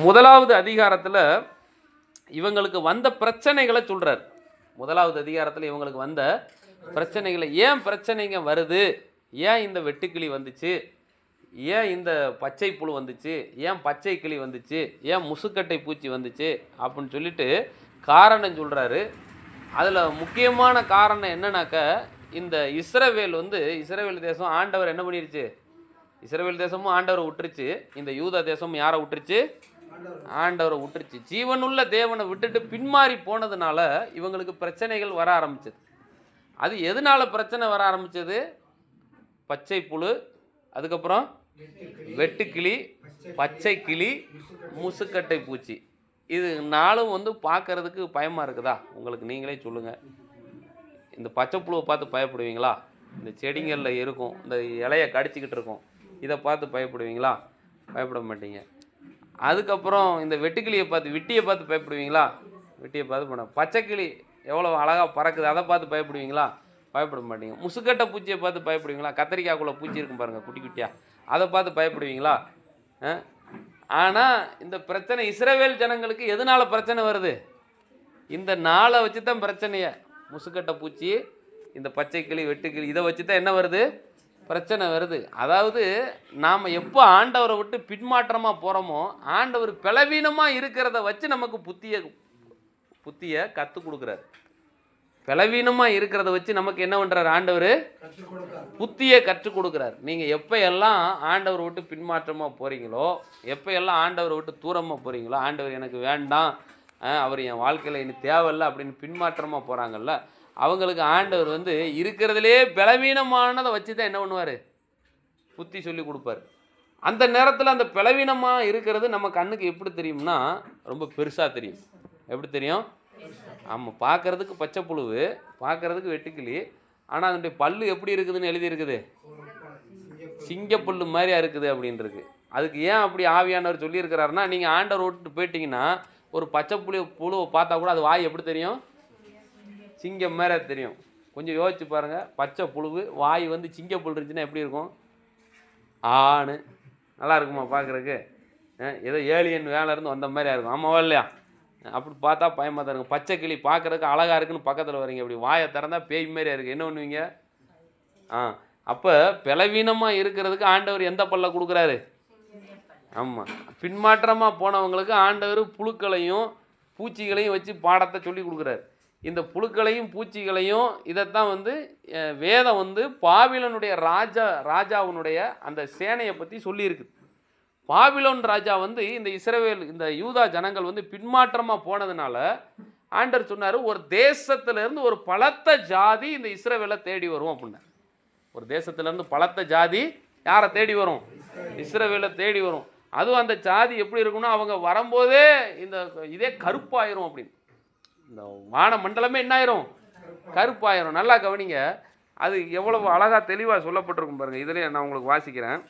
முதலாவது அதிகாரத்தில் இவங்களுக்கு வந்த பிரச்சனைகளை சொல்கிறார். முதலாவது அதிகாரத்தில் இவங்களுக்கு வந்த பிரச்சனைகளை, ஏன் பிரச்சனைங்க வருது, ஏன் இந்த வெட்டுக்கிளி வந்துச்சு, ஏன் இந்த பச்சை புழு வந்துச்சு, ஏன் பச்சை கிளி வந்துச்சு, ஏன் முசுக்கட்டை பூச்சி வந்துச்சு அப்படின்னு சொல்லிட்டு காரணம் சொல்கிறாரு. அதில் முக்கியமான காரணம் என்னன்னாக்க, இந்த இஸ்ரவேல் தேசம் ஆண்டவர் என்ன பண்ணிருச்சு, இஸ்ரவேல் தேசமும் ஆண்டவரை விட்டுருச்சு, இந்த யூதா தேசமும் யாரை விட்டுருச்சு, ஆண்டவரை விட்டுருச்சு. ஜீவனுள்ள தேவனை விட்டுட்டு பின்மாறி போனதுனால இவங்களுக்கு பிரச்சனைகள் வர ஆரம்பிச்சது. அது எதனால பிரச்சனை வர ஆரம்பிச்சது? பச்சை புழு, அதுக்கப்புறம் வெட்டுக்கிளி, பச்சை கிளி, முசுக்கட்டை பூச்சி. இது நாளும் பார்க்கறதுக்கு பயமாக இருக்குதா உங்களுக்கு? நீங்களே சொல்லுங்கள். இந்த பச்சை புழுவை பார்த்து பயப்படுவீங்களா? இந்த செடிங்களில் இருக்கும், இந்த இலையை கடிச்சிக்கிட்டு இருக்கும், இதை பார்த்து பயப்படுவீங்களா? பயப்பட மாட்டீங்க. அதுக்கப்புறம் இந்த வெட்டுக்கிளியை பார்த்து, விட்டியை பார்த்து பயப்படுவீங்களா? விட்டியை பார்த்து பண்ண. பச்சைக்கிளி எவ்வளோ அழகாக பறக்குது, அதை பார்த்து பயப்படுவீங்களா? பயப்பட மாட்டீங்க. முசுக்கட்டை பூச்சியை பார்த்து பயப்படுவீங்களா? கத்திரிக்காய்க்குள்ளே பூச்சி இருக்கும் பாருங்கள், குட்டி குட்டியாக, அதை பார்த்து பயப்படுவீங்களா? ஆனால் இந்த பிரச்சனை இஸ்ரவேல் ஜனங்களுக்கு எதனால பிரச்சனை வருது? இந்த நாளை வச்சு தான் பிரச்சனையை. முசுக்கட்டை பூச்சி, இந்த பச்சைக்கிளி, வெட்டுக்கிளி, இதை வச்சு தான் என்ன வருது? பிரச்சனை வருது. அதாவது நாம் எப்போ ஆண்டவரை விட்டு பின்மாற்றமாக போகிறோமோ, ஆண்டவர் பலவீனமாக இருக்கிறத வச்சு நமக்கு புத்தியை கற்றுக் கொடுக்குறாரு. பலவீனமாக இருக்கிறத வச்சு நமக்கு என்ன பண்ணுறாரு? ஆண்டவர் புத்தியை கற்றுக் கொடுக்குறாரு. நீங்கள் எப்போ எல்லாம் ஆண்டவரை விட்டு பின்மாற்றமாக போகிறீங்களோ, எப்போ எல்லாம் ஆண்டவரை விட்டு தூரமாக போகிறீங்களோ, ஆண்டவர் எனக்கு வேண்டாம், அவர் என் வாழ்க்கையில் இனி தேவையில்லை அப்படின்னு பின்மாற்றமாக போகிறாங்கல்ல, அவங்களுக்கு ஆண்டவர் இருக்கிறதுலே பலவீனமானதை வச்சு தான் என்ன பண்ணுவார்? புத்தி சொல்லி கொடுப்பார். அந்த நேரத்தில் அந்த பலவீனமாக இருக்கிறது நம்ம கண்ணுக்கு எப்படி தெரியும்னா, ரொம்ப பெருசாக தெரியும். எப்படி தெரியும்? ஆமாம், பார்க்குறதுக்கு பச்சை புழுவு, பார்க்குறதுக்கு வெட்டுக்கிளி, ஆனால் அதனுடைய பல்லு எப்படி இருக்குதுன்னு எழுதியிருக்குது, சிங்கப்புல்லு மாதிரியா இருக்குது அப்படின்றது. அதுக்கு ஏன் அப்படி ஆவியானவர் சொல்லியிருக்கிறாருன்னா, நீங்கள் ஆண்டவர் விட்டு போயிட்டீங்கன்னா ஒரு பச்சை புழுவை பார்த்தா கூட அது வாய் எப்படி தெரியும்? சிங்கம் மேலே தெரியும். கொஞ்சம் யோசிச்சு பாருங்கள். பச்சை புழுவு வாய் சிங்கப்புல் இருந்துச்சுன்னா எப்படி இருக்கும்? ஆணு நல்லா இருக்குமா பார்க்குறதுக்கு? ஏதோ ஏலியன் வேலை இருந்து வந்த மாதிரியா இருக்கும். ஆமாவா இல்லையா? அப்படி பார்த்தா பயமாக தான் இருக்கும். பச்சை கிளி பார்க்குறதுக்கு அழகாக இருக்குன்னு பக்கத்தில் வரீங்க, அப்படி வாயை திறந்தால் பேய் மாதிரியா இருக்குது. என்ன பண்ணுவீங்க? அப்போ பலவீனமாக இருக்கிறதுக்கு ஆண்டவர் எந்த பல்ல கொடுக்குறாரு? ஆமாம், பின்மாற்றமாக போனவங்களுக்கு ஆண்டவர் புழுக்களையும் பூச்சிகளையும் வச்சு பாடத்தை சொல்லி கொடுக்குறாரு. இந்த புழுக்களையும் பூச்சிகளையும் இதைத்தான் வேதம் பாபிலோனுடைய ராஜாவினுடைய அந்த சேனையை பற்றி சொல்லியிருக்குது. பாபிலோன் ராஜா இந்த யூதா ஜனங்கள் பின்மாற்றமாக போனதுனால ஆண்டவர் சொன்னார், ஒரு தேசத்திலேருந்து ஒரு பலத்த ஜாதி இந்த இஸ்ரவேலை தேடி வரும் அப்படின்னா. ஒரு தேசத்திலேருந்து பலத்த ஜாதி யாரை தேடி வரும்? இஸ்ரவேலை தேடி வரும். அதுவும் அந்த ஜாதி எப்படி இருக்குன்னா, அவங்க வரும்போதே இதே கருப்பாயிரும் அப்படின்னு. இந்த வான மண்டலமே என்ன ஆயிரும்? கருப்பாயிரும். நல்லா கவனிங்க, அது எவ்வளவு அழகாக தெளிவாக சொல்லப்பட்டிருக்கும் பாருங்கள். இதிலே நான் உங்களுக்கு வாசிக்கிறேன்.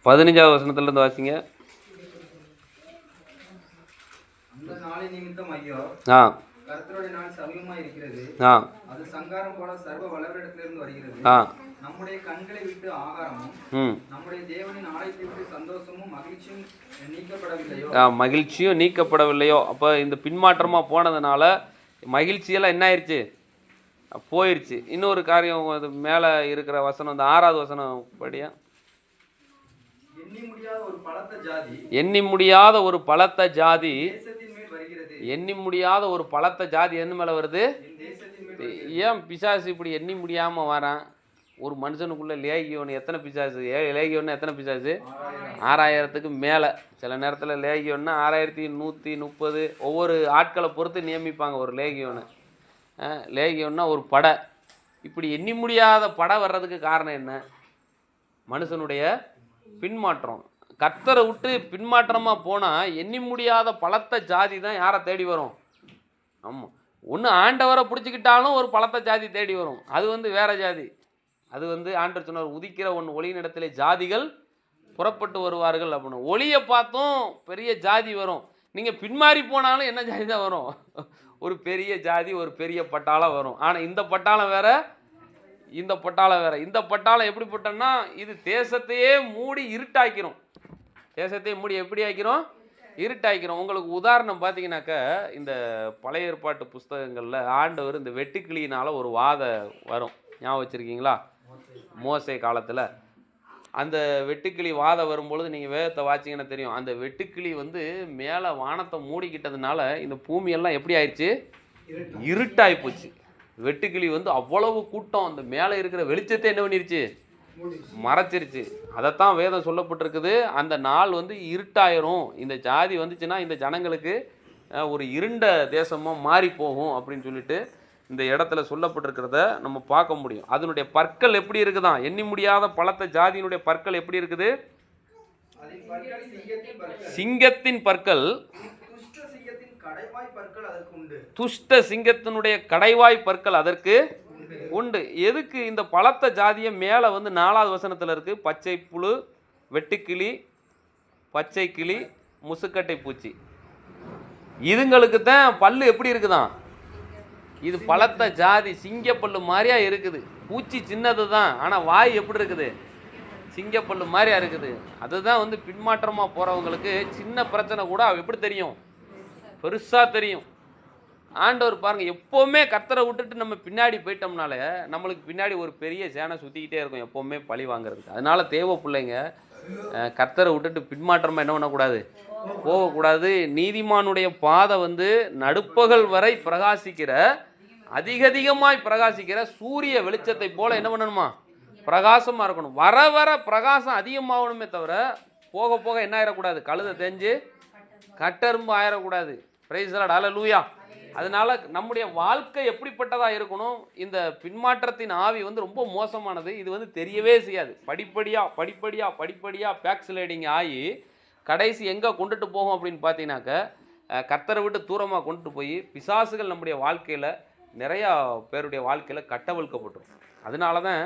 பதினஞ்சாவது வசனத்திலிருந்து வாசிங்க. கர்த்தருடைய நாள் சமீபமாய் இருக்கிறது. அது சங்காரம் போல சர்வ வல்லவரிடத்திலிருந்து வருகிறது. நம்முடைய கண்களை விட்டு ஆகாரமும் நம்முடைய தேவனின் ஆலயத்தை விட்டு சந்தோஷமும் மகிழ்ச்சியும் நீக்கப்படவில்லையோ. மகிழ்ச்சியும் நீக்கப்படவில்லையோ. அப்போ இந்த பின்மாற்றமாக போனதுனால மகிழ்ச்சியெல்லாம் என்ன ஆயிடுச்சு? போயிடுச்சு. இன்னொரு காரியம், அது மேலே இருக்கிற வசனம், இந்த 6வது வசனம் படியா. எண்ணி முடியாத ஒரு பலத்த ஜாதி, எண்ணி முடியாத ஒரு பலத்த ஜாதி, எண்ணி முடியாத ஒரு பலத்த ஜாதி என்ன மேலே வருது? ஏன் பிசாசு இப்படி எண்ணி முடியாமல் வரான்? ஒரு மனுஷனுக்குள்ளே லேகியோன் எத்தனை பிசாசு? லேகியோன்னு எத்தனை பிசாசு? 6000க்கு மேலே. சில நேரத்தில் லேகியோன்னா 6130, ஒவ்வொரு ஆட்களை பொறுத்து நியமிப்பாங்க ஒரு லேகியோன்னு. லேகியோன்னா ஒரு படை. இப்படி எண்ணி முடியாத படை வர்றதுக்கு காரணம் என்ன? மனுஷனுடைய பின்மாற்றம். கர்த்தரை விட்டு பின்மாற்றமாக போனால் எண்ணி முடியாத பலத்த ஜாதி தான் யாரை தேடி வரும்? ஆமாம், ஒன்று ஆண்டவரை பிடிச்சிக்கிட்டாலும் ஒரு பலத்த ஜாதி தேடி வரும். அது வேற ஜாதி. அது ஆண்டவர் சொன்னார், உதிக்கிற ஒளியினிடத்திலே ஜாதிகள் புறப்பட்டு வருவார்கள் அப்படின்னு. ஒளியை பார்த்தும் பெரிய ஜாதி வரும். நீங்கள் பின்மாறி போனாலும் என்ன ஜாதி தான் வரும்? ஒரு பெரிய ஜாதி, ஒரு பெரிய பட்டாளம் வரும். ஆனால் இந்த பட்டாளம் வேற, இந்த பட்டாளம் வேற. இந்த பட்டாளம் எப்படிப்பட்டன்னா இது தேசத்தையே மூடி இருட்டாக்கிறோம். தேசத்தையே மூடி எப்படி ஆக்கிறோம்? இருட்டாக்கிறோம். உங்களுக்கு உதாரணம் பார்த்தீங்கன்னாக்கா, இந்த பழைய ஏற்பாட்டு புஸ்தகங்களில் ஆண்டவர் இந்த வெட்டுக்கிளியினால் ஒரு வாத வரும். ஞாபகம் வச்சுருக்கீங்களா? மோசே காலத்தில் அந்த வெட்டுக்கிளி வாதம் வரும்பொழுது நீங்கள் வேதத்தை வாச்சிங்கன்னா தெரியும். அந்த வெட்டுக்கிளி வந்து மேலே வானத்தை மூடிக்கிட்டதுனால இந்த பூமியெல்லாம் எப்படி ஆயிடுச்சு? இருட்டாகி போச்சு. வெட்டுக்கிளி வந்து அவ்வளவு கூட்டம் அந்த மேலே இருக்கிற வெளிச்சத்தை என்ன பண்ணிருச்சு? மறைச்சிருச்சு. அதைத்தான் வேதம் சொல்லப்பட்டிருக்குது. அந்த நாள் வந்து இருட்டாயிரும். இந்த ஜாதி வந்துச்சுன்னா இந்த ஜனங்களுக்கு ஒரு இருண்ட தேசமாக மாறி போகும் அப்படின்னு சொல்லிட்டு இந்த இடத்துல சொல்லப்பட்டிருக்கிறத நம்ம பார்க்க முடியும். அதனுடைய பற்கள் எப்படி இருக்குதான்? எண்ணி முடியாத பலத்த ஜாதியினுடைய பற்கள் எப்படி இருக்குது? சிங்கத்தின் பற்கள், துஷ்ட சிங்கத்தினுடைய கடைவாய் பற்கள் அதற்கு உண்டு. எதுக்கு? இந்த பலத்த ஜாதியை மேலே வந்து 4வது வசனத்தில் இருக்குது. பச்சை புழு, வெட்டுக்கிளி, பச்சை கிளி, முசுக்கட்டை பூச்சி. இதுங்களுக்கு தான் பல்லு எப்படி இருக்குதான்? இது பலத்த ஜாதி, சிங்கப்பல்லு மாதிரியா இருக்குது. பூச்சி சின்னது தான், ஆனால் வாய் எப்படி இருக்குது? சிங்கப்பல்லு மாதிரியா இருக்குது. அதுதான் வந்து பின்மாற்றமாக போகிறவங்களுக்கு சின்ன பிரச்சனை கூட எப்படி தெரியும்? பெருசாக தெரியும். ஆண்டவர் பாருங்கள், எப்போவுமே கர்த்தரை விட்டுட்டு நம்ம பின்னாடி போயிட்டோம்னாலே நம்மளுக்கு பின்னாடி ஒரு பெரிய சேனை சுற்றிக்கிட்டே இருக்கும், எப்போவுமே பழி வாங்குறதுக்கு. அதனால தேவ பிள்ளைங்க கர்த்தரை விட்டுட்டு பின்மாற்றமாக என்ன பண்ணக்கூடாது? போகக்கூடாது. நீதிமானுடைய பாதை வந்து நடுப்பகல் வரை பிரகாசிக்கிற, அதிகமாய் பிரகாசிக்கிற சூரிய வெளிச்சத்தை போல என்ன பண்ணணுமா? பிரகாசமாக இருக்கணும். வர வர பிரகாசம் அதிகமாகணுமே தவிர போக போக என்ன ஆயிடக்கூடாது? கழுதை தெரிஞ்சு கட்டெரும்பு ஆயிடக்கூடாது. பிரைஸ் தி லார்ட், ஹல்லேலூயா. அதனால நம்முடைய வாழ்க்கை எப்படிப்பட்டதாக இருக்கணும்? இந்த பின்மாற்றத்தின் ஆவி வந்து ரொம்ப மோசமானது. இது வந்து தெரியவே செய்யாது. படிப்படியாக பேக் ஸ்லைடிங் ஆகி கடைசி எங்கே கொண்டுட்டு போகும் அப்படின்னு பார்த்தீங்கன்னாக்க, கர்த்தரை விட்டு தூரமாக கொண்டுட்டு போய் பிசாசுகள் நம்முடைய வாழ்க்கையில், நிறையா பேருடைய வாழ்க்கையில் கட்டவிழ்க்கப்பட்டுரும். அதனால தான்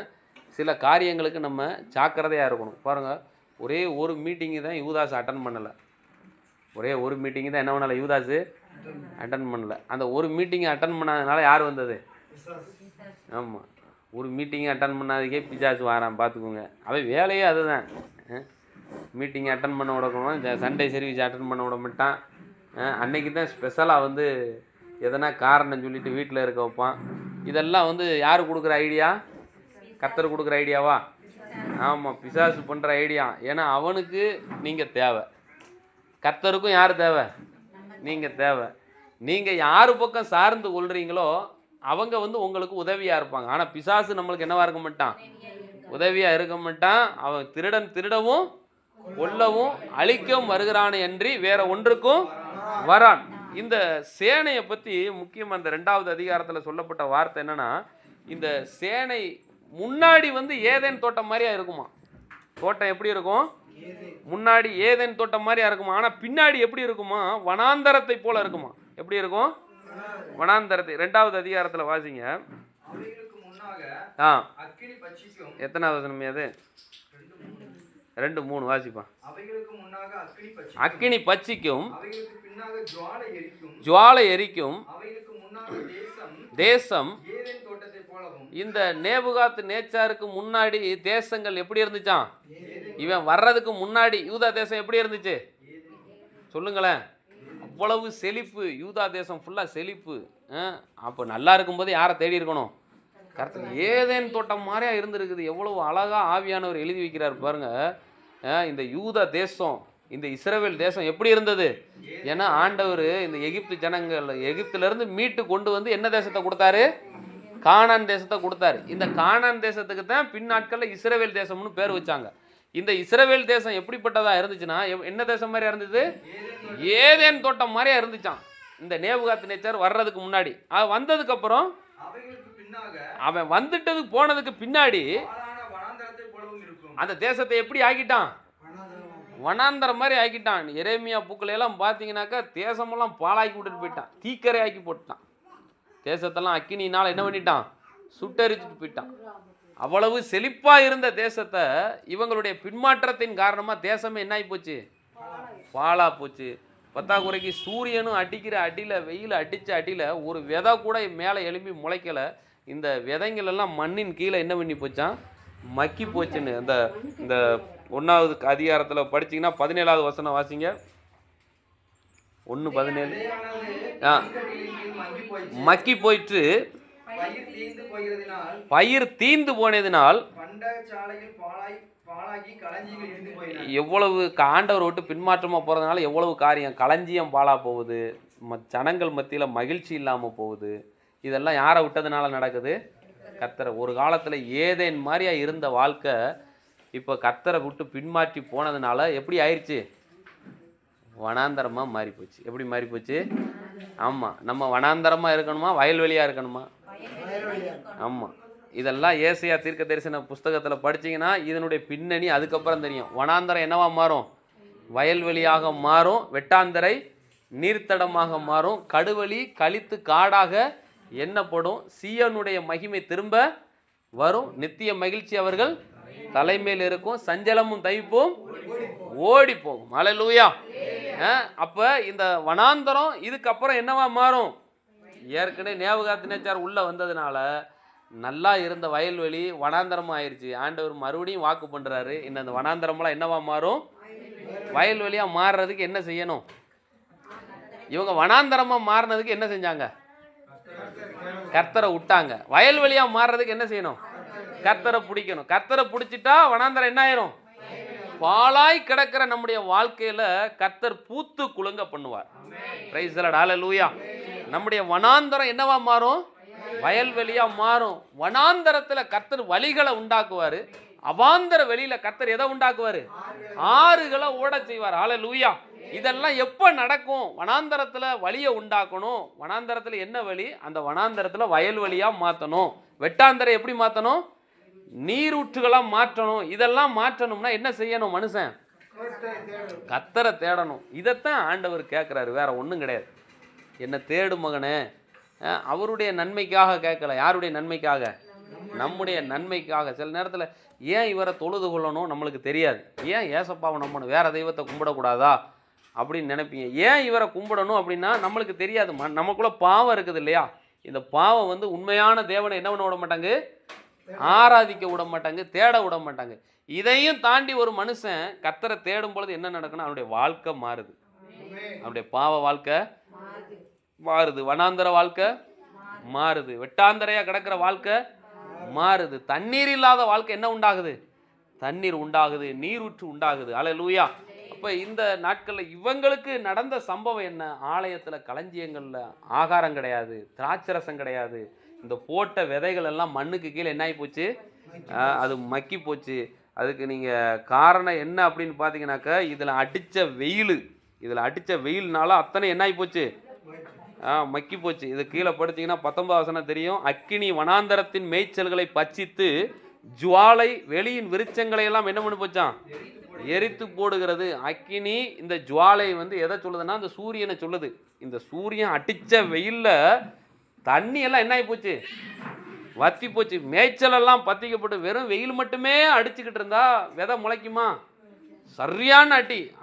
சில காரியங்களுக்கு நம்ம ஜாக்கிரதையாக இருக்கணும். பாருங்கள், ஒரே ஒரு மீட்டிங்கு தான் யூதாஸ் அட்டன் பண்ணலை. ஒரே ஒரு மீட்டிங்கு தான் என்ன பண்ணலை? யூதாஸ் அட்டன் பண்ணலை. அந்த ஒரு மீட்டிங்கை அட்டன் பண்ணாதனால யார் வந்தது? ஆமாம், ஒரு மீட்டிங்கை அட்டன் பண்ணாததுக்கே பிசாசு வாரான். பார்த்துக்கோங்க. அவன் வேலையே அதுதான். மீட்டிங் அட்டன் பண்ண விடக்கணும், சண்டே சர்வீஸ் அட்டன் பண்ண விட மாட்டான். அன்னைக்கு தான் ஸ்பெஷலாக வந்து எதனா காரணம் சொல்லிட்டு வீட்டில் இருக்க வைப்பான். இதெல்லாம் வந்து யார் கொடுக்குற ஐடியா? கர்த்தர் கொடுக்குற ஐடியாவா? ஆமாம், பிசாசு பண்ணுற ஐடியா. ஏன்னா அவனுக்கு நீங்கள் தேவை, கர்த்தருக்கும் யார் தேவை? நீங்கள் தேவை. நீங்கள் யார் பக்கம் சார்ந்து கொள்கிறீங்களோ அவங்க வந்து உங்களுக்கு உதவியாக இருப்பாங்க. ஆனால் பிசாசு நம்மளுக்கு என்னவா இருக்க மாட்டான்? உதவியாக இருக்க மாட்டான். அவன் திருடவும் கொல்லவும் அழிக்கவும் வருகிறானே அன்றி வேற ஒன்றுக்கும் வரான். இந்த சேனையை பற்றி முக்கியமாக இந்த 2வது அதிகாரத்தில் சொல்லப்பட்ட வார்த்தை என்னன்னா, இந்த சேனை முன்னாடி வந்து ஏதேன் தோட்டம் மாதிரியா இருக்குமா? தோட்டம் எப்படி இருக்கும்? முன்னாடி ஏதேன் தோட்டம் மாதிரியா இருக்குமா? ஆனால் பின்னாடி எப்படி இருக்குமா? வனாந்தரத்தை போல இருக்குமா? எப்படி இருக்கும்? வனாந்தரத்தை. 2வது அதிகாரத்தில் வாசிங்க. எத்தனாவது வசனம் அது? 2:3 வாசிப்பான். அக்கினி பட்சிக்கும், ஜுவாலை எரிக்கும் தேசம். இந்த நேபுகாத் நேச்சாருக்கு முன்னாடி தேசங்கள் எப்படி இருந்துச்சான்? இவன் வர்றதுக்கு முன்னாடி யூதா தேசம் எப்படி இருந்துச்சு சொல்லுங்களேன்? அவ்வளவு செழிப்பு. யூதா தேசம் ஃபுல்லாக செழிப்பு. அப்போ நல்லா இருக்கும்போது யாரை தேடி இருக்கணும்? கரெக்டாக ஏதேன் தோட்டம் மாதிரியா இருந்திருக்குது. எவ்வளவு அழகாக ஆவியானவர் எழுதி வைக்கிறார் பாருங்க. இந்த யூதா தேசம், இந்த இஸ்ரவேல் தேசம் எப்படி இருந்தது? ஏன்னா ஆண்டவர் இந்த எகிப்து ஜனங்கள் எகிப்திலிருந்து மீட்டு கொண்டு வந்து என்ன தேசத்தை கொடுத்தாரு? கானான் தேசத்தை கொடுத்தாரு. இந்த கானான் தேசத்துக்கு தான் பின்னாட்களில் இஸ்ரவேல் தேசம்னு பேர் வச்சாங்க. இந்த இஸ்ரவேல் தேசம் எப்படிப்பட்டதா இருந்துச்சுன்னா, என்ன தேசம் மாதிரியா இருந்தது? ஏதேன் தோட்டம் மாதிரியா இருந்துச்சான். இந்த நேபுகாத் நேச்சார் வர்றதுக்கு முன்னாடி. அது வந்ததுக்கு அப்புறம் அவன் வந்துட்டது போனதுக்கு பின்னாடி அந்த தேசத்தை எப்படி ஆக்கிட்டான்? வனாந்தரம் மாதிரி ஆக்கிட்டான். எரேமியா பூக்களையெல்லாம் பார்த்தீங்கன்னாக்கா தேசமெல்லாம் பாலாக்கி விட்டுட்டு போயிட்டான். தீக்கரை ஆக்கி போட்டுட்டான். தேசத்தெல்லாம் அக்கினினால் என்ன பண்ணிட்டான்? சுட்டரிச்சுட்டு போயிட்டான். அவ்வளவு செழிப்பாக இருந்த தேசத்தை இவங்களுடைய பின்மாற்றத்தின் காரணமாக தேசமே என்ன ஆகி போச்சு? பாலா போச்சு. பத்தாக்குறைக்கு சூரியனும் அடிக்கிற அடியில், வெயில் அடித்த அடியில் ஒரு விதை கூட மேலே எழும்பி முளைக்கலை. இந்த விதைங்கள் எல்லாம் மண்ணின் கீழே என்ன பண்ணி போச்சான், மக்கி போச்சுன்னு அந்த இந்த 1வது அதிகாரத்தில் படிச்சிங்கன்னா 17வது வசனம் வாசிங்க. 1:17. மக்கி போயிட்டு பயிர் தீந்து போனதினால் எவ்வளவு ஆண்டவர் விட்டு பின்மாற்றமாக போகிறதுனால எவ்வளவு காரியம், களஞ்சியம் பாழா போகுது, ஜனங்கள் மத்தியில் மகிழ்ச்சி இல்லாமல் போகுது. இதெல்லாம் யாரை விட்டதுனால நடக்குது? கர்த்தரை. ஒரு காலத்தில் ஏதேன் மாதிரியா இருந்த வாழ்க்கை இப்போ கர்த்தரை விட்டு பின்மாற்றி போனதுனால எப்படி ஆயிடுச்சு? வனாந்தரமாக மாறி போச்சு. எப்படி மாறி போச்சு? ஆமாம், நம்ம வனாந்தரமாக இருக்கணுமா, வயல்வெளியாக இருக்கணுமா? ஆமாம். இதெல்லாம் ஏசாயா தீர்க்க தரிசன புஸ்தகத்தில் படிச்சிங்கன்னா இதனுடைய பின்னணி அதுக்கப்புறம் தெரியும். வனாந்தரம் என்னவா மாறும்? வயல்வெளியாக மாறும். வெட்டாந்தரை நீர்த்தடமாக மாறும். கடுவெளி கழித்து காடாக எண்ணப்படும். சீயோனுடைய மகிமை திரும்ப வரும். நித்திய மகிழ்ச்சி அவர்கள் தலைமையில் இருக்கும். சஞ்சலமும் தவிப்பும் ஓடி போகும். அல்லேலூயா. அப்போ இந்த வனாந்தரம் இதுக்கப்புறம் என்னவா மாறும்? ஏற்கனவே நேபுகாத்நேச்சார் உள்ளே வந்ததுனால நல்லா இருந்த வயல்வெளி வனாந்தரமாக ஆயிடுச்சு. ஆண்டவர் மறுபடியும் வாக்கு பண்ணுறாரு, இந்த வனாந்தரமெல்லாம் என்னவா மாறும்? வயல்வெளியாக மாறுறதுக்கு என்ன செய்யணும்? இவங்க வனாந்தரமாக மாறினதுக்கு என்ன செஞ்சாங்க? கர்த்தரை விட்டாங்க. வயல்வெளியாக மாறுறதுக்கு என்ன செய்யணும்? கர்த்தரை பிடிக்கணும். கர்த்தரை பிடிச்சிட்டா வனாந்தரம் என்ன ஆயிரும்? பாழாய் கிடக்கிற நம்முடைய வாழ்க்கையில கர்த்தர் பூத்து குலுங்க பண்ணுவார். Praise the Lord. ஹல்லேலூயா. நம்முடைய வனாந்தரம் என்னவா மாறும்? வயல்வெளியா மாறும். வனாந்தரத்துல கர்த்தர் வழிகளை உண்டாக்குவாரு. அவாந்தர வெளியில கர்த்தர் எதை உண்டாக்குவாரு? ஆறுகளை ஓட செய்வார். ஹல்லேலூயா. இதெல்லாம் எப்போ நடக்கும்? வனாந்தரத்துல வழியை உண்டாக்கணும். வனாந்தரத்துல என்ன வழி? அந்த வனாந்தரத்துல வயல்வெளியா மாற்றணும். வெட்டாந்தரை எப்படி மாற்றணும்? நீரூற்றுகளா மாற்றணும். இதெல்லாம் மாற்றணும்னா என்ன செய்யணும்? மனுஷன் கர்த்தரை தேடணும். இதைத்தான் ஆண்டவர் கேட்குறாரு, வேற ஒன்றும் கிடையாது. என்ன தேடு மகனே. அவருடைய நன்மைக்காக கேட்கல. யாருடைய நன்மைக்காக? நம்முடைய நன்மைக்காக. சில நேரத்தில் ஏன் இவரை தொழுது கொள்ளணும் நம்மளுக்கு தெரியாது. ஏன் ஏசப்பாவை நம்பணும், வேற தெய்வத்தை கும்பிடக்கூடாதா அப்படின்னு நினைப்பீங்க. ஏன் இவரை கும்பிடணும் அப்படின்னா நம்மளுக்கு தெரியாது. நமக்குள்ள பாவம் இருக்குது இல்லையா? இந்த பாவம் வந்து உண்மையான தேவனை என்ன பண்ண விட மாட்டாங்க? ஆராதிக்க விட மாட்டாங்க, தேட விட மாட்டாங்க. இதையும் தாண்டி ஒரு மனுஷன் கர்த்தரை தேடும் பொழுது என்ன நடக்குன்னா அவனுடைய வாழ்க்கை மாறுது. அவனுடைய பாவ வாழ்க்கை மாறுது. வனாந்தர வாழ்க்கை மாறுது. வெட்டாந்தரையா கிடக்கிற வாழ்க்கை மாறுது. தண்ணீர் இல்லாத வாழ்க்கை என்ன உண்டாகுது? தண்ணீர் உண்டாகுது, நீரூற்று உண்டாகுது. அல்லேலூயா. அப்போ இந்த நாட்களில் இவங்களுக்கு நடந்த சம்பவம் என்ன? ஆலயத்தில் களஞ்சியங்களில் ஆகாரம் கிடையாது, திராட்சரசம் கிடையாது. இந்த போட்ட விதைகள் எல்லாம் மண்ணுக்கு கீழே என்ன ஆகி போச்சு? அது மக்கி போச்சு. அதுக்கு நீங்கள் காரணம் என்ன அப்படின்னு பார்த்தீங்கன்னாக்கா, இதில் அடித்த வெயில்னால அத்தனை என்ன ஆகி போச்சு? மக்கி போச்சு. இது கீழே படுத்திங்கன்னா 19 வசனம் தெரியும். அக்கினி வனாந்தரத்தின் மேய்ச்சல்களை பட்சித்து ஜுவாலை வெளியின் விருட்சங்களை எல்லாம் என்ன பண்ணி போச்சான்? எரித்து போடுகிறது. அக்கினி இந்த ஜுவாலை வந்து எதை சொல்லுதுன்னா அந்த சூரியனை சொல்லுது. இந்த சூரியன் அடித்த வெயிலில் தண்ணி எல்லாம் என்ன ஆகி போச்சு? வத்தி போச்சு. மேய்ச்சலெல்லாம் பற்றிக்கப்பட்டு வெறும் வெயில் மட்டுமே அடிச்சுக்கிட்டு இருந்தா விதை முளைக்குமா? சரியான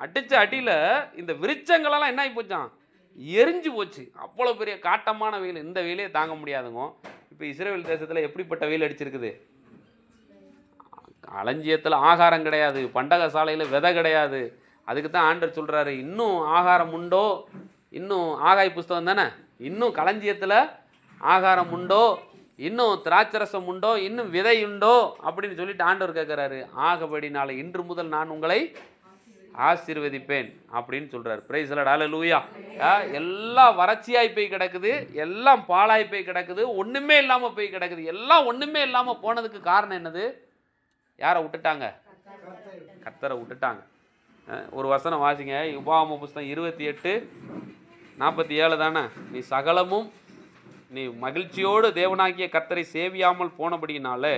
அடித்த அடியில் இந்த விருட்சங்களெல்லாம் என்ன ஆகி போச்சான்? எரிஞ்சு போச்சு. அவ்வளோ பெரிய காட்டமான வெயில். இந்த வெயிலே தாங்க முடியாதுங்க. இப்போ இஸ்ரேல் தேசத்தில் எப்படிப்பட்ட வெயில் அடிச்சிருக்குது? களஞ்சியத்தில் ஆகாரம் கிடையாது, பண்டக சாலையில் விதை கிடையாது. அதுக்கு தான் ஆண்டவர் சொல்கிறாரு, இன்னும் ஆகாரம் உண்டோ? இன்னும் ஆகாய் புஸ்தகம் தானே, இன்னும் களஞ்சியத்தில் ஆகாரம் உண்டோ? இன்னும் திராட்சரசம் உண்டோ? இன்னும் விதை உண்டோ? அப்படின்னு சொல்லிட்டு ஆண்டவர் கேட்குறாரு. ஆகபடினால இன்று முதல் நான் உங்களை ஆசீர்வதிப்பேன் அப்படின்னு சொல்கிறார். Praise the Lord. ஹல்லேலூயா. எல்லாம் வறட்சியாய் போய் கிடக்குது, எல்லாம் பாழாய் போய் கிடக்குது, ஒன்றுமே இல்லாமல் போய் கிடக்குது. எல்லாம் ஒன்றுமே இல்லாமல் போனதுக்கு காரணம் என்னது? யாரை விட்டுட்டாங்க? கர்த்தரை விட்டுட்டாங்க. ஒரு வசனம் வாசிங்க. உபாகம புஸ்தகம் 28:47 தானே. நீ சகலமும் நீ மகிழ்ச்சியோடு தேவனாகிய கர்த்தரை சேவியாமல் போனபடினாலே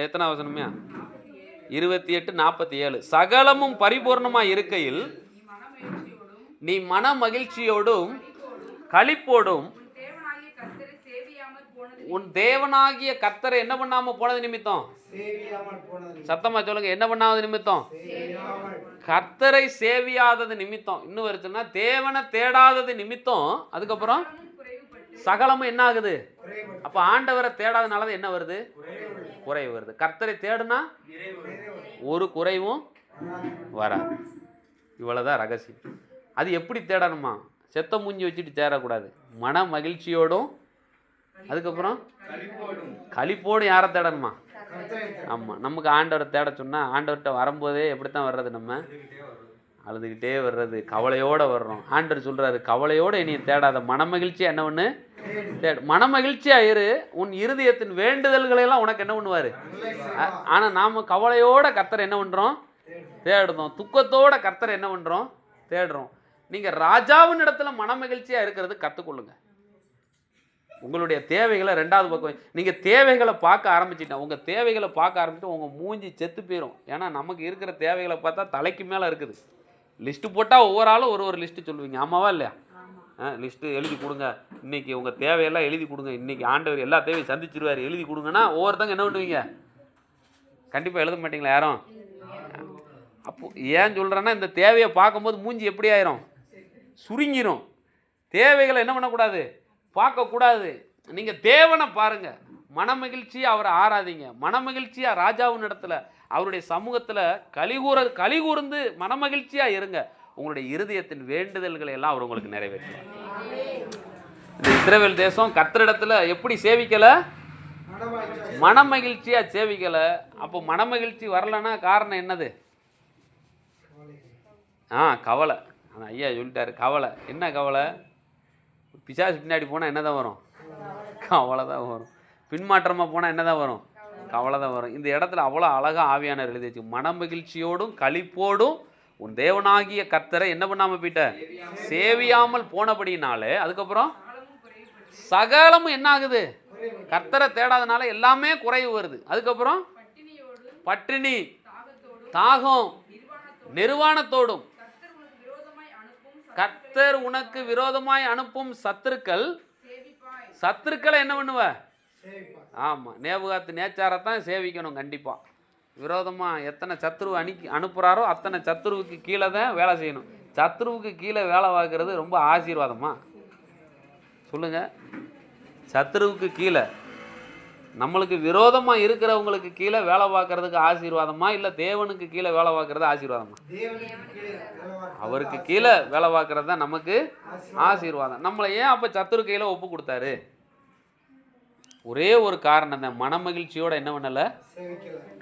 எத்தனை வசனமே? 28:47. சகலமும் பரிபூர்ணமாக இருக்கையில் நீ மன மகிழ்ச்சியோடும் களிப்போடும் உன் தேவனாகிய கர்த்தரை என்ன பண்ணாம போனது நிமித்தம்? சத்தமா சொல்லுங்க. என்ன பண்ணாத நிமித்தம்? கர்த்தரை சேவியாதது நிமித்தம், இன்னும் வருச்சுன்னா தேவனை தேடாதது நிமித்தம், அதுக்கப்புறம் சகலமும் என்ன ஆகுது? அப்ப ஆண்டவரை தேடாதனால என்ன வருது? குறைவு வருது. கர்த்தரை தேடுனா ஒரு குறைவும் வராது. இவ்வளவுதான் ரகசியம். அது எப்படி தேடணுமா? செத்த மூஞ்சி வச்சுட்டு தேடக்கூடாது. மன மகிழ்ச்சியோடும் அதுக்கப்புறம் களிப்போடு யாரை தேடணுமா? ஆமாம். நமக்கு ஆண்டவரை தேட சொன்னால் ஆண்டவர்கிட்ட வரும்போதே எப்படித்தான் வர்றது? நம்ம அழுதுகிட்டே வர்றது, கவலையோடு வர்றோம். ஆண்டவர் சொல்கிறாரு, கவலையோடு என்னைய தேடாத, மனமகிழ்ச்சியாக என்ன ஒன்று தேடு. மனமகிழ்ச்சியாக இரு, உன் இருதயத்தின் வேண்டுதல்களையெல்லாம் உனக்கு என்ன பண்ணுவார். ஆனால் நாம் கவலையோட கர்த்தரை என்ன பண்ணுறோம்? தேடுறோம். துக்கத்தோட கர்த்தரை என்ன பண்ணுறோம்? தேடுறோம். நீங்கள் ராஜாவின் இடத்துல மனமகிழ்ச்சியாக இருக்கிறது கற்றுக்கொள்ளுங்க. உங்களுடைய தேவைகளை ரெண்டாவது பக்கம் நீங்கள் தேவைகளை பார்க்க ஆரம்பிச்சிட்டேன். உங்கள் தேவைகளை பார்க்க ஆரம்பிச்சுட்டு உங்கள் மூஞ்சி செத்து போயிடும். ஏன்னா நமக்கு இருக்கிற தேவைகளை பார்த்தா தலைக்கு மேலே இருக்குது. லிஸ்ட்டு போட்டால் ஒவ்வொரு ஆளும் ஒரு லிஸ்ட்டு சொல்லுவீங்க. ஆமாவா இல்லையா? லிஸ்ட்டு எழுதி கொடுங்க, இன்றைக்கி உங்கள் தேவையெல்லாம் எழுதி கொடுங்க, இன்றைக்கி ஆண்டவர் எல்லா தேவையும் சந்திச்சிருவார், எழுதி கொடுங்கன்னா ஒவ்வொருத்தங்க என்ன பண்ணுவீங்க? கண்டிப்பாக எழுத மாட்டீங்களா யாரும்? அப்போ ஏன் சொல்கிறேன்னா, இந்த தேவையை பார்க்கும்போது மூஞ்சி எப்படி ஆயிரும்? சுருங்கிரும். தேவைகளை என்ன பண்ணக்கூடாது? பார்க்கக்கூடாது. நீங்கள் தேவனை பாருங்க, மனமகிழ்ச்சியாக அவரை ஆராதிங்க, மனமகிழ்ச்சியாக ராஜாவின் இடத்துல அவருடைய சமூகத்தில் கலிகூர்ந்து மனமகிழ்ச்சியாக இருங்க. உங்களுடைய இருதயத்தின் வேண்டுதல்களை எல்லாம் அவர் உங்களுக்கு நிறைவேற்றுவார். இந்த இஸ்ரவேல் தேசம் கர்த்தரிடத்துல எப்படி சேவிக்கலை? மனமகிழ்ச்சியாக சேவிக்கலை. அப்போ மனமகிழ்ச்சி வரலன்னா காரணம் என்னது? கவலை. ஆனால் ஐயா சொல்லிட்டாரு, கவலை. என்ன கவலை? பிசாசு பின்னாடி போனால் என்ன தான் வரும்? கவலை தான் வரும். பின்மாற்றமாக போனால் என்ன தான் வரும்? கவலை தான் வரும். இந்த இடத்துல அவ்வளோ அழகாக ஆவியானவர் எழுதி வச்சு, மனமகிழ்ச்சியோடும் களிப்போடும் உன் தேவனாகிய கர்த்தரை என்ன பண்ணாமல் போயிட்ட? சேவியாமல் போனபடினாலே அதுக்கப்புறம் சகலமும் என்ன ஆகுது? கர்த்தரை தேடாதனால எல்லாமே குறைவு வருது. அதுக்கப்புறம் பட்டினி, தாகம், நிர்வாணத்தோடும் கர்த்தர் உனக்கு விரோதமாய் அனுப்பும் சத்துருக்களை என்ன பண்ணுவ? ஆமாம், நேபுகாத்து நேச்சாரத்தான் சேவிக்கணும். கண்டிப்பாக விரோதமாக எத்தனை சத்துருவை அனுப்புகிறாரோ அத்தனை சத்துருவுக்கு கீழே தான் வேலை செய்யணும். சத்துருவுக்கு கீழே வேலை பார்க்குறது ரொம்ப ஆசீர்வாதமா? சொல்லுங்கள். சத்துருவுக்கு கீழே, நம்மளுக்கு விரோதமாக இருக்கிறவங்களுக்கு கீழே வேலை பார்க்கறதுக்கு ஆசீர்வாதமா, இல்லை தேவனுக்கு கீழே வேலை பார்க்கறது ஆசீர்வாதமா? அவருக்கு கீழே வேலை பார்க்கறது தான் நமக்கு ஆசீர்வாதம். நம்மளை ஏன் அப்போ சத்துரு கையில் ஒப்பு கொடுத்தாரு? ஒரே ஒரு காரணம் தான், மனமகிழ்ச்சியோட என்ன பண்ணலை?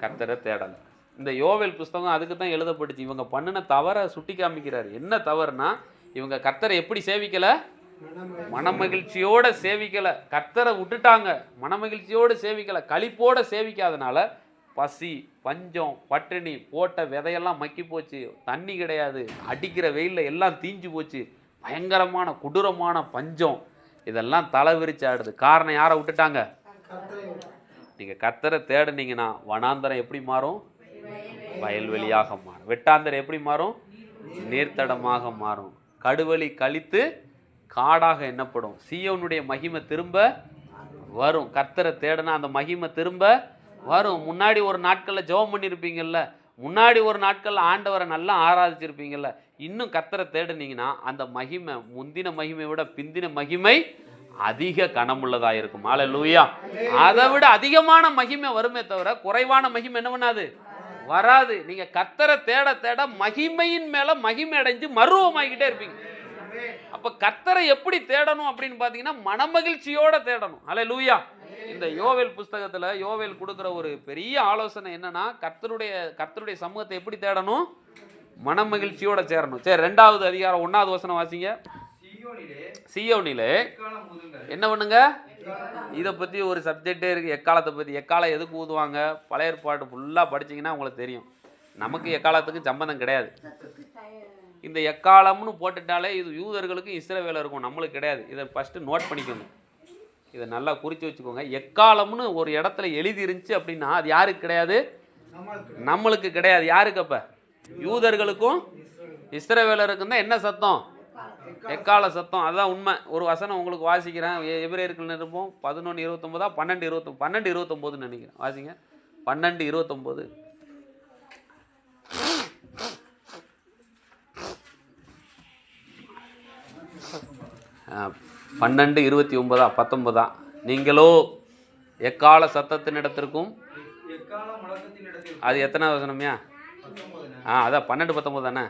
கர்த்தரை தேடலை. இந்த யோவேல் புஸ்தகம் அதுக்கு தான் எழுதப்பட்டுச்சு. இவங்க பண்ணின தவறை சுட்டி காமிக்கிறாரு. என்ன தவறுனா, இவங்க கர்த்தரை எப்படி சேவிக்கலை? மனமகிழ்ச்சியோட சேவிக்கலை. கர்த்தரை விட்டுட்டாங்க, மனமகிழ்ச்சியோடு சேவிக்கலை, களிப்போட சேவிக்காதனால பசி, பஞ்சம், பட்டினி, போட்ட விதையெல்லாம் மக்கி போச்சு, தண்ணி கிடையாது, அடிக்கிற வெயிலில் எல்லாம் தீஞ்சு போச்சு, பயங்கரமான கொடூரமான பஞ்சம், இதெல்லாம் தலை விரிச்சு ஆடுது. காரணம் யாரை விட்டுட்டாங்க? நீங்கள் கர்த்தரை தேடுனீங்கன்னா வனாந்தரம் எப்படி மாறும்? வயல்வெளியாக மாறும். வெட்டாந்தரம் எப்படி மாறும்? நீர்த்தடமாக மாறும். கடுவெளி கழித்து காடாக எண்ணப்படும். சீயோனுடைய மகிமை திரும்ப வரும். கர்த்தரை தேடுனா அந்த மகிமை திரும்ப வரும். முன்னாடி ஒரு நாட்களில் ஜெபம் பண்ணியிருப்பீங்கள்ல, முன்னாடி ஒரு நாட்களில் ஆண்டவரை நல்லா ஆராதிச்சிருப்பீங்கள்ல, இன்னும் கர்த்தரை தேடுனீங்கன்னா அந்த மகிமை முந்தின மகிமை விட பிந்தின மகிமை அதிக கனமுள்ளதாக இருக்கும். அல்லேலூயா. அதை விட அதிகமான மகிமை வருமே தவிர குறைவான மகிமை என்ன பண்ணாது? வராது. நீங்கள் கர்த்தரை தேட தேட மகிமையின் மேலே மகிமை அடைஞ்சு மருவமாகிக்கிட்டே இருப்பீங்க. அப்போ கர்த்தரை எப்படி தேடணும் அப்படின்னு பார்த்தீங்கன்னா மனமகிழ்ச்சியோட தேடணும். அல்லேலூயா. இந்த யோவேல் புஸ்தகத்தில் யோவேல் கொடுக்குற ஒரு பெரிய ஆலோசனை என்னன்னா, கர்த்தருடைய சமூகத்தை எப்படி தேடணும்? மனமகிழ்ச்சியோட சேரணும். சரி, 2வது அதிகாரம் 1வது வசனம் வாசிங்க. சீயோனிலே என்ன பண்ணுங்க? இதை பற்றி ஒரு சப்ஜெக்டே இருக்குது, எக்காலத்தை பற்றி. எக்காலம் எதுக்கு ஊதுவாங்க? பழைய ஏற்பாடு ஃபுல்லாக படிச்சிங்கன்னா உங்களுக்கு தெரியும். நமக்கு எக்காலத்துக்கு சம்பந்தம் கிடையாது. இந்த எக்காலம்னு போட்டுட்டாலே இது யூதர்களுக்கும் இஸ்ரவேலருக்கும், நம்மளுக்கு கிடையாது. இதை ஃபஸ்ட்டு நோட் பண்ணிக்கோங்க, இதை நல்லா குறித்து வச்சுக்கோங்க. எக்காலம்னு ஒரு இடத்துல எழுதி இருந்துச்சு அப்படின்னா அது யாருக்கு கிடையாது? நம்மளுக்கு கிடையாது. யாருக்கு? அப்போ யூதர்களுக்கும் இஸ்ரவேலருக்கும் தான் என்ன சத்தம்? எக்கால சத்தம். அதுதான் உண்மை. ஒரு வசனம் உங்களுக்கு வாசிக்கிறேன். எபிரேயர்கள் நிருபம் 11:29 12:29 நினைக்கிறேன். வாசிங்க. 12:29. 12:29 19. நீங்களோ எக்கால சத்தத்தினிடத்திற்கும் எக்கால முழக்கத்தினிடத்திற்கும். அது எத்தனாவது வசனம்யா? 19. அதான் 12:19 தானே?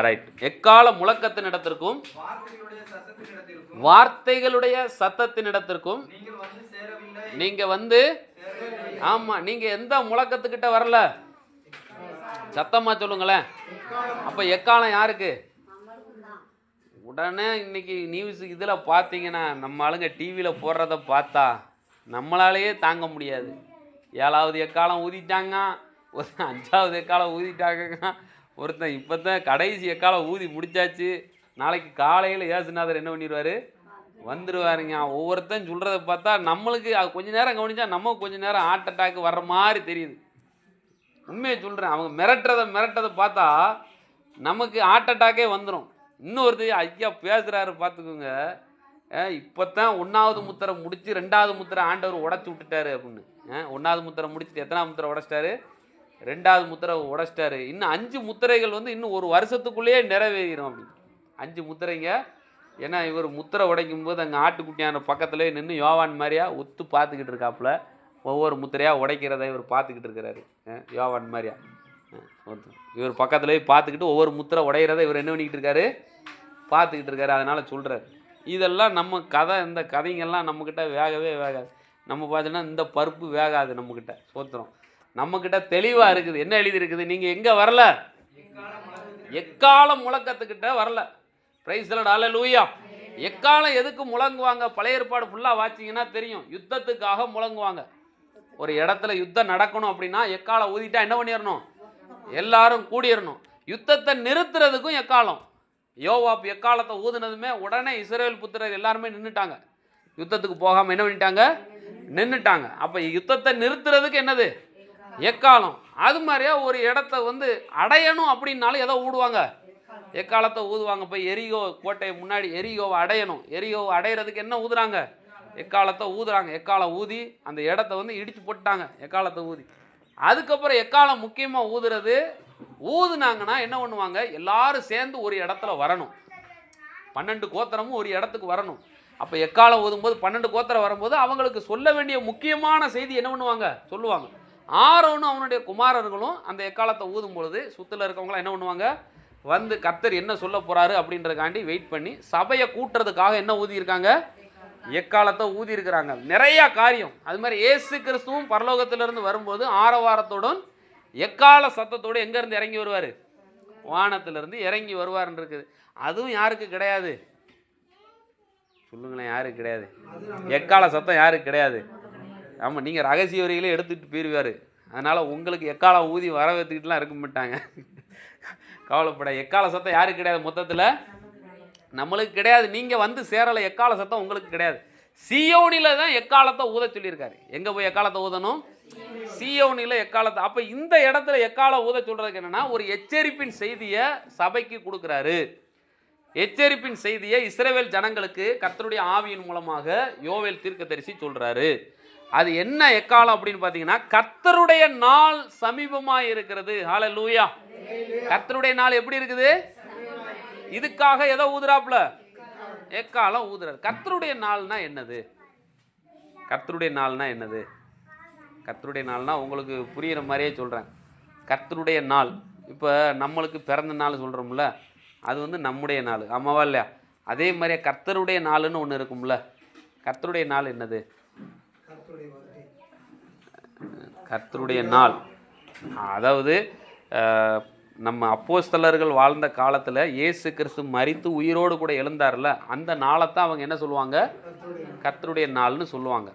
ரைட். எக்கால முழக்கத்தினிடத்திற்கும் வார்த்தைகளுடைய சத்தத்தினிடத்திற்கும் வார்த்தைகளுடைய சத்தத்தினிடத்திற்கும் நீங்கள் வந்து சேரவில்லை. நீங்க வந்து ஆமா, நீங்க எந்த முழக்கத்துக்கிட்ட வரல? சத்தமா சொல்லுங்களேன். அப்ப எக்காலம் யாருக்கு? உடனே இன்னைக்கு நியூஸ் இதில் பார்த்தீங்கன்னா நம்ம ஆளுங்க டிவியில் போடுறத பார்த்தா நம்மளாலேயே தாங்க முடியாது. 7வது எக்காலம் ஊதிட்டாங்க, ஒரு 5வது எக்காலம் ஊதிட்டாங்க, ஒருத்தன் இப்போ தான் கடைசி எக்காலம் ஊதி முடிச்சாச்சு. நாளைக்கு காலையில் ஏசுநாதர் என்ன பண்ணிடுவார்? வந்துடுவாருங்க. ஒவ்வொருத்தன் சொல்கிறத பார்த்தா நம்மளுக்கு அது கொஞ்சம் நேரம் கவனிச்சா நமக்கு கொஞ்சம் நேரம் ஹார்ட் அட்டாக் வர்ற மாதிரி தெரியுது. உண்மையை சொல்கிறேன், அவங்க மிரட்டதை பார்த்தா நமக்கு ஹார்ட் அட்டாக்கே வந்துடும். இன்னொருத்தர் ஐயா பேசுகிறாரு பார்த்துக்கோங்க, இப்போ தான் 1வது முத்திரை முடித்து 2வது முத்திரை ஆண்டவர் உடச்சி விட்டுட்டாரு அப்படின்னு. 1வது முத்திரை முடிச்சுட்டு எத்தனாவது முத்திரை உடச்சிட்டாரு? 2வது முத்திரை உடச்சிட்டாரு. இன்னும் 5 முத்திரைகள் வந்து இன்னும் ஒரு வருஷத்துக்குள்ளேயே நிறைவேறிடும் அப்படின்னு. 5 முத்திரைங்க. ஏன்னா இவர் முத்திரை உடைக்கும் போது அங்கே ஆட்டுக்குட்டியான பக்கத்துலேயே நின்று யோவான் மாதிரியா ஒத்து பார்த்துக்கிட்டு இருக்காப்புல. ஒவ்வொரு முத்திரையாக உடைக்கிறத இவர் பார்த்துக்கிட்டு இருக்கிறாரு. யோவான் மாதிரியா இவர் பக்கத்துலேயே பார்த்துக்கிட்டு ஒவ்வொரு முத்திரை உடைகிறத இவர் என்ன பண்ணிக்கிட்டு இருக்காரு? பார்த்துக்கிட்டு இருக்காரு. அதனால் சொல்கிறார். இதெல்லாம் நம்ம கதை, இந்த கதைங்கெல்லாம் நம்மக்கிட்ட வேகவே வேகாது. நம்ம பார்த்தோன்னா இந்த பருப்பு வேகாது நம்மக்கிட்ட. சோத்திரம். நம்மக்கிட்ட தெளிவாக இருக்குது. என்ன எழுதியிருக்குது? நீங்கள் எங்கே வரல? எக்கால முழக்கத்துக்கிட்ட வரல. பிரைஸ் தி லார்ட், ஹல்லேலூயா. எக்காலம் எதுக்கு முழங்குவாங்க? பழைய ஏற்பாடு ஃபுல்லாக வாச்சிங்கன்னா தெரியும். யுத்தத்துக்காக முழங்குவாங்க. ஒரு இடத்துல யுத்தம் நடக்கணும் அப்படின்னா எக்காலம் ஊதிட்டா என்ன பண்ணிடணும்? எல்லாரும் கூடிடணும். யுத்தத்தை நிறுத்துறதுக்கும் எக்காலம். யோவாப் எக்காலத்தை ஊதுனதுமே உடனே இஸ்ரவேல் புத்திரர் எல்லாருமே நின்றுட்டாங்க. யுத்தத்துக்கு போகாமல் என்ன பண்ணிட்டாங்க? நின்றுட்டாங்க. அப்போ யுத்தத்தை நிறுத்துறதுக்கு என்னது? எக்காலம். அது மாதிரியா ஒரு இடத்த வந்து அடையணும் அப்படின்னாலும் எதை ஊடுவாங்க? எக்காலத்தை ஊதுவாங்க. போய் எரிகோ கோட்டை முன்னாடி எரிகோவை அடையணும். எரிகோவை அடையிறதுக்கு என்ன ஊதுறாங்க? எக்காலத்தை ஊதுறாங்க. எக்காலம் ஊதி அந்த இடத்த வந்து இடித்து போட்டாங்க. எக்காலத்தை ஊதி அதுக்கப்புறம் எக்காலம் முக்கியமாக ஊதுறது. ஊதுனாங்கன்னா என்ன பண்ணுவாங்க? எல்லாரும் சேர்ந்து ஒரு இடத்துல வரணும். 12 கோத்திரமும் ஒரு இடத்துக்கு வரணும். அப்போ எக்காலம் ஊதும்போது 12 கோத்திரம் வரும்போது அவங்களுக்கு சொல்ல வேண்டிய முக்கியமான செய்தி என்ன பண்ணுவாங்க? சொல்லுவாங்க. ஆரோனும் அவனுடைய குமாரர்களும் அந்த எக்காலத்தை ஊதும் பொழுது சுற்றில் இருக்கவங்களாம் என்ன பண்ணுவாங்க? வந்து கர்த்தர் என்ன சொல்ல போகிறாரு அப்படின்றதுக்காண்டி வெயிட் பண்ணி சபையை கூட்டுறதுக்காக என்ன ஊதியிருக்காங்க? எக்காலத்தை ஊதியிருக்கிறாங்க. நிறையா காரியம். அது மாதிரி இயேசு கிறிஸ்துவும் பரலோகத்திலிருந்து வரும்போது ஆரவாரத்துடன் எக்கால சத்தத்தோடு எங்கேருந்து இறங்கி வருவார்? வானத்திலிருந்து இறங்கி வருவார்ன்னு இருக்குது. அதுவும் யாருக்கு கிடையாது? சொல்லுங்களேன், யாருக்கு கிடையாது? எக்கால சத்தம் யாருக்கு கிடையாது? ஆமாம், நீங்கள் ரகசிய வரிகளே எடுத்துகிட்டு போயிடுவார். அதனால் உங்களுக்கு எக்கால ஊதி வரவேற்றுக்கிட்டுலாம் இருக்க மாட்டாங்க. கவலைப்பட. எக்கால சத்தம் யாருக்கு கிடையாது? மொத்தத்தில் நம்மளுக்கு கிடையாது. நீங்கள் வந்து சேரலை, எக்கால சத்தம் உங்களுக்கு கிடையாது. சீயோனில் தான் எக்காலத்தை ஊத சொல்லியிருக்காரு. எங்கே போய் எக்காலத்தை ஊதணும்? சீயோனில் எக்காலத்தை. அப்போ இந்த இடத்துல எக்கால ஊத சொல்கிறதுக்கு என்னென்னா ஒரு எச்சரிப்பின் செய்தியை சபைக்கு கொடுக்குறாரு. எச்சரிப்பின் செய்தியை இஸ்ரவேல் ஜனங்களுக்கு கர்த்தருடைய ஆவியின் மூலமாக யோவேல் தீர்க்கதரிசி சொல்கிறாரு. அது என்ன எக்காலம் அப்படின்னு பார்த்தீங்கன்னா, கர்த்தருடைய நாள் சமீபமாக இருக்கிறது. ஹல்லேலூயா. கர்த்தருடைய நாள் எப்படி இருக்குது? இதுக்காக எதை ஊதுறாப்புல? எக்காலம் ஊதுறாரு. கர்த்தருடைய நாள்னா என்னது? கர்த்தருடைய நாள்னா என்னது? கர்த்தருடைய நாள்னா உங்களுக்கு புரிகிற மாதிரியே சொல்கிறேன். கர்த்தருடைய நாள் இப்போ நம்மளுக்கு பிறந்த நாள் சொல்கிறோம்ல, அது வந்து நம்முடைய நாள். ஆமாவா இல்லையா? அதே மாதிரியே கர்த்தருடைய நாள்னு ஒன்று இருக்கும்ல. கர்த்தருடைய நாள் என்னது? கர்த்தருடைய நாள் அதாவது நம்ம அப்போஸ்தலர்கள் வாழ்ந்த காலத்தில் இயேசு கிறிஸ்து மரித்து உயிரோடு கூட எழுந்தார்ல, அந்த நாளைத்தான் அவங்க என்ன சொல்லுவாங்க? கர்த்தருடைய நாள்னு சொல்லுவாங்க.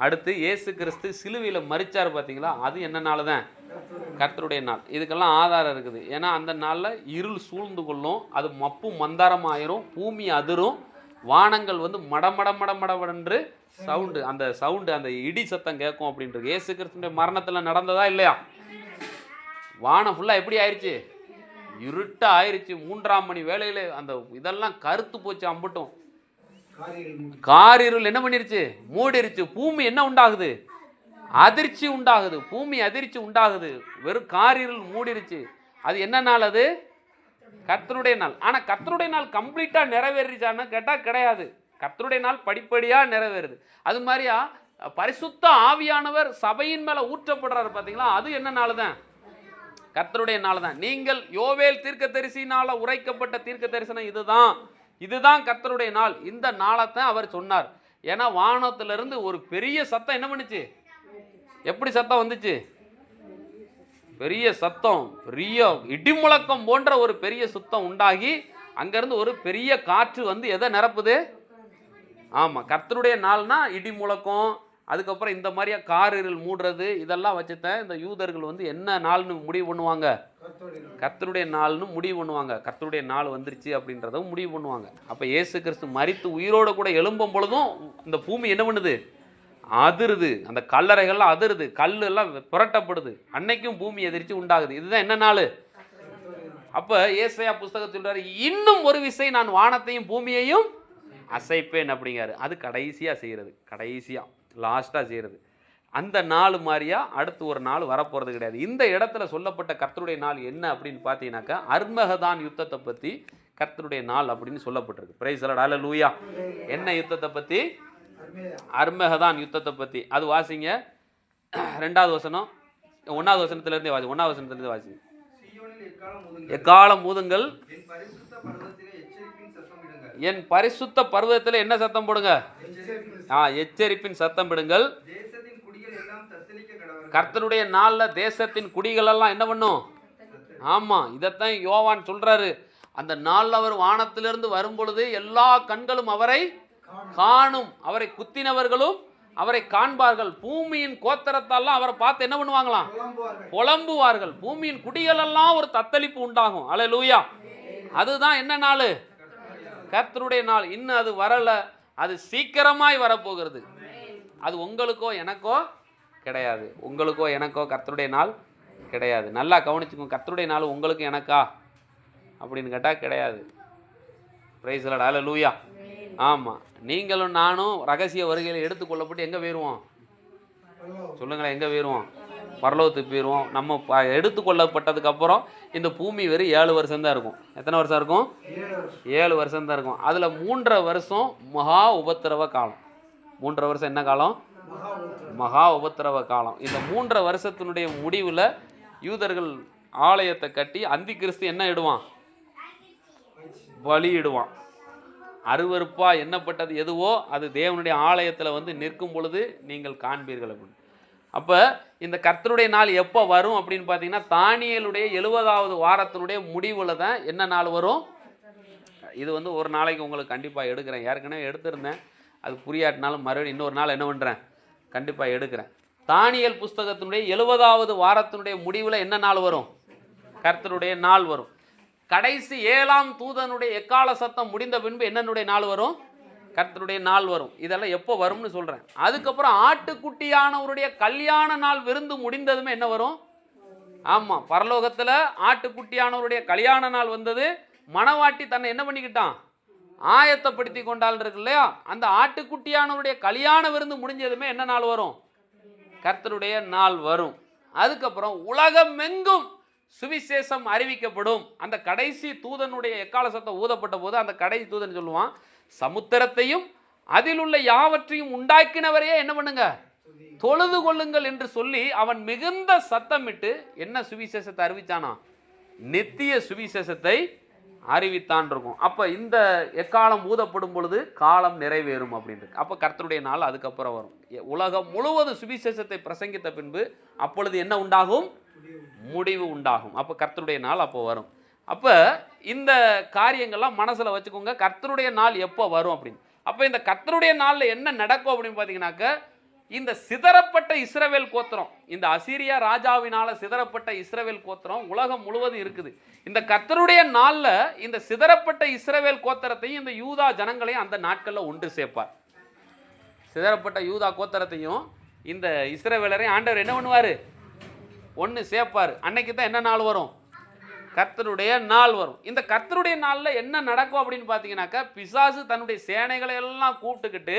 அடுத்து இயேசு கிறிஸ்து சிலுவையில் மரிச்சார் பார்த்தீங்களா, அது என்ன நாள் தான்? கர்த்தருடைய நாள். இதுக்கெல்லாம் ஆதாரம் இருக்குது. ஏன்னா அந்த நாளில் இருள் சூழ்ந்து கொள்ளும், அது மப்பும் மந்தாரமாயிரும், பூமி அதிரும், வானங்கள் வந்து மடமடமடமடவென்று சவுண்டு, அந்த சவுண்டு, அந்த இடி சத்தம் கேட்கும் அப்படின்றது. இயேசு கிறிஸ்துடைய மரணத்தில் நடந்ததா இல்லையா? வானம் ஃபுல்லாக எப்படி ஆயிடுச்சு? இருட்டாக ஆயிடுச்சு. 3ஆம் மணி வேளையில் அந்த இதெல்லாம் கருத்து போச்சு. அம்பட்டும் காரிருள் என்ன பண்ணிருச்சு? மூடிருச்சு. பூமி என்ன உண்டாகுது? அதிர்ச்சி உண்டாகுது. பூமி அதிர்ச்சி உண்டாகுது. வெறும் காரிருள் மூடிருச்சு. அது என்ன நாள்? அது கர்த்தருடைய நாள். ஆனால் கர்த்தருடைய நாள் கம்ப்ளீட்டாக நிறைவேறிச்சான்னு கேட்டால் கிடையாது. கர்த்தருடைய நாள் படிப்படியாக நிறைவேறுது. அது மாதிரியா பரிசுத்த ஆவியானவர் சபையின் மேலே ஊற்றப்படுறாரு பார்த்தீங்களா, அது என்ன நாள் தான்? கர்த்தருடைய நாள் தான். நீங்கள் யோவேல் தீர்க்கதரிசினால உரைக்கப்பட்ட தீர்க்க தரிசனம் இதுதான் கர்த்தருடைய நாள். இந்த நாளை தான் அவர் சொன்னார். ஏன்னா வானத்திலிருந்து ஒரு பெரிய சத்தம் என்ன பண்ணுச்சு? எப்படி சத்தம் வந்துச்சு? பெரிய சத்தம், பெரிய இடிமுழக்கம் போன்ற ஒரு பெரிய சுத்தம் உண்டாகி அங்கேருந்து ஒரு பெரிய காற்று வந்து எதை நிரப்புது? ஆமாம், கர்த்தருடைய நாள்னா இடி முழக்கம், அதுக்கப்புறம் இந்த மாதிரியா காரிருள் மூடுறது, இதெல்லாம் வச்சுதான் இந்த யூதர்கள் வந்து என்ன நாள்னு முடிவு பண்ணுவாங்க? கர்த்தருடைய நாள்னு முடிவு பண்ணுவாங்க. கர்த்தருடைய நாள் வந்துருச்சு அப்படின்றதும் முடிவு பண்ணுவாங்க. அப்போ இயேசு கிறிஸ்து மரித்து உயிரோடு கூட எழும்பும் பொழுதும் இந்த பூமி என்ன பண்ணுது? அதிருது. அந்த கல்லறைகள்லாம் அதிருது, கல் எல்லாம் புரட்டப்படுது. அன்னைக்கும் பூமி எதிர்ச்சி உண்டாகுது. இதுதான் என்ன நாள்? அப்போ ஏசாயா புஸ்தகத்தில் சொல்றாரு, இன்னும் ஒரு விசை நான் வானத்தையும் பூமியையும் அசைப்பேன் அப்படிங்காரு. அது கடைசியாக செய்கிறது, கடைசியாக லாஸ்ட்டாக செய்கிறது. அந்த நாள் மாதிரியா அடுத்து ஒரு நாள் வரப்போகிறது கிடையாது. இந்த இடத்துல சொல்லப்பட்ட கர்த்தருடைய நாள் என்ன அப்படின்னு பார்த்தீங்கன்னாக்கா, அர்மகதான் யுத்தத்தை பற்றி கர்த்தருடைய நாள் அப்படின்னு சொல்லப்பட்டிருக்கு. பிரைஸ் தி லார்ட், ஹல்லேலூயா. என்ன யுத்தத்தை பற்றி? அர்மகதான் யுத்தத்தை பற்றி. அது வாசிங்க, 2வது வசனம், 1வது வசனத்திலிருந்தே வாசி. 1வது வசனத்திலிருந்து வாசிங்க. எக்காலம் ஊதுங்கள், என் பரிசுத்த பர்வதத்தில் என்ன சத்தம் போடுங்க? எச்சரிப்பின் சத்தம் விடுங்கள். கர்த்தருடைய நாளில் தேசத்தின் குடிகள் எல்லாம் என்ன பண்ணும்? ஆமாம், இதைத்தான் யோவான் சொல்றாரு. அந்த நாளில் அவர் வானத்திலிருந்து வரும் பொழுது எல்லா கண்களும் அவரை காணும், அவரை குத்தினவர்களும் அவரை காண்பார்கள். பூமியின் கோத்திரத்தாலாம் அவரை பார்த்து என்ன பண்ணுவாங்களாம்? புலம்புவார்கள். பூமியின் குடிகள் எல்லாம் ஒரு தத்தளிப்பு உண்டாகும். அல்லேலூயா. அதுதான் என்ன நாள்? கர்த்தருடைய நாள். இன்னும் அது வரல, அது சீக்கிரமாய் வரப்போகிறது. அது உங்களுக்கோ எனக்கோ கிடையாது. உங்களுக்கோ எனக்கோ கர்த்தருடைய நாள் கிடையாது. நல்லா கவனிச்சுக்கோங்க. கர்த்தருடைய நாள் உங்களுக்கு எனக்கா அப்படின்னு கேட்டால் கிடையாது. பிரைஸ் தி லார்ட், ஹல்லேலூயா. ஆமாம், நீங்களும் நானும் ரகசிய வருகையில் எடுத்துக்கொள்ளப்பட்டு எங்கே போயிடுவோம்? சொல்லுங்களேன், எங்கே போயிடுவோம்? பரலோகத்துக்கு போயிடுவோம். நம்ம எடுத்துக்கொள்ளப்பட்டதுக்கப்புறம் இந்த பூமி வெறும் 7 வருஷம் தான் இருக்கும். எத்தனை வருஷம் இருக்கும்? 7 வருஷம் தான் இருக்கும். அதில் 3.5 வருஷம் மகா உபத்திரவ காலம். 3.5 வருஷம் என்ன காலம்? மகா உபத்திரவ காலம். இந்த 3.5 வருஷத்தினுடைய முடிவில் யூதர்கள் ஆலயத்தை கட்டி அந்தி கிறிஸ்து என்ன இடுவான்? பலியிடுவான். அருவருப்பா எண்ணப்பட்டது எதுவோ அது தேவனுடைய ஆலயத்தில் வந்து நிற்கும் பொழுது நீங்கள் காண்பீர்கள் அப்படின்னு. அப்போ இந்த கர்த்தருடைய நாள் எப்போ வரும் அப்படின்னு பார்த்தீங்கன்னா, தானியேலுடைய 70வது வாரத்தினுடைய முடிவில் தான் என்ன நாள் வரும்? இது வந்து ஒரு நாளைக்கு உங்களுக்கு கண்டிப்பாக எடுக்கிறேன். ஏற்கனவே எடுத்திருந்தேன், அது புரியாட்டினாலும் மறுபடியும் இன்னொரு நாள் என்ன பண்ணுறேன்? கண்டிப்பாக எடுக்கிறேன். தானியேல் புஸ்தகத்தினுடைய 70வது வாரத்தினுடைய முடிவில் என்ன நாள் வரும்? கர்த்தருடைய நாள் வரும். கடைசி 7ஆம் தூதனுடைய எக்கால சத்தம் முடிந்த பின்பு என்னனுடைய நாள் வரும்? கர்த்தருடைய நாள் வரும். இதெல்லாம் எப்போ வரும்னு சொல்கிறேன். அதுக்கப்புறம் ஆட்டுக்குட்டியானவருடைய கல்யாண நாள் விருந்து முடிந்ததுமே என்ன வரும்? ஆமாம், பரலோகத்தில் ஆட்டுக்குட்டியானவருடைய கல்யாண நாள் வந்தது. மணவாட்டி தன்னை என்ன பண்ணிக்கிட்டான்? ஆயத்தப்படுத்தி கொண்டாள் இருக்கு இல்லையா? அந்த ஆட்டுக்குட்டியானவருடைய கல்யாண விருந்து முடிஞ்சதுமே என்ன நாள் வரும்? கர்த்தருடைய நாள் வரும். அதுக்கப்புறம் உலகமெங்கும் சுவிசேஷம் அறிவிக்கப்படும். அந்த கடைசி தூதனுடைய எக்கால சத்தம் ஊதப்பட்ட போது அந்த கடைசி தூதன் சொல்லுவான், சமுத்திரத்தையும் அதில் உள்ள யாவற்றையும் உண்டாக்கினவரையே என்ன பண்ணுங்க? தொழுது கொள்ளுங்கள் என்று சொல்லி அவன் மிகுந்த சத்தமிட்டு என்ன சுவிசேஷத்தை அறிவித்தானா? நித்திய சுவிசேஷத்தை அறிவித்தான் இருக்கும். அப்போ இந்த எக்காலம் ஊதப்படும் பொழுது காலம் நிறைவேறும் அப்படின்ட்டு. அப்போ கர்த்தருடைய நாள் அதுக்கப்புறம் வரும். உலகம் முழுவதும் சுவிசேஷத்தை பிரசங்கித்த பின்பு அப்பொழுது என்ன உண்டாகும்? முடிவு உண்டாகும். அப்போ கர்த்தருடைய நாள் அப்போ வரும். அப்போ இந்த காரியங்கள்லாம் மனசில் வச்சுக்கோங்க. கர்த்தருடைய நாள் எப்போ வரும் அப்படின்னு. அப்போ இந்த கர்த்தருடைய நாளில் என்ன நடக்கும் அப்படின்னு பார்த்தீங்கன்னாக்க, இந்த சிதறப்பட்ட இஸ்ரவேல் கோத்திரம், இந்த அசீரியா ராஜாவினால சிதறப்பட்ட இஸ்ரவேல் கோத்திரம் உலகம் முழுவதும் இருக்குது. இந்த கர்த்தருடைய நாளில் இந்த சிதறப்பட்ட இஸ்ரவேல் கோத்திரத்தையும் இந்த யூதா ஜனங்களையும் அந்த நாட்களில் ஒன்று சேர்ப்பார். சிதறப்பட்ட யூதா கோத்திரத்தையும் இந்த இஸ்ரவேலரையும் ஆண்டவர் என்ன பண்ணுவார்? ஒன்று சேர்ப்பார். அன்னைக்கு தான் என்ன நாள் வரும்? கர்த்தருடைய நாள் வரும். இந்த கர்த்தருடைய நாளில் என்ன நடக்கும் அப்படின்னு பார்த்தீங்கன்னாக்கா, பிசாசு தன்னுடைய சேனைகளை எல்லாம் கூப்பிட்டுக்கிட்டு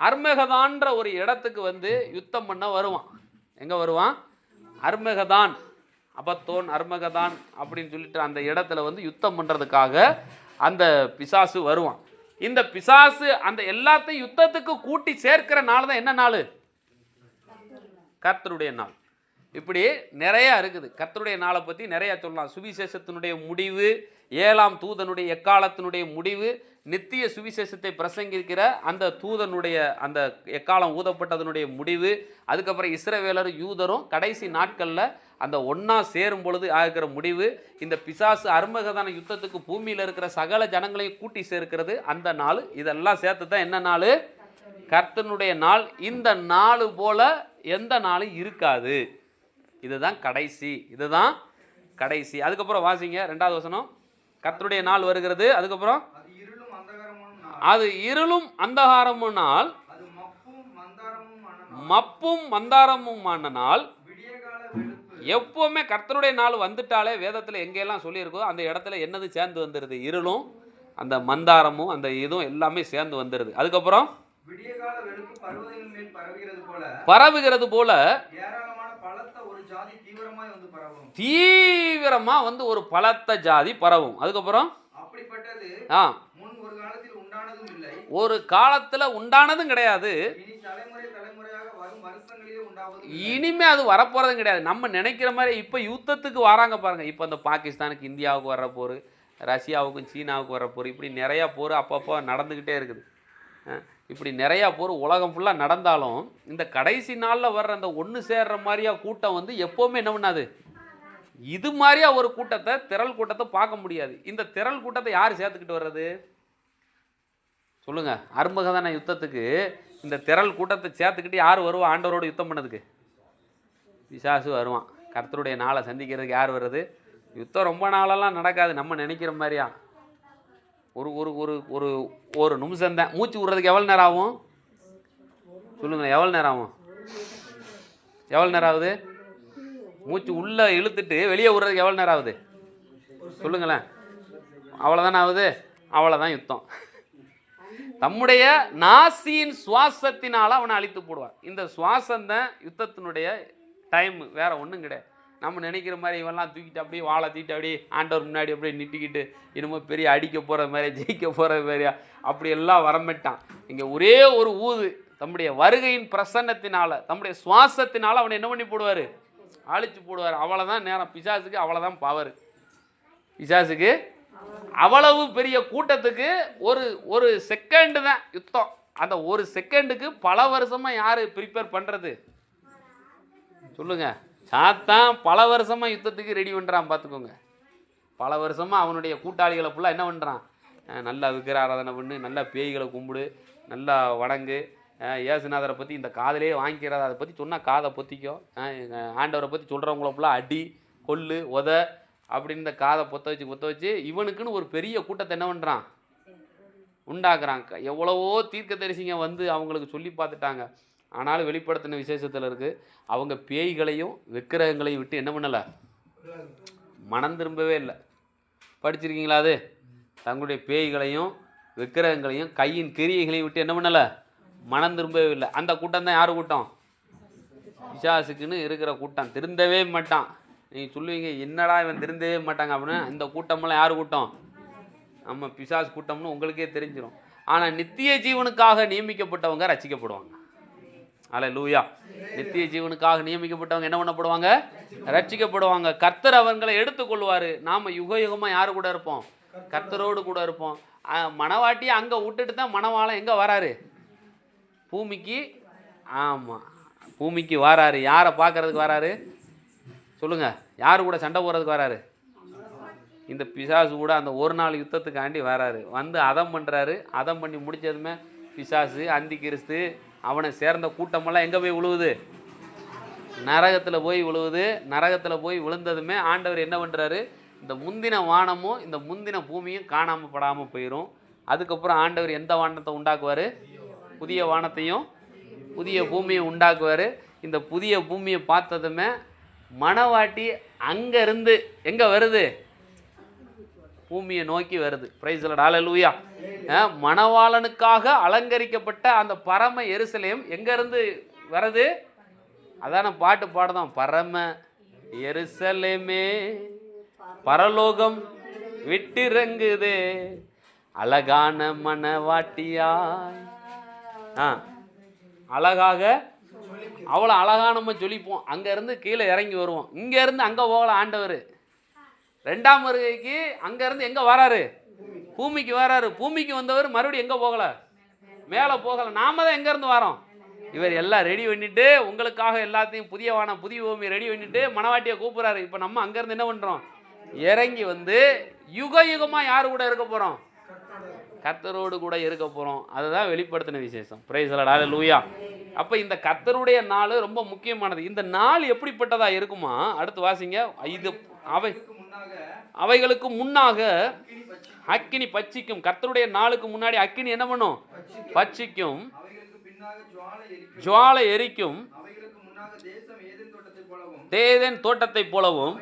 அர்மகதான்ற ஒரு இடத்துக்கு வந்து யுத்தம் பண்ண வருவான். எங்கே வருவான்? அர்மகதான். அபத்தோன் அர்மகதான் அப்படின்னு சொல்லிட்டு அந்த இடத்துல வந்து யுத்தம் பண்ணுறதுக்காக அந்த பிசாசு வருவான். இந்த பிசாசு அந்த எல்லாத்தையும் யுத்தத்துக்கு கூட்டி சேர்க்கிற நாள் தான் என்ன நாள்? கர்த்தருடைய நாள். இப்படி நிறையா இருக்குது. கர்த்தருடைய நாளை பற்றி நிறையா சொல்லலாம். சுவிசேஷத்தினுடைய முடிவு, 7ஆம் தூதனுடைய எக்காலத்தினுடைய முடிவு, நித்திய சுவிசேஷத்தை பிரசங்கிக்கிற அந்த தூதனுடைய அந்த எக்காலம் ஊதப்பட்டதனுடைய முடிவு, அதுக்கப்புறம் இஸ்ரவேலரும் யூதரும் கடைசி நாட்களில் அந்த ஒன்றா சேரும் பொழுது ஆகிற முடிவு, இந்த பிசாசு அர்மகதான யுத்தத்துக்கு பூமியில் இருக்கிற சகல ஜனங்களையும் கூட்டி சேர்க்கிறது அந்த நாள். இதெல்லாம் சேர்த்து தான் என்ன நாள்? கர்த்தனுடைய நாள். இந்த நாள் போல எந்த நாளும் இருக்காது. இதுதான் கடைசி. இதுதான் கடைசி. அதுக்கப்புறம் வாசிங்க 2வது வசனம். கர்த்தருடைய நாள் வருகிறது. அதுக்கப்புறம் அது இருளும் அந்தகாரமும் நாள், மப்பும் மந்தாரமுமான நாள். எப்பவுமே கர்த்தருடைய நாள் வந்துட்டாலே வேதத்தில் எங்கெல்லாம் சொல்லியிருக்கோ அந்த இடத்துல என்னது சேர்ந்து வந்துடுது? இருளும் அந்த மந்தாரமும் அந்த இதுவும் எல்லாமே சேர்ந்து வந்துடுது. அதுக்கப்புறம் பரவுகிறது போல தீவிரமா வந்து ஒரு பலத்த ஜாதி பரவும். அதுக்கப்புறம் ஒரு காலத்துல உண்டானதும் கிடையாது, இனிமே அது வரப்போறதும் கிடையாது. நம்ம நினைக்கிற மாதிரி இப்ப யுத்தத்துக்கு வராங்க பாருங்க. இப்ப இந்த பாகிஸ்தானுக்கு இந்தியாவுக்கு வர்ற போர், ரஷ்யாவுக்கும் சீனாவுக்கு வர்ற போர், இப்படி நிறையா போர் அப்பப்போ நடந்துக்கிட்டே இருக்குது. இப்படி நிறையா போர் உலகம் ஃபுல்லாக நடந்தாலும் இந்த கடைசி நாளில் வர்ற அந்த ஒன்று சேர்ற மாதிரியா கூட்டம் வந்து எப்போவுமே என்ன பண்ணாது? இது மாதிரியா ஒரு கூட்டத்தை, திரள் கூட்டத்தை பார்க்க முடியாது. இந்த திரள் கூட்டத்தை யார் சேர்த்துக்கிட்டு வர்றது சொல்லுங்க? அர்மகதான யுத்தத்துக்கு இந்த திரள் கூட்டத்தை சேர்த்துக்கிட்டு யார் வருவா? ஆண்டவரோடு யுத்தம் பண்ணதுக்கு பிசாசு வருவான். கர்த்தருடைய நாளை சந்திக்கிறதுக்கு யார் வர்றது? யுத்தம் ரொம்ப நாளெல்லாம் நடக்காது நம்ம நினைக்கிற மாதிரியா. ஒரு ஒரு ஒரு ஒரு ஒரு நிமிஷம் தான். மூச்சு விடுறதுக்கு எவ்வளோ நேரம் ஆகும் சொல்லுங்களேன்? எவ்வளோ நேரம் ஆகும்? எவ்வளோ நேரம் ஆகுது? மூச்சு உள்ளே இழுத்துட்டு வெளியே விடுறதுக்கு எவ்வளோ நேரம் ஆகுது சொல்லுங்களேன்? அவ்வளோதானே ஆகுது. அவ்வளோதான் யுத்தம். தம்முடைய நாசியின் சுவாசத்தினால் அவனை அழித்து போடுவார். இந்த சுவாசம்தான் யுத்தத்தினுடைய டைம், வேற ஒன்றும் கிடையாது. நம்ம நினைக்கிற மாதிரி இவெல்லாம் தூக்கிட்டு அப்படியே வாழை தூக்கிட்டு அப்படியே ஆண்டவர் முன்னாடி அப்படியே நிட்டிக்கிட்டு இன்னமும் பெரிய அடிக்க போகிற மாதிரி, ஜெயிக்க போகிற மாதிரியா அப்படியெல்லாம் வரமாட்டான். இங்கே ஒரே ஒரு ஊது, தம்முடைய வருகையின் பிரசன்னத்தினால, தம்முடைய சுவாசத்தினால அவனை என்ன பண்ணி போடுவார்? அழிச்சு போடுவார். அவ்வளோதான் நேரம். பிசாசுக்கு அவ்வளோதான் பவர். பிசாசுக்கு அவ்வளவு பெரிய கூட்டத்துக்கு ஒரு ஒரு செகண்டு தான் யுத்தம். அந்த ஒரு செகண்டுக்கு பல வருஷமாக யார் ப்ரிப்பேர் பண்ணுறது சொல்லுங்க? சாத்தான் பல வருஷமாக யுத்தத்துக்கு ரெடி பண்ணுறான். பார்த்துக்கோங்க. பல வருஷமாக அவனுடைய கூட்டாளிகளை ஃபுல்லாக என்ன பண்ணுறான்? நல்லா விக்கிர ஆராதனை பண்ணு, நல்லா பேய்களை கும்பிடு, நல்லா வணங்கு, ஏசுநாதரை பற்றி இந்த காதலே வாங்கிக்கிறாத, அதை பற்றி சொன்னால் காதை பொத்திக்கோ, ஆண்டவரை பற்றி சொல்கிறவங்கள ஃபுல்லாக அடி கொல்லு உத அப்படின்னு இந்த காதை பொத்த வச்சு இவனுக்குன்னு ஒரு பெரிய கூட்டத்தை என்ன பண்ணுறான்? உண்டாக்குறான். எவ்வளவோ தீர்க்கதரிசிங்க வந்து அவங்களுக்கு சொல்லி பார்த்துட்டாங்க. ஆனாலும் வெளிப்படுத்தின விசேஷத்தில் இருக்குது. அவங்க பேய்களையும் விக்கிரகங்களையும் விட்டு என்ன பண்ணலை? மனம் திரும்பவே இல்லை. படிச்சிருக்கீங்களா? அது தங்களுடைய பேய்களையும் விக்கிரகங்களையும் கையின் கிரியைகளையும் விட்டு என்ன பண்ணலை? மனம் திரும்பவே இல்லை. அந்த கூட்டம் தான் யார் கூட்டம்? பிசாசுக்குன்னு இருக்கிற கூட்டம். திருந்தவே மாட்டான். நீங்கள் சொல்லுவீங்க என்னடா இவன் திருந்தவே மாட்டாங்க அப்படின்னு. இந்த கூட்டமெல்லாம் யார் கூட்டம்? நம்ம பிசாசு கூட்டம்னு உங்களுக்கே தெரிஞ்சிடும். ஆனால் நித்திய ஜீவனுக்காக நியமிக்கப்பட்டவங்க ரட்சிக்கப்படுவாங்க. அல்லேலூயா. நித்திய ஜீவனுக்காக நியமிக்கப்பட்டவங்க என்ன பண்ணப்படுவாங்க? ரட்சிக்கப்படுவாங்க. கர்த்தர் அவங்களை எடுத்துக்கொள்வார். நாம் யுக யுகமாக யார் கூட இருப்போம்? கர்த்தரோடு கூட இருப்போம். மணவாட்டியை அங்கே விட்டுட்டு தான் மணவாளன் எங்கே வராரு? பூமிக்கு. ஆமாம், பூமிக்கு வராரு. யாரை பார்க்கறதுக்கு வராரு சொல்லுங்கள்? யார் கூட சண்டை போடுறதுக்கு வராரு? இந்த பிசாசு கூட அந்த ஒரு நாள் யுத்தத்துக்காண்டி வராரு. வந்து அதம் பண்ணுறாரு. அதம் பண்ணி முடித்ததுமே பிசாசு, அந்தி கிறிஸ்து, அவனை சேர்ந்த கூட்டமெல்லாம் எங்கே போய் விழுவுது? நரகத்தில் போய் விழுவுது. நரகத்தில் போய் விழுந்ததுமே ஆண்டவர் என்ன பண்ணுறாரு? இந்த முந்தின வானமும் இந்த முந்தின பூமியும் காணாமல் படாமல் போயிடும். அதுக்கப்புறம் ஆண்டவர் எந்த வானத்தை உண்டாக்குவார்? புதிய வானத்தையும் புதிய பூமியை உண்டாக்குவார். இந்த புதிய பூமியை பார்த்ததுமே மணவாட்டி அங்கேருந்து எங்கே வருது? பூமியை நோக்கி வருது. Price the Lord. ஹல்லேலூயா. மணவாளனுக்காக அலங்கரிக்கப்பட்ட அந்த பரம எருசலேம் எங்கேருந்து வருது? அதான பாட்டு பாடுதான். பரம எருசலேமே பரலோகம் விட்டிறங்குதே அழகான மணவாட்டியாய். அழகாக அவ்வளோ அழகாக நம்ம ஜொலிப்போம். அங்கேருந்து கீழே இறங்கி வருவோம். இங்கேருந்து அங்கே போகல ஆண்டவர். ரெண்டாம் வருகைக்கு அங்கேருந்து எங்கே வராரு? பூமிக்கு வராரு. பூமிக்கு வந்தவர் மறுபடியும் எங்கே போகலை? மேலே போகலை. நாம தான் எங்கேருந்து வரோம்? இவர் எல்லாம் ரெடி பண்ணிட்டு உங்களுக்காக எல்லாத்தையும் புதிய வானம் புதிய பூமி ரெடி பண்ணிட்டு மணவாட்டியை கூப்பிட்றாரு. இப்போ நம்ம அங்கேருந்து என்ன பண்ணுறோம்? இறங்கி வந்து யுக யுகமாக யார் கூட இருக்க போகிறோம்? கர்த்தரோடு கூட இருக்க போகிறோம். அதுதான் வெளிப்படுத்தின விசேஷம். Praise the Lord. ஹல்லேலூயா. அப்போ இந்த கர்த்தருடைய நாள் ரொம்ப முக்கியமானது. இந்த நாள் எப்படிப்பட்டதாக இருக்குமா? அடுத்து வாசிங்க. இது அவைகளுக்கு முன்னாக அக்கினி பட்சிக்கும். கர்த்தருடைய நாளுக்கு முன்னாடி அக்கினி என்ன பண்ணும்? பட்சிக்கும். ஜுவாலை எரிக்கும். தேதேன் தோட்டத்தை போலவும்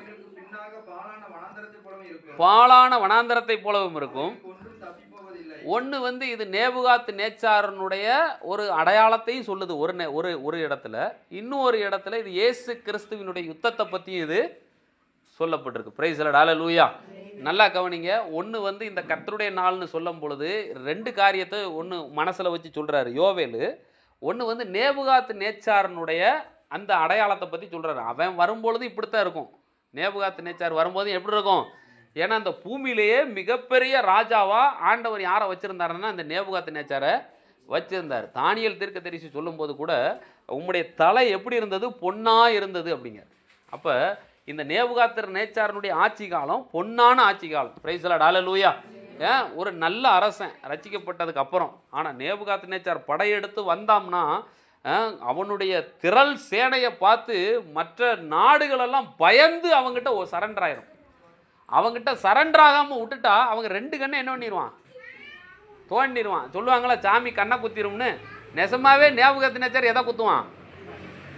பாலான வனாந்தரத்தை போலவும் இருக்கும். ஒன்று வந்து இது நேபுகாத் நேச்சாரனுடைய ஒரு அடையாளத்தையும் சொல்லுது ஒரு இடத்துல. இன்னொரு இடத்துல இது இயேசு கிறிஸ்துவினுடைய யுத்தத்தை பற்றியும் இது சொல்லப்பட்டிருக்கு. Praise the Lord. ஹல்லேலூயா. நல்லா கவனிங்க. ஒன்று வந்து இந்த கர்த்தருடைய நாள்னு சொல்லும் பொழுது ரெண்டு காரியத்தை ஒன்று மனசில் வச்சு சொல்கிறாரு யோவேலு. ஒன்று வந்து நேபுகாத் நேச்சாரனுடைய அந்த அடையாளத்தை பற்றி சொல்கிறாரு. அவன் வரும்பொழுது இப்படித்தான் இருக்கும். நேபுகாத் நேச்சார் வரும்போது எப்படி இருக்கும்? ஏன்னா அந்த பூமியிலேயே மிகப்பெரிய ராஜாவாக ஆண்டவர் யாரை வச்சுருந்தாருன்னா அந்த நேபுகாத் நேச்சாரை வச்சுருந்தார். தானியேல் தீர்க்கதரிசி சொல்லும்போது கூட உம்முடைய தலை எப்படி இருந்தது? பொன்னாக இருந்தது அப்படிங்க. அப்போ இந்த நேபுகாத் நேச்சாரனுடைய ஆட்சி காலம் பொன்னான ஆட்சி காலம். Praise the Lord. ஹல்லேலூயா. ஒரு நல்ல அரசன் ரட்சிக்கப்பட்டதுக்கு அப்புறம். ஆனால் நேபுகாத் நேச்சார் படையெடுத்து வந்தாம்னா அவனுடைய திரள் சேனையை பார்த்து மற்ற நாடுகளெல்லாம் பயந்து அவங்ககிட்ட சரண்டர் ஆயிரும். அவங்ககிட்ட சரண்டர் ஆகாமல் விட்டுட்டா அவங்க ரெண்டு கண்ணை என்ன பண்ணிடுவான்? தோண்டிடுவான். சொல்லுவாங்களா சாமி கண்ணை குத்திரும்னு. நெசமாவே நேபுகாத் நேச்சார் எதை குத்துவான்?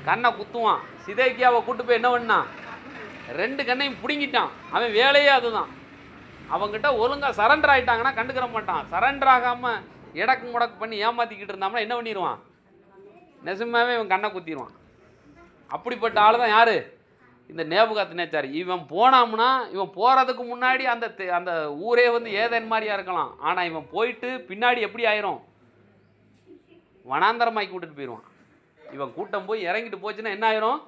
கண்ணை குத்துவான். சிதேக்கியாவை கூட்டு போய் என்ன பண்ணான்? ரெண்டு கண்ணையும் பிடுங்கிட்டான். அவன் வேலையே அதுதான். அவங்ககிட்ட ஒழுங்காக சரண்டர் ஆகிட்டாங்கன்னா கண்டுக்கிற மாட்டான். சரண்டர் ஆகாமல் இடக்கு முடக்கு பண்ணி ஏமாற்றிக்கிட்டு இருந்தாங்கன்னா என்ன பண்ணிடுவான்? நெசமாவே இவன் கண்ணை குத்திடுவான். அப்படிப்பட்ட ஆள் தான் யார்? இந்த நேபுகாத் நேச்சார். இவன் போனாம்னா இவன் போகிறதுக்கு முன்னாடி அந்த ஊரே வந்து ஏதேன் மாதிரியா இருக்கலாம். ஆனால் இவன் போயிட்டு பின்னாடி எப்படி ஆயிரும்? வனாந்தரமாக்கி விட்டுட்டு போயிடுவான். இவன் கூட்டம் போய் இறங்கிட்டு போச்சுன்னா என்ன ஆயிரும்?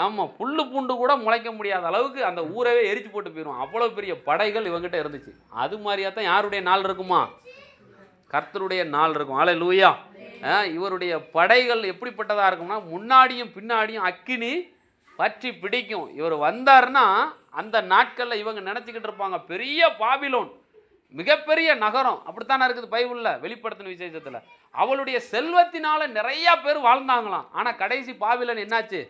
ஆமாம், புல்லு பூண்டு கூட முளைக்க முடியாத அளவுக்கு அந்த ஊரவே எரிச்சு போட்டு போயிடுவான். அவ்வளோ பெரிய படைகள் இவங்ககிட்ட இருந்துச்சு. அது மாதிரியா தான் யாருடைய நாள் இருக்குமா? கர்த்தருடைய நாள் இருக்கும். ஹல்லேலூயா. இவருடைய படைகள் எப்படிப்பட்டதாக இருக்கும்னா முன்னாடியும் பின்னாடியும் அக்கினி பற்றி பிடிக்கும். இவர் வந்தார்னா அந்த நாட்களில் இவங்க நினச்சிக்கிட்டு இருப்பாங்க பெரிய பாபிலோன், மிகப்பெரிய நகரம். அப்படித்தானே இருக்குது பைபிளில் வெளிப்படுத்தின விசேஷத்தில். அவளுடைய செல்வத்தினால நிறையா பேர் வாழ்ந்தாங்களாம். ஆனால் கடைசி பாபிலோன் என்னாச்சு?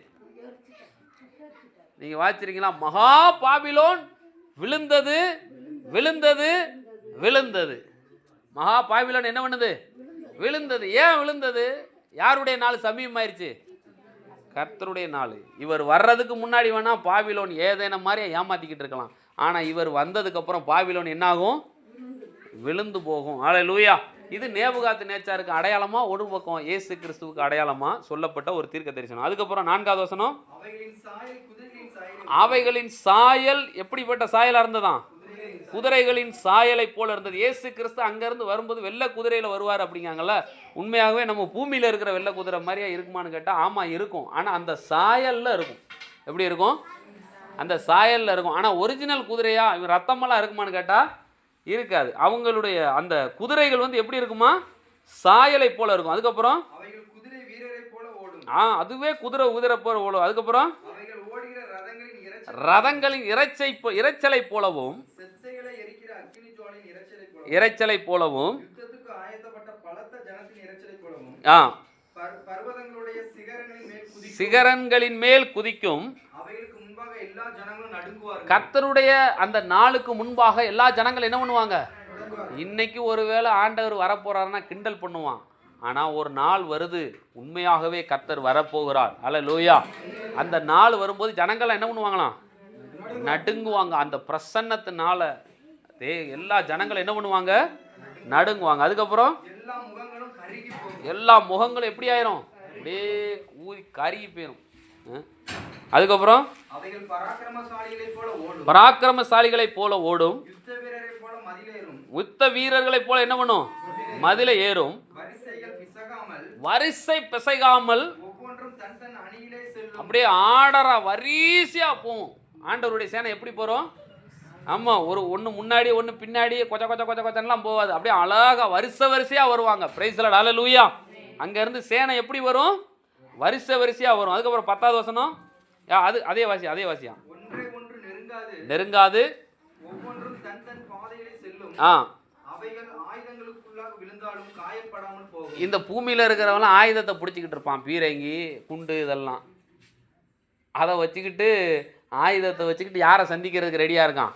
நீங்கள் வாசிச்சிருக்கீங்களா? மகா பாபிலோன் விழுந்தது விழுந்தது விழுந்தது. மகா பாபிலோன் என்ன பண்ணுது? விழுந்தது. ஏன் விழுந்தது? யாருடைய நாள் சமீபமாயிருச்சு? கர்த்தருடைய நாள். இவர் வர்றதுக்கு முன்னாடி வேணா பாபிலோன் ஏதேனும் மாதிரி ஏமாத்திக்கிட்டு இருக்கலாம். ஆனால் இவர் வந்ததுக்கப்புறம் பாபிலோன் என்னாகும்? விழுந்து போகும். ஹல்லேலூயா. இது நேபுகாத் நேச்சாருக்கு அடையாளமாக ஒரு பக்கம் இயேசு கிறிஸ்துவுக்கு அடையாளமாக சொல்லப்பட்ட ஒரு தீர்க்க தரிசனம். அதுக்கப்புறம் 4வது வசனம். அவைகளின் சாயல் எப்படிப்பட்ட சாயலாக இருந்ததான்? குதிரைகளின் சாயலை போல இருந்தது. இயேசு கிறிஸ்து அங்கேருந்து வரும்போது வெள்ளை குதிரையில் வருவார் அப்படிங்காங்கல்ல. உண்மையாகவே நம்ம பூமியில் இருக்கிற வெள்ளை குதிரை மாதிரியா இருக்குமான்னு கேட்டால் ஆமாம் இருக்கும். ஆனால் அந்த சாயலில் இருக்கும். எப்படி இருக்கும்? அந்த சாயலில் இருக்கும். ஆனால் ஒரிஜினல் குதிரையா இவன் ரத்தமெல்லாம் இருக்குமான்னு கேட்டால் இருக்காது. அவங்களுடைய அந்த குதிரைகள் வந்து எப்படி இருக்குமா? சாயலை போல இருக்கும். அதுக்கப்புறம் அதுவே குதிரை போல ஓடும். அதுக்கப்புறம் ரதங்களின் இரைச்சலை போலவும் இரைச்சலை போலவும் சிகரங்களின் மேல் குதிக்கும். கர்த்தருடைய அந்த நாளுக்கு முன்பாக எல்லா ஜனங்கள் என்ன பண்ணுவாங்க? இன்னைக்கு ஒருவேளை ஆண்டவர் வரப்போறாருன்னா கிண்டல் பண்ணுவான். ஆனால் ஒரு நாள் வருது, உண்மையாகவே கர்த்தர் வரப்போகிறார். ஹல்லேலூயா. அந்த நாள் வரும்போது ஜனங்கள் என்ன பண்ணுவாங்களாம்? நடுங்குவாங்க. அந்த பிரசன்னத்தினால எல்லா ஜனங்களும் என்ன பண்ணுவாங்க? நடுங்குவாங்க. அதுக்கப்புறம் எல்லா முகங்களும் எப்படி ஆயிரும்? அப்படியே ஊதி கருகி போயிடும். அதுக்கப்புறம் அவைகள் பராக்கிரமசாலிகளைப் போல ஓடும், பராக்கிரமசாலிகளைப் போல ஓடும், யுத்த வீரரைப் போல மதிலேறும், யுத்த வீரர்களைப் போல என்ன பண்ணும்? மதில ஏறும், வரிசைகள் பிசகாமல், வரிசை பிசைகாமல், ஒவ்வொன்றும் தன் தன் அணியிலே செல்லும். அப்படியே ஆர்டரா வரிசையா போகும். ஆண்டவருடைய சேனை எப்படி போகிறோம்? ஆமாம், ஒன்று முன்னாடி ஒன்று பின்னாடி கொச்ச கொச்ச கொச்ச கொச்சன்லாம் போகாது. அப்படியே அழகாக வரிசையாக வருவாங்க. பிரைஸ் தி லார்ட், ஹல்லேலூயா. அங்கேருந்து சேனை எப்படி வரும்? வரிசையாக வரும். அதுக்கப்புறம் 10வது வசனம், அதே வாசியா. ஒன்றை ஒன்று நெருங்காது, ஒவ்வொன்றும் தன் தன் பாதையிலே செல்லும், அவைகள் ஆயுதங்களுக்குள்ளாக விழுந்தாலும் காயப்படாமல் போகும். இந்த பூமியில் இருக்கிறவங்களாம் ஆயுதத்தை பிடிச்சிக்கிட்டு இருப்பான், பீரங்கி குண்டு இதெல்லாம். அதை வச்சுக்கிட்டு ஆயுதத்தை வச்சுக்கிட்டு யாரை சந்திக்கிறதுக்கு ரெடியாக இருக்கான்?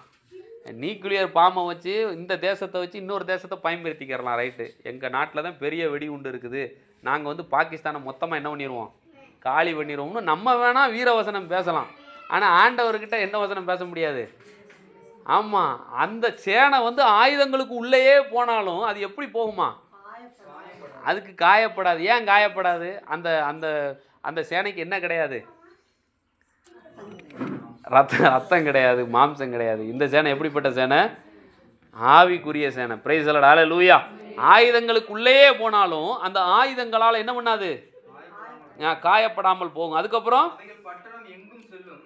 நியூக்ளியர் பாம்பை வச்சு இந்த தேசத்தை வச்சு இன்னொரு தேசத்தை பயன்படுத்திக்கிறலாம். ரைட்டு, எங்கள் நாட்டில் தான் பெரிய வெடி உண்டு இருக்குது, நாங்கள் வந்து பாகிஸ்தானை மொத்தமாக என்ன பண்ணிடுவோம்? காலி பண்ணிடுவோம்னு நம்ம வேணால் வீரவசனம் பேசலாம். ஆனால் ஆண்டவர்கிட்ட என்ன வசனம் பேச முடியாது. ஆமாம், அந்த சேனை வந்து ஆயுதங்களுக்கு உள்ளேயே போனாலும் அது எப்படி போகுமா? அதுக்கு காயப்படாது. ஏன் காயப்படாது? அந்த அந்த அந்த சேனைக்கு என்ன கிடையாது? ரத்தம் கிடையாது, மாம்சம் கிடையாது. இந்த சேனை எப்படிப்பட்ட சேனை? ஆவிக்குரிய சேனை. பிரைஸ் தி லார்ட், ஹல்லேலூயா. ஆயுதங்களுக்குள்ளேயே போனாலும் அந்த ஆயுதங்களால் என்ன பண்ணாது? காயப்படாமல் போகும். அதுக்கப்புறம்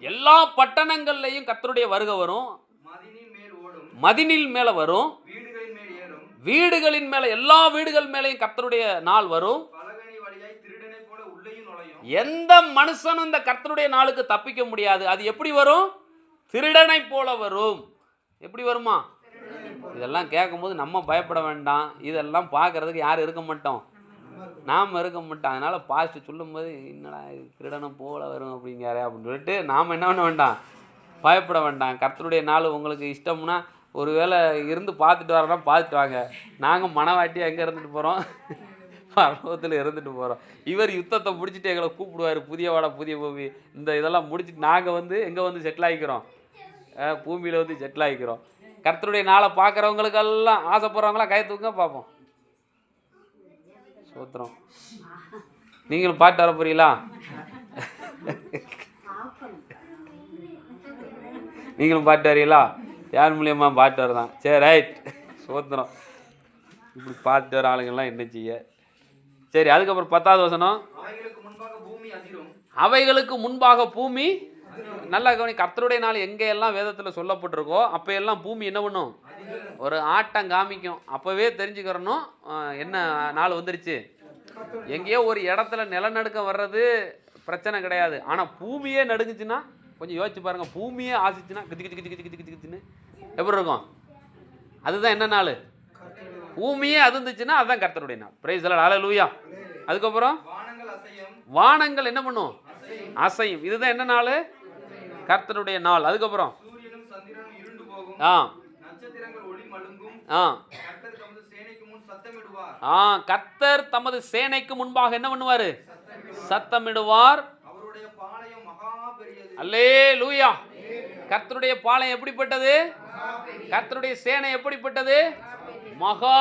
எல்லா பட்டணங்கள்லையும் கர்த்தருடைய வருகை வரும், மதினில் மேலே வரும், வீடுகளின் மேலே, எல்லா வீடுகள் மேலேயும் கர்த்தருடைய நாள் வரும். எந்த மனுஷனும் இந்த கர்த்தருடைய நாளுக்கு தப்பிக்க முடியாது. அது எப்படி வரும்? திருடனை போல வரும். எப்படி வருமா? இதெல்லாம் கேட்கும்போது நம்ம பயப்பட வேண்டாம். இதெல்லாம் பார்க்கறதுக்கு யாரும் இருக்க மாட்டோம், நாம் இருக்க மாட்டோம். அதனால பாஸ்ட் சொல்லும்போது என்னடா திருடனை போல வரும் அப்படிங்கிறாரே அப்படின்னு சொல்லிட்டு நாம் என்ன பண்ண வேண்டாம், பயப்பட வேண்டாம். கர்த்தருடைய நாள் உங்களுக்கு இஷ்டம்னா ஒருவேளை இருந்து பார்த்துட்டு வரலாம், பார்த்துட்டு வாங்க. நாங்கள் மனவாட்டி எங்கே இருந்துட்டு போகிறோம்? பரலோகத்தில் இருந்துட்டு போகிறோம். இவர் யுத்தத்தை முடிச்சுட்டு எங்களை கூப்பிடுவார், புதிய வாடா புதிய பூமி, இந்த இதெல்லாம் முடிச்சுட்டு நாங்கள் வந்து எங்கே வந்து செட்டில் ஆகிக்கிறோம்? பூமியில் வந்து செட்டில் ஆகிக்கிறோம். கர்த்தருடைய நாளை பார்க்குறவங்களுக்கெல்லாம் ஆசைப்படுறவங்களாம் கை தூங்க பார்ப்போம். சோத்திரம். நீங்களும் பாட்டு வர போறீங்களா? நீங்களும் பாட்டு வரீங்களா? யார் மூலியமாக பாட்டு வரதான்? சரி, ரைட், சோத்திரம். இப்படி பாட்டு வர ஆளுங்கள்லாம் என்ன செய்ய? சரி, அதுக்கப்புறம் 10வது வசனம், அவைகளுக்கு முன்பாக பூமி, நல்லா கவனி, கர்த்தருடைய நாள் எங்கெல்லாம் வேதத்தில் சொல்லப்பட்டிருக்கோ அப்போ எல்லாம் பூமி என்ன பண்ணும்? ஒரு ஆட்டம் காமிக்கும். அப்போவே தெரிஞ்சுக்கிறணும் என்ன நாள் வந்துருச்சு. எங்கேயோ ஒரு இடத்துல நிலநடுக்கம் வர்றது பிரச்சனை கிடையாது. ஆனால் பூமியே நடுங்குச்சுன்னா கொஞ்சம் யோசிச்சு பாருங்கள். பூமியே ஆசிச்சுன்னா கிச்சு கிச்சு கிச்சு கிச்சு கிச்சு கிச்சுன்னு எப்படி இருக்கும்? அதுதான் என்ன நாள்? பூமியே அதிர்ந்துச்சுன்னா அதுதான் கர்த்தருடைய நாள். பிரைஸ் தி லார்ட், ஹல்லேலூயா. அதுக்கப்புறம் வானங்கள் என்ன பண்ணும்? அசையும். இதுதான் என்ன நாள்? கர்த்தருடைய நாள். அதுக்கப்புறம் கர்த்தர் தமது சேனைக்கு முன்பாக என்ன பண்ணுவார்? சத்தமிடுவார். அல்லேலூயா. கர்த்தருடைய பாளையம் எப்படிப்பட்டது? கர்த்தருடைய சேனை எப்படிப்பட்டது? மகா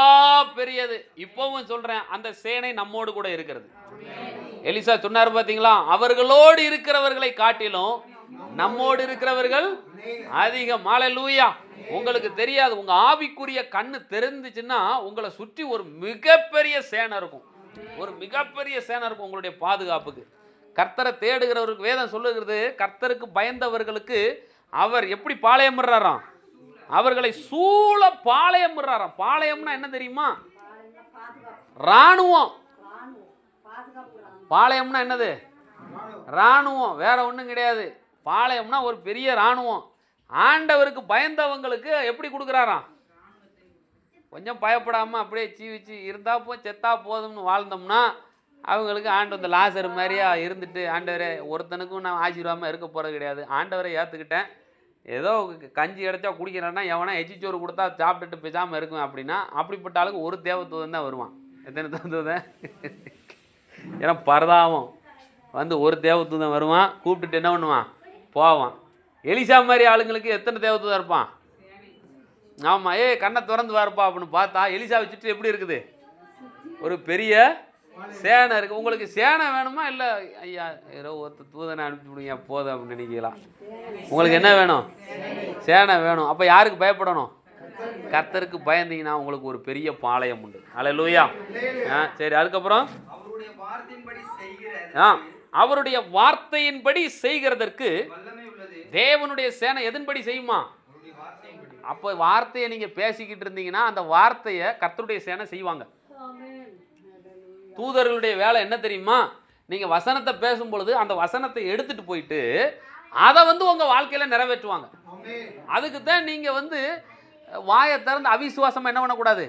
பெரியது. இப்பவும் சொல்றேன், அந்த சேனை நம்மோடு கூட இருக்கிறது. எலிசா சொன்னார் பாத்தீங்களா, அவர்களோடு இருக்கிறவர்களை காட்டிலும் நம்மோடு இருக்கிறவர்கள் அதிகம். ஹல்லேலூயா. உங்களுக்கு தெரியாது, உங்க ஆவிக்குரிய கண்ணு தெரிந்துச்சுன்னா உங்களை சுற்றி ஒரு மிகப்பெரிய சேனை இருக்கும். ஒரு மிகப்பெரிய சேனை இருக்கும் உங்களுடைய பாதுகாப்புக்கு. கர்த்தரை தேடுகிறவருக்கு வேதம் சொல்லுகிறது, கர்த்தருக்கு பயந்தவர்களுக்கு அவர் எப்படி பாளையமிடுறாராம்? அவர்களை சூழ பாளையமிடுறாராம். பாளையம்னா என்ன தெரியுமா? இராணுவம். பாளையம்னா என்னது? இராணுவம், வேற ஒன்றும் கிடையாது. பாளையம்னா ஒரு பெரிய இராணுவம். ஆண்டவருக்கு பயந்தவங்களுக்கு எப்படி கொடுக்குறாராம்? கொஞ்சம் பயப்படாமல் அப்படியே சீவிச்சு இருந்தா செத்தா போதும்னு வாழ்ந்தோம்னா அவங்களுக்கு ஆண்டவர் இந்த லாசர் மாதிரியா இருந்துட்டு, ஆண்டவரே ஒருத்தனுக்கும் நான் ஆசீர்வாதமாக இருக்க போகிறது கிடையாது, ஆண்டவரை ஏற்றுக்கிட்டேன், ஏதோ கஞ்சி கிடச்சா குடிக்கிறேன்னா எவனா எச்சிச்சோறு கொடுத்தா சாப்பிட்டுட்டு பேசாமல் இருக்கும் அப்படின்னா, அப்படிப்பட்ட ஆளுக்கு ஒரு தேவத்துவம் தான் வருவான். எத்தனை தேவத்துவம்? ஏன்னா பரதாபம் வந்து ஒரு தேவத்துவம் தான் வருவான். கூப்பிட்டுட்டு என்ன பண்ணுவான்? போவான். எலிசா மாதிரி ஆளுங்களுக்கு எத்தனை தேவத்துவம் இருப்பான்? ஆமாம், கண்ணை திறந்து வரப்பா அப்படின்னு பார்த்தா எலிசா வச்சுட்டு எப்படி இருக்குது? ஒரு பெரிய சேனை இருக்குது. உங்களுக்கு சேனை வேணுமா? இல்லை ஐயா ஏதோ ஒருத்தர் தூதனை அனுப்பி விடுங்க போதும் அப்படின்னு நினைக்கலாம். உங்களுக்கு என்ன வேணும்? சேனை வேணும். அப்போ யாருக்கு பயப்படணும்? கர்த்தருக்கு பயந்தீங்கன்னா உங்களுக்கு ஒரு பெரிய பாளையம் உண்டு. அல்லேலூயா. சரி, அதுக்கப்புறம் அவருடைய வார்த்தையின்படி செய்கிறதற்கு தேவனுடைய சேனை எதன்படி செய்யுமா? அப்போ வார்த்தையை நீங்கள் பேசிக்கிட்டு இருந்தீங்கன்னா அந்த வார்த்தையை கர்த்தருடைய சேனை செய்வாங்க. தூதர்களுடைய வேலை என்ன தெரியுமா? நீங்கள் வசனத்தை பேசும்பொழுது அந்த வசனத்தை எடுத்துட்டு போயிட்டு அதை உங்கள் வாழ்க்கையில் நிறைவேற்றுவாங்க. அதுக்கு தான் நீங்கள் வாயை திறந்து அவிசுவாசமாக என்ன பண்ணக்கூடாது?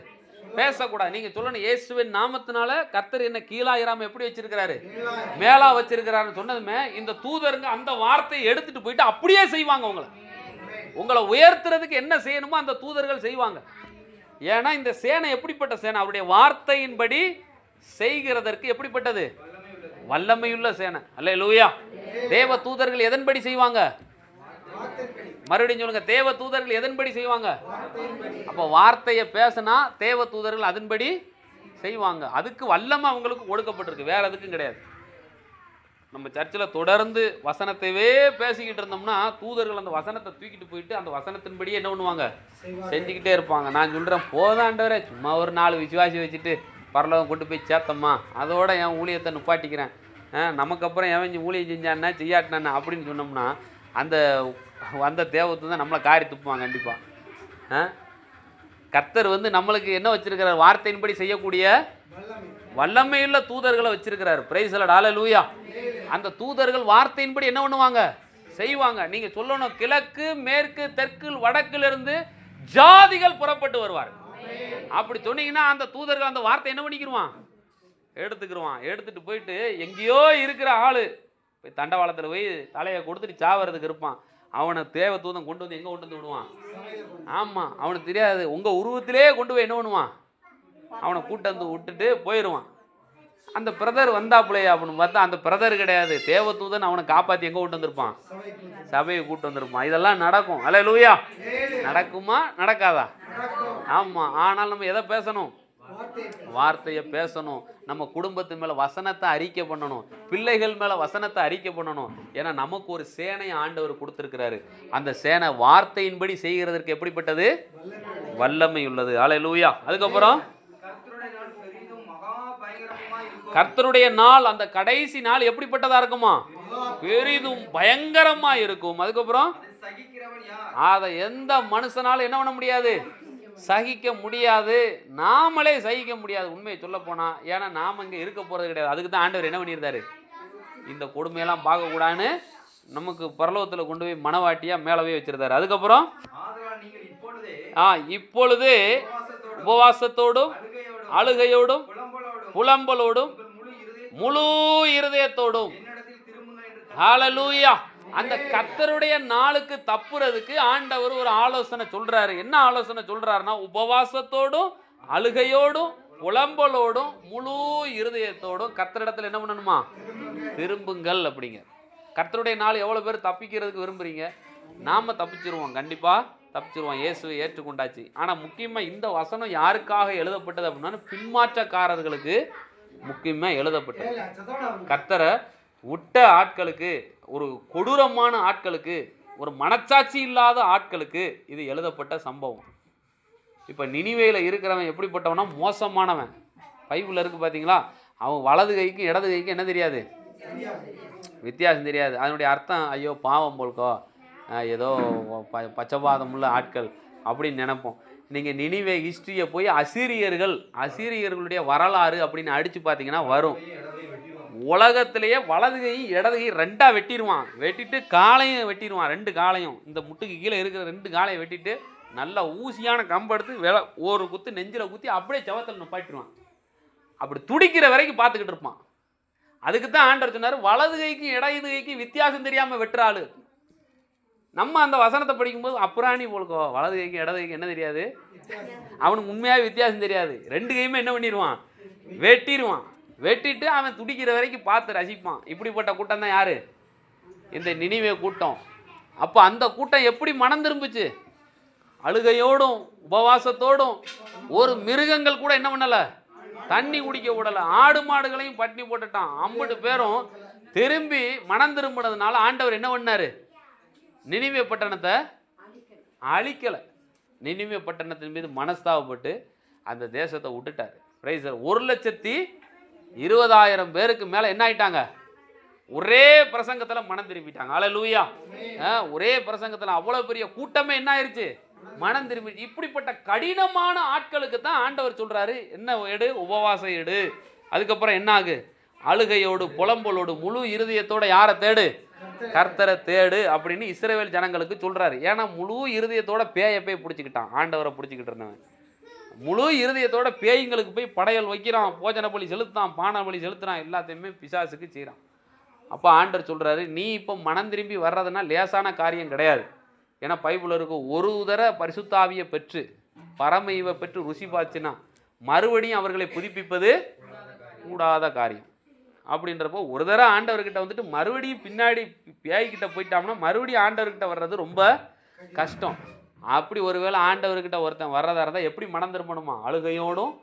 பேசக்கூடாது. நீங்கள் சொல்லணும், இயேசுவின் நாமத்தினால கர்த்தர் என்ன கீழாயிராம எப்படி வச்சிருக்கிறாரு? மேலா வச்சிருக்கிறாருன்னு சொன்னதுமே இந்த தூதருங்க அந்த வார்த்தையை எடுத்துட்டு போயிட்டு அப்படியே செய்வாங்க. உங்களை உயர்த்துறதுக்கு என்ன செய்யணுமோ அந்த தூதர்கள் செய்வாங்க. ஏன்னா இந்த சேனை எப்படிப்பட்ட சேனை? அவருடைய வார்த்தையின்படி செய்கிறதற்கு எப்படிப்பட்டது? வல்லமையுள்ள சேனை. அல்லேலூயா. தேவ தூதர்கள் எதன்படி செய்வாங்க? மறுபடியும் சொல்லுங்க, தேவ தூதர்கள் எதன்படி செய்வாங்க? அப்போ வார்த்தையை பேசினா தேவ தூதர்கள் அதன்படி செய்வாங்க. அதுக்கு வல்லமை அவங்களுக்கு கொடுக்கப்பட்டிருக்கு, வேற எதுக்கும் கிடையாது. நம்ம சர்ச்சில் தொடர்ந்து வசனத்தைவே பேசிக்கிட்டு இருந்தோம்னா தூதர்கள் அந்த வசனத்தை தூக்கிட்டு போயிட்டு அந்த வசனத்தின்படியே என்ன பண்ணுவாங்க? செஞ்சுக்கிட்டே இருப்பாங்க. நான் சொல்கிறேன், போதாண்டவரே சும்மா ஒரு 4 விசுவாசி வச்சுட்டு பரலோகம் கொண்டு போய் சேர்த்தம்மா, அதோட என் ஊழியத்தை நிப்பாட்டிக்கிறேன், நமக்கு அப்புறம் எவன் ஊழியம் செஞ்சான்னா செய்யாட்டினான்னு அப்படின்னு சொன்னோம்னா அந்த தேவத்தை தான் நம்மளை காரி துப்புவாங்க கண்டிப்பாக. கர்த்தர் நம்மளுக்கு என்ன வச்சிருக்கிறார்? வார்த்தையின்படி செய்யக்கூடிய வல்லமையுள்ள தூதர்களை வச்சிருக்கிறார். Praise the Lord. ஹல்லேலூயா. அந்த தூதர்கள் வார்த்தையின்படி என்ன பண்ணுவாங்க? செய்வாங்க. நீங்கள் சொல்லணும், கிழக்கு மேற்கு தெற்கு வடக்கிலிருந்து ஜாதிகள் புறப்பட்டு வருவார். அப்படி சொன்னீங்கன்னா அந்த தூதர்கள் அந்த வார்த்தை என்ன பண்ணிக்கிடுவான்? எடுத்துக்கிடுவான். எடுத்துட்டு போயிட்டு எங்கேயோ இருக்கிற ஆளு போய் தண்டவாளத்தில் போய் தலையை கொடுத்துட்டு சாவறதுக்கு இருப்பான். அவனை தேவ தூதன் கொண்டு வந்து எங்கே கொண்டு வந்து விடுவான்? ஆமாம், அவனுக்கு தெரியாது. உங்கள் உருவத்திலே கொண்டு போய் என்ன பண்ணுவான்? அவனை கூட்டு வந்து விட்டுட்டு போயிடுவான். அந்த பிரதர் வந்தாப்புலையா அப்படின்னு பார்த்தா அந்த பிரதர் கிடையாது, தேவ தூதன் அவனை காப்பாற்றி எங்கே கூட்டு வந்திருப்பான்? சபையை கூட்டு வந்திருப்பான். இதெல்லாம் நடக்கும். அல்லேலூயா. நடக்குமா நடக்காதா? ஆமாம். ஆனால் நம்ம எதை பேசணும்? வார்த்தையை பேசணும். நம்ம குடும்பத்தின் மேலே வசனத்தை அறிக்கை பண்ணணும். பிள்ளைகள் மேலே வசனத்தை அறிக்கை பண்ணணும். ஏன்னா நமக்கு ஒரு சேனையை ஆண்டவர் கொடுத்துருக்கிறாரு. அந்த சேனை வார்த்தையின்படி செய்கிறதற்கு எப்படிப்பட்டது? வல்லமை உள்ளது. அல்லேலூயா. அதுக்கப்புறம் கர்த்தருடைய நாள், அந்த கடைசி நாள் எப்படிப்பட்டதா இருக்குமா? பெரிதும் பயங்கரமா இருக்கும். அதுக்கப்புறம் அதை எந்த மனுஷனாலும் என்ன பண்ண முடியாது? சகிக்க முடியாது. நாமளே சகிக்க முடியாது உண்மையை சொல்ல போனா. ஏன்னா நாம இங்கே இருக்க போறது கிடையாது. அதுக்கு தான் ஆண்டவர் என்ன பண்ணியிருந்தாரு? இந்த கொடுமையெல்லாம் பார்க்கக்கூடாதுன்னு நமக்கு பரலோகத்தில் கொண்டு போய் மனவாட்டியா மேலவே வச்சிருந்தாரு. அதுக்கப்புறம் இப்பொழுது உபவாசத்தோடும் அழுகையோடும் புலம்பலோடும் முழு இருதயத்தோடும் ஹல்லேலூயா அந்த கர்த்தருடைய நாளுக்கு தப்புறதுக்கு ஆண்டவர் ஒரு ஆலோசனை சொல்றாரு. என்ன ஆலோசனை சொல்றாருன்னா, உபவாசத்தோடும் அழுகையோடும் புலம்பலோடும் முழு இருதயத்தோடும் கர்த்தரிடத்துல என்ன பண்ணணுமா? திரும்புங்கள் அப்படிங்க. கர்த்தருடைய நாள் எவ்வளவு பேர் தப்பிக்கிறதுக்கு விரும்புறீங்க? நாம தப்பிச்சிருவோம், கண்டிப்பா தப்பிச்சிருவோம். இயேசுவை ஏற்றுக்கொண்டாச்சு. ஆனா முக்கியமா இந்த வசனம் யாருக்காக எழுதப்பட்டது அப்படின்னா, பின்மாற்றக்காரர்களுக்கு முக்கியமா எழுதப்பட்டது. கர்த்தரை விட்ட ஆட்களுக்கு, ஒரு கொடூரமான ஆட்களுக்கு, ஒரு மனச்சாட்சி இல்லாத ஆட்களுக்கு இது எழுதப்பட்ட சம்பவம். இப்போ நினிவேயில் இருக்கிறவன் எப்படிப்பட்டவனா? மோசமானவன். பைபிளில் இருக்குது பார்த்தீங்களா? அவன் வலது கைக்கும் இடது கைக்கும் என்ன தெரியாது? வித்தியாசம் தெரியாது. அதனுடைய அர்த்தம், ஐயோ பாவம் போல்கோ, ஏதோ பச்சபாதம் உள்ள ஆட்கள் அப்படின்னு நினைப்போம். நீங்கள் நினிவே ஹிஸ்ட்ரியை போய் அசீரியர்களுடைய வரலாறு அப்படின்னு அடித்து பார்த்தீங்கன்னா வரும். உலகத்திலேயே வலது கை இடது கை ரெண்டாக வெட்டிடுவான். வெட்டிட்டு காலையும் வெட்டிடுவான், 2 காலையும். இந்த முட்டுக்கு கீழே இருக்கிற 2 காலையை வெட்டிட்டு நல்லா ஊசியான கம்பெடுத்து ஒரு குத்து நெஞ்சில் குத்தி அப்படியே செவத்தில் நிப்பாட்டிடுவான். அப்படி துடிக்கிற வரைக்கும் பார்த்துக்கிட்டு இருப்பான். அதுக்கு தான் ஆண்டவர் சொன்னார், வலது கைக்கும் இடது கைக்கும் வித்தியாசம் தெரியாமல் வெட்டுறாள். நம்ம அந்த வசனத்தை படிக்கும்போது அப்புறாணி போல்கோ, வலது கைக்கும் இடது கைக்கும் என்ன தெரியாது? அவனுக்கு உண்மையாக வித்தியாசம் தெரியாது. 2 கையுமே என்ன பண்ணிடுவான்? வெட்டிடுவான். வெட்டிட்டு அவன் துடிக்கிற வரைக்கும் பார்த்து ரசிப்பான். இப்படிப்பட்ட கூட்டம் தான் யாரு? இந்த நினிவே கூட்டம். அப்போ அந்த கூட்டம் எப்படி மனம் திரும்புச்சு? அழுகையோடும் உபவாசத்தோடும். ஒரு மிருகங்கள் கூட என்ன பண்ணல? தண்ணி குடிக்க விடல, ஆடு மாடுகளையும் பட்டினி போட்டுட்டான். 50 பேரும் திரும்பி மனம் திரும்பினதுனால ஆண்டவர் என்ன பண்ணாரு? நினிவே பட்டணத்தை அழிக்கல. நினிவே பட்டணத்தின் மீது மனஸ்தாபப்பட்டு அந்த தேசத்தை விட்டுட்டாரு. பிரைஸ் 1,20,000 பேருக்கு மேல என்ன ஆயிட்டாங்க? ஒரே பிரசங்கத்துல மனம் திரும்பிட்டாங்க. அல்லேலூயா. ஒரே பிரசங்கத்துல அவ்வளவு பெரிய கூட்டமே என்ன ஆயிருச்சு? மனம் திரும்பி. இப்படிப்பட்ட கடினமான ஆட்களுக்கு தான் ஆண்டவர் சொல்றாரு, என்ன எடு? உபவாசம் எடு. அதுக்கப்புறம் என்ன ஆகு? அழுகையோடு புலம்பலோடு முழு இருதயத்தோட யாரை தேடு? கர்த்தரை தேடு அப்படின்னு இஸ்ரவேல் ஜனங்களுக்கு சொல்றாரு. ஏன்னா முழு இருதயத்தோட பேயை போய் பிடிச்சிக்கிட்டான், ஆண்டவரை பிடிச்சிக்கிட்டு இருந்தவன். முழு இருதயத்தோட பேய்களுக்கு போய் படையல் வைக்கிறான், போஜன பலி செலுத்தான், பான பலி செலுத்துறான், எல்லாத்தையுமே பிசாசுக்கு செய்கிறான். அப்போ ஆண்டவர் சொல்றாரு, நீ இப்போ மனம் திரும்பி வர்றதுன்னா லேசான காரியம் கிடையாது. ஏன்னா பைபிள் இருக்கு, ஒரு தர பரிசுத்தாவியை பெற்று பரமைவை பெற்று ருசி பார்த்துனா மறுபடியும் அவர்களை புதுப்பிப்பது கூடாத காரியம். அப்படின்றப்போ ஒரு தர ஆண்டவர்கிட்ட வந்துட்டு மறுபடியும் பின்னாடி பேய்கிட்ட போயிட்டோம்னா மறுபடியும் ஆண்டவர்கிட்ட வர்றது ரொம்ப கஷ்டம். அப்படி ஒருவேளை ஆண்டவர்கிட்ட ஒருத்தன் வர்றதா இருந்தால் எப்படி மனம் திரும்பணுமா? அழுகையோடும்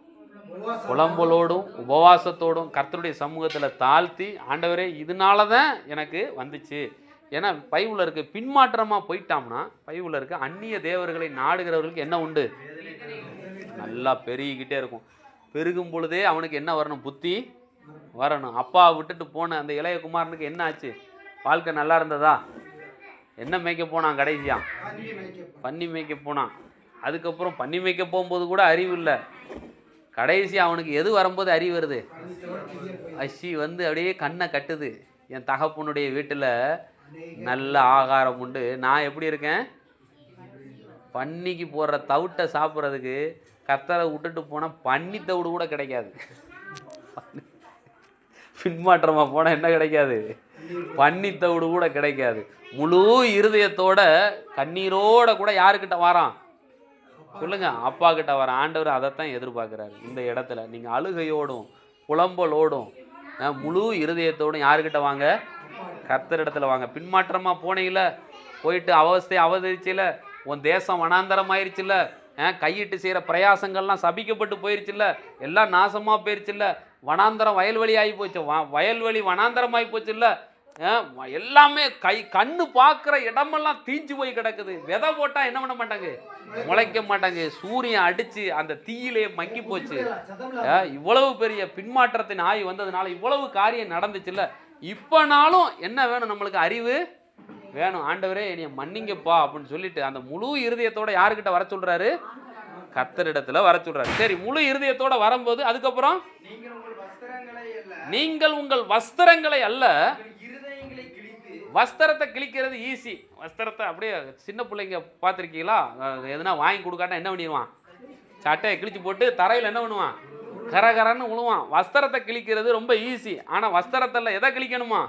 புலம்பலோடும் உபவாசத்தோடும் கர்த்தருடைய சமூகத்தில் தாழ்த்தி, ஆண்டவரே இதனால தான் எனக்கு வந்துச்சு. ஏன்னா பைபிளில் இருக்க பின்மாற்றமாக போயிட்டோம்னா, பைபிளில் இருக்க அந்நிய தேவர்களை நாடுகிறவர்களுக்கு என்ன உண்டு? நல்லா பெருகிக்கிட்டே இருக்கும். பெருகும் பொழுதே அவனுக்கு என்ன வரணும்? புத்தி வரணும். அப்பா விட்டுட்டு போன அந்த இளைய குமாரனுக்கு என்ன ஆச்சு? வாழ்க்கை நல்லா இருந்ததா? என்ன மேய்க்க போனான்? கடைசியா பன்னி மேய்க்க போனான். அதுக்கப்புறம் பன்னி மேய்க்க போகும்போது கூட அறிவு இல்லை. கடைசி அவனுக்கு எது வரும்போது அறிவு வருது? அசி வந்து அப்படியே கண்ணை கட்டுது. என் தகப்பனுடைய வீட்டில் நல்ல ஆகாரம் உண்டு, நான் எப்படி இருக்கேன்? பன்னிக்கு போடுற தவிட்டை சாப்பிட்றதுக்கு கர்த்தரை விட்டுட்டு போனால் பன்னி தவிடு கூட கிடைக்காது. பின்மாற்றமாக போனால் என்ன கிடைக்காது? பன்னி தவிடு கூட கிடைக்காது. முழு இருதயத்தோட கண்ணீரோட கூட யாருக்கிட்ட வாரான்? சொல்லுங்க, அப்பா கிட்ட வர. ஆண்டவர் அதைத்தான் எதிர்பார்க்குறாரு. இந்த இடத்துல நீங்கள் அழுகையோடும் புலம்பலோடும் முழு இருதயத்தோடும் யாருக்கிட்ட வாங்க? கர்த்தர் இடத்துல வாங்க. பின்மாற்றமாக போனீங்கள, போயிட்டு அவஸ்தை அவதரிச்சில, உன் தேசம் வனாந்தரமாயிருச்சுல்ல, கையிட்டு செய்கிற பிரயாசங்கள்லாம் சபிக்கப்பட்டு போயிருச்சுல்ல, எல்லாம் நாசமாக போயிருச்சுல்ல, வனாந்தரம் வயல்வெளி ஆகி போச்சு, வயல்வெளி வனாந்தரம் ஆகி போச்சுல்ல, எல்லாமே கண்ணு பார்க்குற இடமெல்லாம் தீஞ்சு போய் கிடக்குது. விதை போட்டால் என்ன பண்ண மாட்டாங்க? முளைக்க மாட்டாங்க. சூரியன் அடித்து அந்த தீயிலே மக்கி போச்சு. இவ்வளவு பெரிய பின்மாற்றத்தின் ஆய் வந்ததுனால இவ்வளவு காரியம் நடந்துச்சுல்ல. இப்போனாலும் என்ன வேணும்? நம்மளுக்கு அறிவு வேணும். ஆண்டவரே என்னைய மன்னிங்கப்பா அப்படின்னு சொல்லிட்டு அந்த முழு இருதயத்தோட யாருக்கிட்ட வர சொல்றாரு? கர்த்தரிடத்துல வர சொல்றாரு. சரி, முழு இருதயத்தோட வரும்போது அதுக்கப்புறம் நீங்கள் உங்கள் வஸ்திரங்களை அல்ல, வஸ்திரத்தை கிழிக்கிறது ஈஸி. வஸ்திரத்தை அப்படியே சின்ன பிள்ளைங்க பார்த்துருக்கீங்களா? எதுனா வாங்கி கொடுக்காட்டா என்ன பண்ணிடுவான்? சட்டையை கிழிச்சு போட்டு தரையில் என்ன பண்ணுவான்? கரகரன்னு விழுவான். வஸ்திரத்தை கிழிக்கிறது ரொம்ப ஈஸி. ஆனால் வஸ்திரத்தில் எதை கிழிக்கணுமா?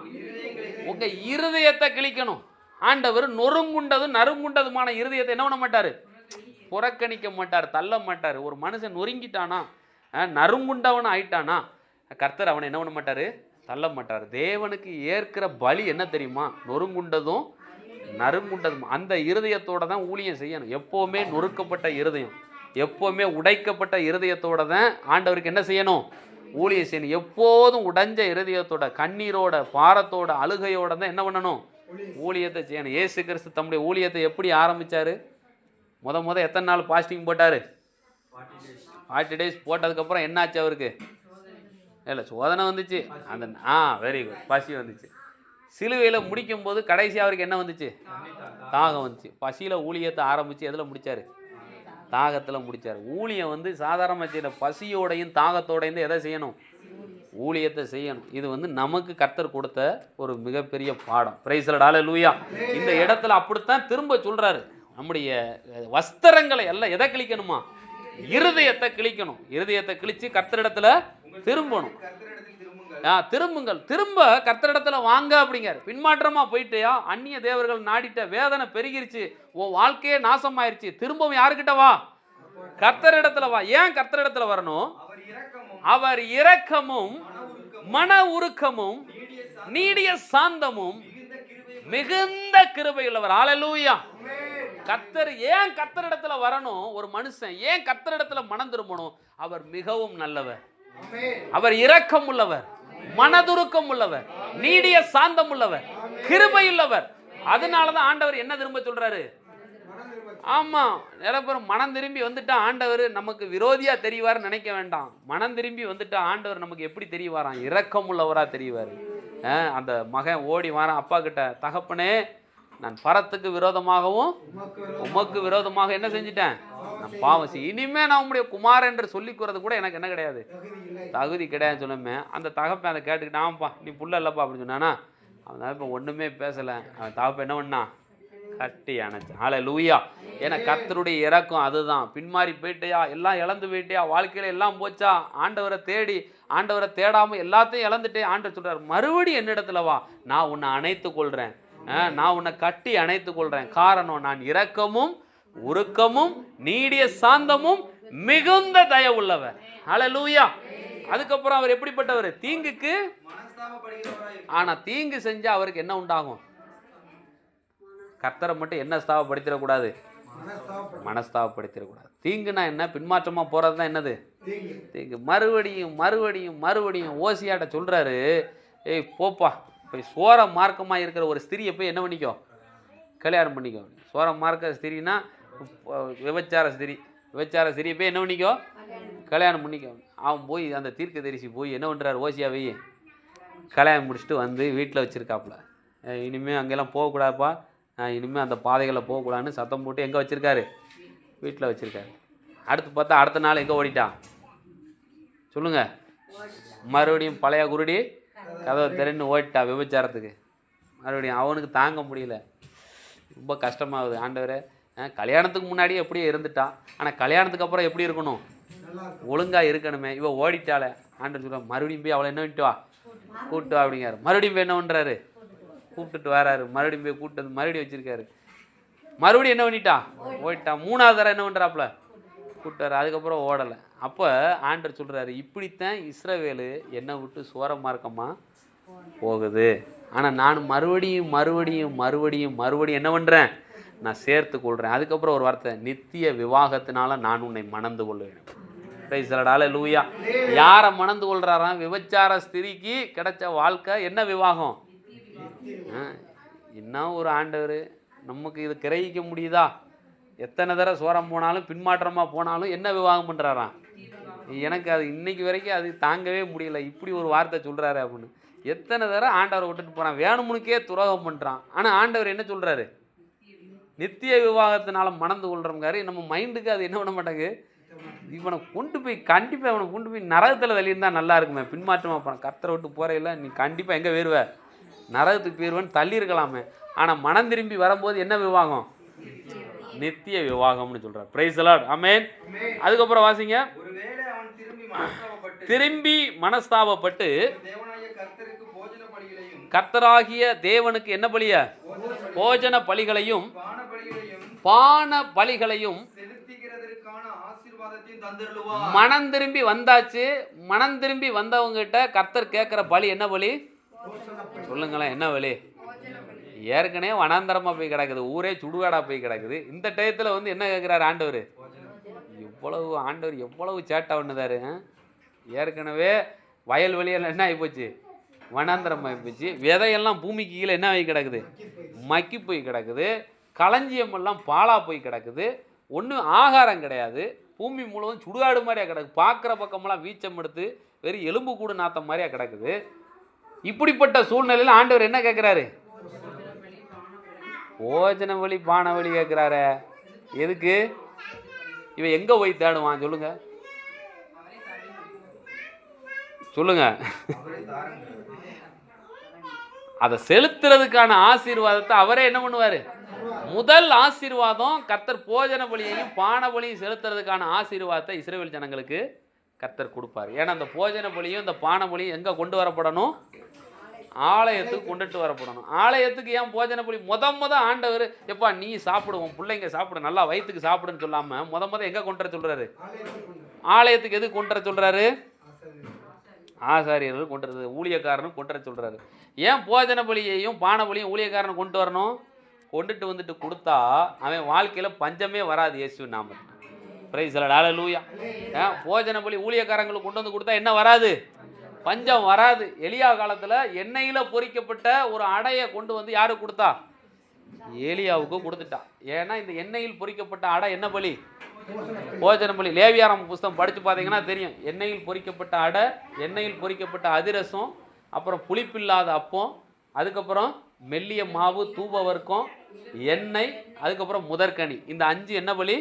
உங்கள் இருதயத்தை கிழிக்கணும். ஆண்டவர் நொறுங்குண்டதும் நறுங்குண்டதுமான இருதயத்தை என்ன பண்ண மாட்டார்? புறக்கணிக்க மாட்டார், தள்ள மாட்டார். ஒரு மனுஷன் நொறுங்கிட்டானா, நறுங்குண்டவன் ஆயிட்டானா, கர்த்தர் அவனை என்ன பண்ண மாட்டார்? தள்ள மாட்டார். தேவனுக்கு ஏற்கிற பலி என்ன தெரியுமா? நொறுங்குண்டதும் நறுங்குண்டதும். அந்த இருதயத்தோட தான் ஊழியம் செய்யணும். எப்போவுமே நொறுக்கப்பட்ட இருதயம், எப்போவுமே உடைக்கப்பட்ட இருதயத்தோட தான் ஆண்டவருக்கு என்ன செய்யணும்? ஊழியம் செய்யணும். எப்போதும் உடைஞ்ச இருதயத்தோட, கண்ணீரோட, பாரத்தோட, அழுகையோட தான் என்ன பண்ணணும்? ஊழியத்தை செய்யணும். இயேசு கிறிஸ்து தம்முடைய ஊழியத்தை எப்படி ஆரம்பித்தார்? முத எத்தனை நாள் பாஸ்டிங் போட்டார்? 40 days போட்டதுக்கப்புறம் என்னாச்சு அவருக்கு? இல்லை, சோதனை வந்துச்சு. அந்த வெரி குட், பசி வந்துச்சு. சிலுவையில் முடிக்கும் போது கடைசி அவருக்கு என்ன வந்துச்சு? தாகம் வந்துச்சு. பசியில் ஊழியத்தை ஆரம்பித்து எதில் முடித்தார்? தாகத்தில் முடித்தார். ஊழியம் வந்து சாதாரணமாக செய்யற பசியோடையும் தாகத்தோடையும் எதை செய்யணும்? ஊழியத்தை செய்யணும். இது வந்து நமக்கு கர்த்தர் கொடுத்த ஒரு மிகப்பெரிய பாடம். பிரைஸ் தி லார்ட், ஹல்லேலூயா. இந்த இடத்துல அப்படித்தான் திரும்ப சொல்கிறாரு, நம்முடைய வஸ்திரங்களை எல்லாம் எதை கிழிக்கணுமா? இருதயத்தை கிழிக்கணும். இருதயத்தை கிழிச்சு கர்த்தரிடத்துல திரும்பணும். திரும்புங்கள், திரும்ப கர்த்தரிடத்துல வாங்க அப்படிங்கிறார். பின்மாற்றமா போயிட்டியா? அந்நிய தேவர்கள் நாடிட்ட, வேதனை பெருகிருச்சு, உன் வாழ்க்கையே நாசமாயிருச்சு. திரும்பவும் யாருக்கிட்ட வா? கர்த்தரிடத்துல வா. ஏன் கர்த்தரிடத்துல வரணும்? அவர் இரக்கமும் மன உருக்கமும் நீடிய சாந்தமும் மிகுந்த கிருபையுள்ளவர். ஹல்லேலூயா. கர்த்தர் ஏன் கர்த்தரிடத்துல வரணும்? ஒரு மனுஷன் ஏன் கர்த்தரிடத்துல மனம் திரும்பணும்? அவர் மிகவும் நல்லவர். அவர் இரக்கம் உள்ளவர், மனதுருக்கம் உள்ளவர், நீடிய சாந்தம் உள்ளவர், கிருபை உள்ளவர். அதனாலதான் ஆண்டவர் என்ன திரும்ப சொல்றாரு? ஆமா, நிறைய பேர் மனம் திரும்பி வந்துட்டா ஆண்டவர் நமக்கு விரோதியா தெரிவார் நினைக்க வேண்டாம். மனம் திரும்பி வந்துட்டா ஆண்டவர் நமக்கு எப்படி தெரியவாராம்? இரக்கம் உள்ளவரா தெரிவார். அந்த மகன் ஓடி வாரான் அப்பா கிட்ட, தகப்பனே நான் பரத்துக்கு விரோதமாகவும் உமக்கு விரோதமாக என்ன செஞ்சிட்டேன்? நான் பாவம் செய், இனிமே நான் உங்களுடைய குமாரன் என்று சொல்லிக்கிறது கூட எனக்கு என்ன கிடையாது, தகுதி கிடையாதுன்னு சொன்னமே. அந்த தகப்பன் அதை கேட்டுக்கிட்டு, ஆமாப்பா நீ புள்ள இல்லப்பா அப்படின்னு சொன்னானா, அவன் இப்போ ஒன்றுமே பேசலை. அவன் தகப்பன் என்ன பண்ணா? கட்டி அணைச்சான். ஹல்லேலூயா. ஏன்னா கர்த்தருடைய இரக்கம் அதுதான். பின்மாறி போயிட்டியா, எல்லாம் இழந்து போயிட்டியா, வாழ்க்கையில எல்லாம் போச்சா, ஆண்டவரை தேடி ஆண்டவரை தேடாமல் எல்லாத்தையும் இழந்துட்டே, ஆண்டவர் சொல்றார் மறுபடியும் என்னிடத்துல வா, நான் உன்னை அணைத்து கொள்றேன், நான் உன்னை கட்டி அணைத்து கொள்றேன். காரணம் நான் இரக்கமும் உருக்கமும் நீடிய சாந்தமும் மிகுந்த தயவுள்ளவர். ஹல்லேலூயா. அதுக்கப்புறம் அவர் எப்படிப்பட்டவர்? தீங்குக்கு ஆனா தீங்கு செஞ்சா அவருக்கு என்ன உண்டாகும்? கர்த்தரை மட்டும் என்ன ஸ்தாபப்படுத்திடக்கூடாது? மனஸ்தாபப்படுத்திடக்கூடாது. தீங்குனா என்ன? பின்மாற்றமா போறது தான் என்னது? தீங்கு. மறுபடியும் மறுபடியும் மறுபடியும் ஓசியாட்ட சொல்றாரு, ஏய் போப்பா போய் சோர மார்க்கமாக இருக்கிற ஒரு ஸ்திரியை போய் என்ன பண்ணிக்கோ? கல்யாணம் பண்ணிக்கோ. சோர மார்க்க ஸ்திரினா விபச்சார ஸ்திரி, விபச்சார ஸ்திரியை போய் என்ன பண்ணிக்கோ? கல்யாணம் பண்ணிக்கோ. அவன் போய் அந்த தீர்க்க தரிசி போய் என்ன பண்ணுறாரு? ஓசியாவை கல்யாணம் முடிச்சுட்டு வந்து வீட்டில் வச்சுருக்காப்புல. இனிமேல் அங்கெல்லாம் போகக்கூடாதுப்பா, இனிமேல் அந்த பாதைகளில் போகக்கூடாதுன்னு சத்தம் போட்டு எங்கே வச்சுருக்காரு? வீட்டில் வச்சுருக்காரு. அடுத்து பார்த்தா அடுத்த நாள் எங்கே ஓடிட்டான் சொல்லுங்கள்? மறுபடியும் பழைய குருடி கதவை திறன்னு ஓடிட்டா விபச்சாரத்துக்கு. மறுபடியும் அவனுக்கு தாங்க முடியல, ரொம்ப கஷ்டமாகுது. ஆண்டவரே, கல்யாணத்துக்கு முன்னாடியே எப்படியே இருந்துட்டான், ஆனால் கல்யாணத்துக்கு அப்புறம் எப்படி இருக்கணும்? ஒழுங்காக இருக்கணுமே. இவ ஓடிட்டாளே. ஆண்டவர் சொல்ல மறுபடியும் போய் அவளை என்ன பண்ணிட்டு வா, கூப்பிட்டு வா அப்படிங்காரு. மறுபடியும் போய் என்ன பண்ணுறாரு? கூப்பிட்டுட்டு வராரு. மறுபடியும் போய் கூப்பிட்டு மறுபடியும் வச்சுருக்காரு. மறுபடியும் என்ன பண்ணிட்டா? ஓடிட்டான். மூணாவது தடவை என்ன பண்ணுறாப்புல? கூப்பிட்டாரு. அதுக்கப்புறம் ஓடலை. அப்போ ஆண்டவர் சொல்கிறாரு, இப்படித்தான் இஸ்ரவேலு என்னை விட்டு சோர மார்க்கமாக போகுது, ஆனால் நான் மறுபடியும் மறுபடியும் மறுபடியும் மறுபடியும் என்ன பண்ணுறேன்? நான் சேர்த்து கொள்கிறேன். அதுக்கப்புறம் ஒரு வார்த்தை, நித்திய விவாகத்தினால நான் உன்னை மணந்து கொள்வேன். ஹல்லேலூயா. யாரை மணந்து கொள்கிறாராம்? விபச்சார ஸ்திரிக்கு கிடைச்ச வாழ்க்கை என்ன விவாகம்? இன்னும் ஒரு ஆண்டவர் நமக்கு இது கிரகிக்க முடியுதா? எத்தனை தடவை சோரம் போனாலும் பின்மாற்றமாக போனாலும் என்ன விவாகம் பண்ணுறாராம்? எனக்கு அது இன்னைக்கு வரைக்கும் அது தாங்கவே முடியல, இப்படி ஒரு வார்த்தை சொல்கிறாரு அப்படின்னு. எத்தனை தடவை ஆண்டவரை விட்டுட்டு போகிறான், வேணுமுனுக்கே துரோகம் பண்ணுறான். ஆனால் ஆண்டவர் என்ன சொல்கிறாரு? நித்திய விவாகத்தினால மணந்து கொள்கிறோங்காரு. நம்ம மைண்டுக்கு அது என்ன பண்ண மாட்டாங்க. இவனை கொண்டு போய் கண்டிப்பாக இவனை கொண்டு போய் நரகத்தில் தள்ளியிருந்தால் நல்லா இருக்குமே. பின்மாற்றமாக போகிறான். கர்த்தரை விட்டு போகிறையில நீ கண்டிப்பாக எங்கே போயிடுவ? நரகத்துக்கு போயிடுவேன்னு தள்ளி இருக்கலாமே. ஆனால் மனம் திரும்பி வரும்போது என்ன விவாகம்? நித்திய விவாகம்னு சொல்கிறார். Praise the Lord. ஆமென். அதுக்கப்புறம் வாசிங்க. திரும்பி மனஸ்தாபப்பட்டு கர்த்தராகிய தேவனுக்கு என்ன பலிய? போஜன பலிகளையும் பான பலிகளையும் மனம் திரும்பி வந்தாச்சு. மனம் திரும்பி வந்தவங்ககிட்ட கர்த்தர் கேட்குற பலி என்ன பலி சொல்லுங்களேன்? என்ன பலி? ஏற்கனவே வனாந்தரமாக போய் கிடக்குது, ஊரே சுடுகாடாக போய் கிடக்குது. இந்த டயத்தில் வந்து என்ன கேட்குறாரு ஆண்டவர்? இவ்வளவு ஆண்டவர் எவ்வளவு சேட்டை பண்ணுதாரு. ஏற்கனவே வயல்வெளியெல்லாம் என்ன ஆகிப்போச்சு? வனாந்தரம் ஆகிப்போச்சு. விதையெல்லாம் பூமிக்கு கீழே என்ன ஆகி கிடக்குது? மக்கி போய் கிடக்குது. களஞ்சியமெல்லாம் பாலாக போய் கிடக்குது. ஒன்றும் ஆகாரம் கிடையாது. பூமி முழுவதும் சுடுகாடு மாதிரியா கிடக்கு. பார்க்குற பக்கமெல்லாம் வீச்சம் எடுத்து வெறும் எலும்பு கூடு நாத்தம் மாதிரியா கிடக்குது. இப்படிப்பட்ட சூழ்நிலையில் ஆண்டவர் என்ன கேட்குறாரு? போஜன வழி பான வழி கேட்குறாரு. எதுக்கு? இவன் எங்கே போய் தேடுவான் சொல்லுங்க? சொல்லுங்க. அதை செலுத்துறதுக்கான ஆசீர்வாதத்தை அவரே என்ன பண்ணுவார்? முதல் ஆசீர்வாதம் கர்த்தர் போஜன பலியையும் பான பலியும் செலுத்துறதுக்கான ஆசீர்வாதத்தை இஸ்ரவேல் ஜனங்களுக்கு கர்த்தர் கொடுப்பார். ஏன்னா அந்த போஜன பலியும் இந்த பான பலியும் எங்கே கொண்டு வரப்படணும்? ஆலயத்துக்கு கொண்டுட்டு வரப்படணும். ஆலயத்துக்கு ஏன் போஜன பலி? முத ஆண்டவர் எப்பா நீ சாப்பிடுவோம், பிள்ளைங்க சாப்பிடு, நல்லா வயிற்றுக்கு சாப்பிடுன்னு சொல்லாமல் எங்கே கொண்டு வர சொல்கிறாரு? ஆலயத்துக்கு எதுக்கு கொண்டு வர சொல்கிறாரு? ஆசாரியர்கள் கொண்டு வரது, ஊழியக்காரனும் கொண்டு வர சொல்கிறாரு. ஏன் போஜன பலியையும் பான பலியும் ஊழியக்காரனை கொண்டு வரணும்? கொண்டுட்டு வந்துட்டு கொடுத்தா அவன் வாழ்க்கையில் பஞ்சமே வராது. இயேசு நாமத்தில் பிரைஸ் தி லார்ட், ஹல்லேலூயா. போஜன பலி ஊழியக்காரங்களுக்கு கொண்டு வந்து கொடுத்தா என்ன வராது? பஞ்சம் வராது. எலியா காலத்தில் எண்ணெயில் பொரிக்கப்பட்ட ஒரு அடையை கொண்டு வந்து யாருக்கு கொடுத்தா? ஏலியாவுக்கு கொடுத்துட்டா. ஏன்னா இந்த எண்ணெயில் பொரிக்கப்பட்ட அடை என்ன பலி? போஜன பலி. லேவியாராம் புஸ்தகம் படித்து பார்த்தீங்கன்னா தெரியும். எண்ணெயில் பொரிக்கப்பட்ட அடை, எண்ணெயில் பொரிக்கப்பட்ட அதிரசம், அப்புறம் புளிப்பில்லாத அப்பம், அதுக்கப்புறம் மெல்லிய மாவு, தூப வர்க்கம், எண்ணெய், அதுக்கப்புறம் முதற்கனி. இந்த 5 என்ன பலி?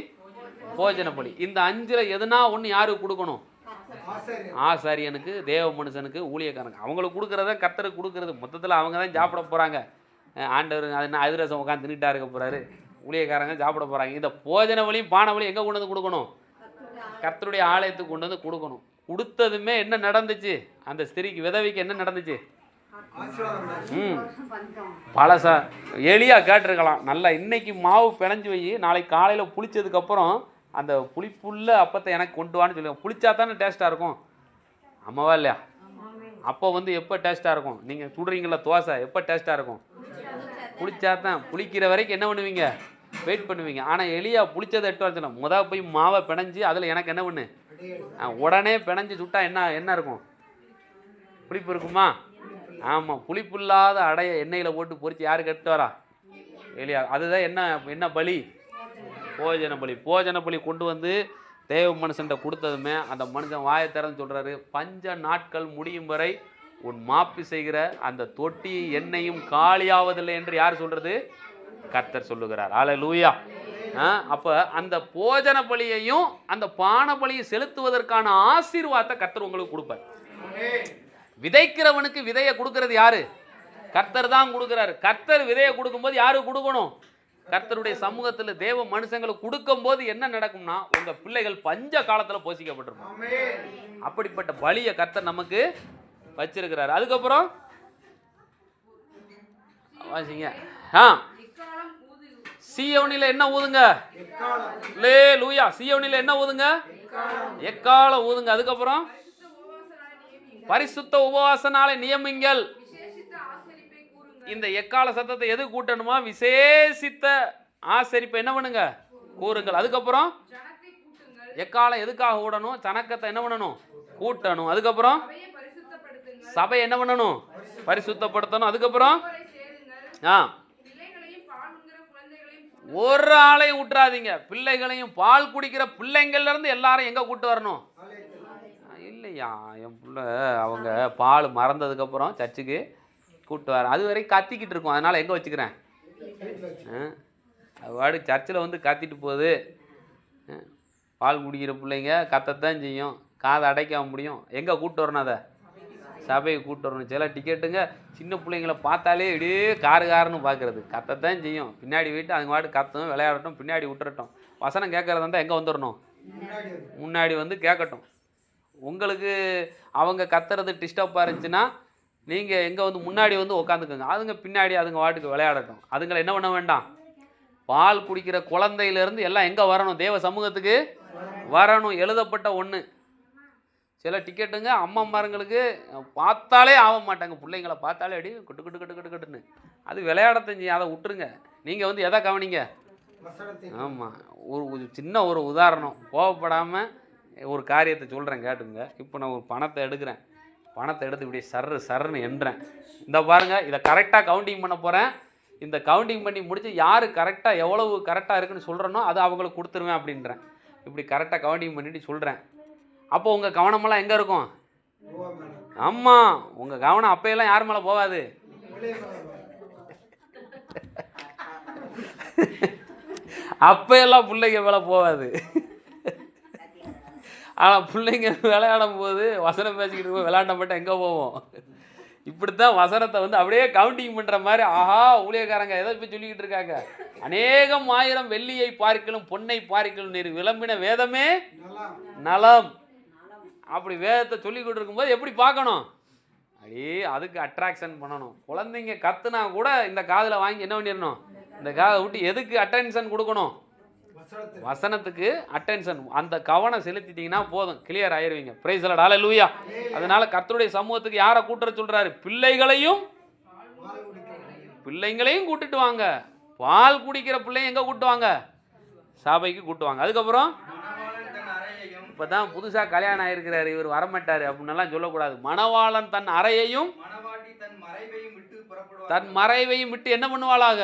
போஜன பலி. இந்த 5ல் எதுனா ஒன்று யாருக்கு கொடுக்கணும்? ஆசாரியனுக்கு, தேவ மனுஷனுக்கு, ஊழியக்காரனுக்கு. அவங்களுக்கு கொடுக்குறத கர்த்தருக்கு கொடுக்குறது. மொத்தத்தில் அவங்க தான் சாப்பிட போகிறாங்க. ஆண்டவர் அது என்ன அதிரசம் உட்காந்து தின்னுட்டா இருக்க போகிறாரு, ஊழியக்காரங்க சாப்பிட போகிறாங்க. இந்த போஜன வழியும் பான வழியும் எங்கே கொண்டு வந்து கொடுக்கணும்? கர்த்தருடைய ஆலயத்துக்கு கொண்டு வந்து கொடுக்கணும். கொடுத்ததுமே என்ன நடந்துச்சு? அந்த ஸ்திரீக்கு, விதவைக்கு என்ன நடந்துச்சு? பழசா எலியா கேட்டிருக்கலாம், நல்லா இன்னைக்கு மாவு பிணைஞ்சு வை, நாளைக்கு காலையில் புளிச்சதுக்கப்புறம் அந்த புளிப்புள்ள அப்பத்தை எனக்கு கொண்டு வான்னு சொல்லுவாங்க. புளிச்சா தானே டேஸ்ட்டாக இருக்கும். ஆமாவா இல்லையா? அப்போ வந்து எப்போ டேஸ்ட்டாக இருக்கும்? நீங்கள் சுடுறீங்களா தோசை, எப்போ டேஸ்ட்டாக இருக்கும்? புளிச்சா தான். புளிக்கிற வரைக்கும் என்ன பண்ணுவீங்க? வெயிட் பண்ணுவீங்க. ஆனால் எலியா புளிச்சதை எட்டு வரச்சுனா முதல் போய் மாவை பிணைஞ்சி அதில் எனக்கு என்ன பண்ணு, உடனே பிணைஞ்சி சுட்டா என்ன இருக்கும்? புளிப்பு இருக்குமா? ஆமாம். புளிப்புல்லாத அடைய எண்ணெயில் போட்டு பொரிச்சு யாருக்கு எடுத்து வரா? எலியா. அதுதான் என்ன பலி? போஜன பலி. போஜன பலி கொண்டு வந்து தேவ மனுஷன்ட்ட கொடுத்ததுமே அந்த மனுஷன் வாயை திறந்து சொல்கிறாரு, பஞ்ச நாட்கள் முடியும் வரை உன் மாப்பி செய்கிற அந்த தொட்டி எண்ணெயும் காலியாவதில்லை என்று யார் சொல்கிறது? கர்த்தர் சொல்லுகிறார். ஹல்லேலூயா. அப்போ அந்த போஜன பலியையும் அந்த பான பலியை செலுத்துவதற்கான ஆசீர்வாதத்தை கர்த்தர் உங்களுக்கு கொடுப்பார். விதைக்கிறவனுக்கு விதையை கொடுக்கறது யாரு? கர்த்தர் தான் கொடுக்குறாரு. கர்த்தர் விதையை கொடுக்கும்போது யாருக்கு கொடுக்கணும்? கர்த்தருடைய சமூகத்தில் தேவ மனுஷங்களுக்கு கொடுக்கும் போது என்ன நடக்கும்னா, உங்க பிள்ளைகள் பஞ்ச காலத்தில் போஷிக்கப்பட்டிருப்பாங்க. அப்படிப்பட்ட பலியை கர்த்தர் நமக்கு வச்சிருக்கிறாரு. அதுக்கப்புறம் வாசிங்க. சீயோனில என்ன ஊதுங்க? அல்லேலூயா. சீயோனில என்ன ஊதுங்க? எக்காலம் ஊதுங்க. அதுக்கப்புறம் பரிசுத்த உபவாச நாளை நியமிங்கள். இந்த எக்கால சத்தத்தை எது கூட்டணுமா? விசேஷித்த ஆசரிப்பை என்ன பண்ணுங்க? கூறுங்கள். அதுக்கப்புறம் எக்காலம் எதுக்காக கூடணும்? சனக்கத்தை என்ன பண்ணணும்? கூட்டணும். அதுக்கப்புறம் சபை என்ன பண்ணணும்? பரிசுத்தப்படுத்தணும். அதுக்கப்புறம் ஒரு ஆளையும் விட்டுறாதீங்க. பிள்ளைகளையும், பால் குடிக்கிற பிள்ளைங்கள்ல இருந்து எல்லாரும் எங்க கூட்டு வரணும்? இல்லையா, என் பிள்ளை அவங்க பால் மறந்ததுக்கப்புறம் சர்ச்சுக்கு கூப்பிட்டு வரேன். அது வரைக்கும் கத்திக்கிட்டு இருக்கும். அதனால் எங்கே வச்சுக்கிறேன்? அது சர்ச்சில் வந்து கத்திட்டு போகுது. பால் குடிக்கிற பிள்ளைங்க கத்தத்தான் செய்யும். காதை அடைக்க முடியும். எங்கே கூப்பிட்டு வரணும்? அதை சபையை கூப்பிட்டு வரணும். சில டிக்கெட்டுங்க சின்ன பிள்ளைங்களை பார்த்தாலே இப்படியே காருன்னு பார்க்குறது. கத்தத்தான் செய்யும். பின்னாடி போயிட்டு அதுங்க பாட்டு கத்தவும் விளையாடட்டும், பின்னாடி விட்டுறட்டும். வசனம் கேட்குறதா இருந்தால் எங்கே வந்துடணும்? முன்னாடி வந்து கேட்கட்டும். உங்களுக்கு அவங்க கத்துறது டிஸ்டர்பாக இருந்துச்சுன்னா நீங்கள் எங்கே வந்து முன்னாடி வந்து உட்காந்துக்கோங்க. அதுங்க பின்னாடி அதுங்க வாட்டுக்கு விளையாடட்டும். அதுங்களை என்ன பண்ண வேண்டாம்? பால் குடிக்கிற குழந்தையிலேருந்து எல்லாம் எங்கே வரணும்? தேவ சமூகத்துக்கு வரணும். எழுதப்பட்ட ஒன்று. சில டிக்கெட்டுங்க அம்மாமாருங்களுக்கு பார்த்தாலே ஆக மாட்டாங்க. பிள்ளைங்களை பார்த்தாலே அடி கட்டு கட்டு கட்டு கட்டு கட்டுன்னு அது விளையாடத்தஞ்சி. அதை விட்டுருங்க. நீங்கள் வந்து எதை கவனிங்க? ஆமாம். ஒரு சின்ன ஒரு உதாரணம், கோவப்படாமல் ஒரு காரியத்தை சொல்கிறேன் கேட்டுங்க. இப்போ நான் ஒரு பணத்தை எடுக்கிறேன். பணத்தை எடுத்து இப்படி சர்ன்னு எண்ணுறேன். இந்த பாருங்கள், இதை கரெக்டாக கவுண்டிங் பண்ண போகிறேன். இந்த கவுண்டிங் பண்ணி முடித்து யார் கரெக்டாக எவ்வளவு கரெக்டாக இருக்குன்னு சொல்கிறேனோ அதை அவங்களுக்கு கொடுத்துருவேன் அப்படின்றேன். இப்படி கரெக்டாக கவுண்டிங் பண்ணிட்டு சொல்கிறேன். அப்போ உங்கள் கவனமெல்லாம் எங்கே இருக்கும்? ஆமாம், உங்கள் கவனம் அப்பையெல்லாம் யார் மேலே போகாது? அப்பையெல்லாம் பிள்ளைங்க மேலே போகாது. ஆனால் பிள்ளைங்க விளையாடும் போது வசனம் பேசிக்கிட்டு போய் விளையாட மட்டும் எங்கே போவோம்? இப்படித்தான் வசனத்தை வந்து அப்படியே கவுண்டிங் பண்ணுற மாதிரி. ஆஹா, ஊழியக்காரங்க எதை போய் சொல்லிக்கிட்டு இருக்காங்க? அநேகம் ஆயிரம் வெள்ளியை பார்க்கலும் பொன்னை பார்க்கலும் நீர் விளம்பின வேதமே நலம். அப்படி வேதத்தை சொல்லிக்கிட்டு இருக்கும்போது எப்படி பார்க்கணும்? அப்படியே அதுக்கு அட்ராக்ஷன் பண்ணணும். குழந்தைங்க கத்துனா கூட இந்த காதில் வாங்கி என்ன பண்ணிடணும்? இந்த காதை விட்டு எதுக்கு அட்டென்ஷன் கொடுக்கணும்? வசனத்துக்கு அட்டென்ஷன். அந்த கவனம் செலுத்திட்டீங்கன்னா போதும், கிளியர் ஆயிருவீங்க. பிரைஸ் தி லார்ட், ஹல்லேலூயா. அதனால கர்த்தருடைய சமூகத்துக்கு யாரை கூட்டுற சொல்றாரு? பிள்ளைகளையும் கூட்டிட்டு வாங்க. பால் குடிக்கிற பிள்ளைங்க எங்க கூட்டுவாங்க? சபைக்கு கூட்டுவாங்க. அதுக்கப்புறம் இப்போ தான் புதுசாக கல்யாணம் ஆகிருக்கிறாரு, இவர் வரமாட்டார் அப்படின்னெல்லாம் சொல்லக்கூடாது. மணவாளன் தன் அறையையும் மணவாட்டி தன் மறைவையும் விட்டு புறப்படுவார். தன் மறைவையும் விட்டு என்ன பண்ணுவாளாக?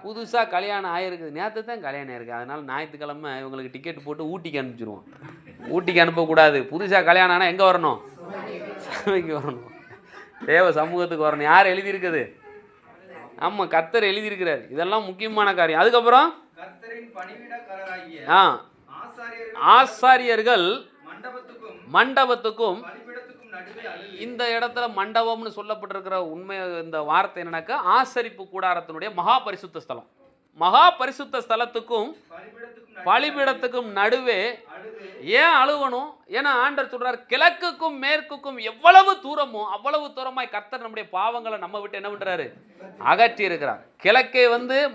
புதுசாக கல்யாணம் ஆகிருக்குது, நேற்று தான் கல்யாணம் இருக்குது, அதனால் ஞாயிற்றுக்கிழமை இவங்களுக்கு டிக்கெட் போட்டு ஊட்டிக்கு அனுப்பிச்சிடுவோம். ஊட்டிக்கு அனுப்பக்கூடாது. புதுசாக கல்யாணம் ஆனால் எங்கே வரணும்? சபைக்கு வரணும், தேவ சமூகத்துக்கு வரணும். யார் எழுதியிருக்குது? ஆமாம், கர்த்தர் எழுதியிருக்கிறார். இதெல்லாம் முக்கியமான காரியம். அதுக்கப்புறம் கர்த்தரின் பணிவிடக்காரராகிய ஆசாரியர்கள் மண்டபத்துக்கும் பலிபீடத்துக்கும் நடுவே அழுது. இந்த இடத்துல மண்டபம்னு சொல்லப்பட்டிருக்கிற உண்மை, இந்த வார்த்தை என்னன்னாக்கா ஆசரிப்பு கூடாரத்தினுடைய மகா பரிசுத்த ஸ்தலம். மகா பரிசுத்த ஸ்தலத்துக்கும் பலிபீடத்துக்கும் நடுவே ஏன் அழுவணும்? ஏன்னா ஆண்டவர் சொல்றார், கிழக்குக்கும் மேற்குக்கும் எவ்வளவு தூரமோ அவ்வளவு தூரமாய் கர்த்தர் நம்முடைய பாவங்களை நம்ம விட்டு என்ன பண்றாரு? அகற்றி இருக்கிறார். கிழக்கே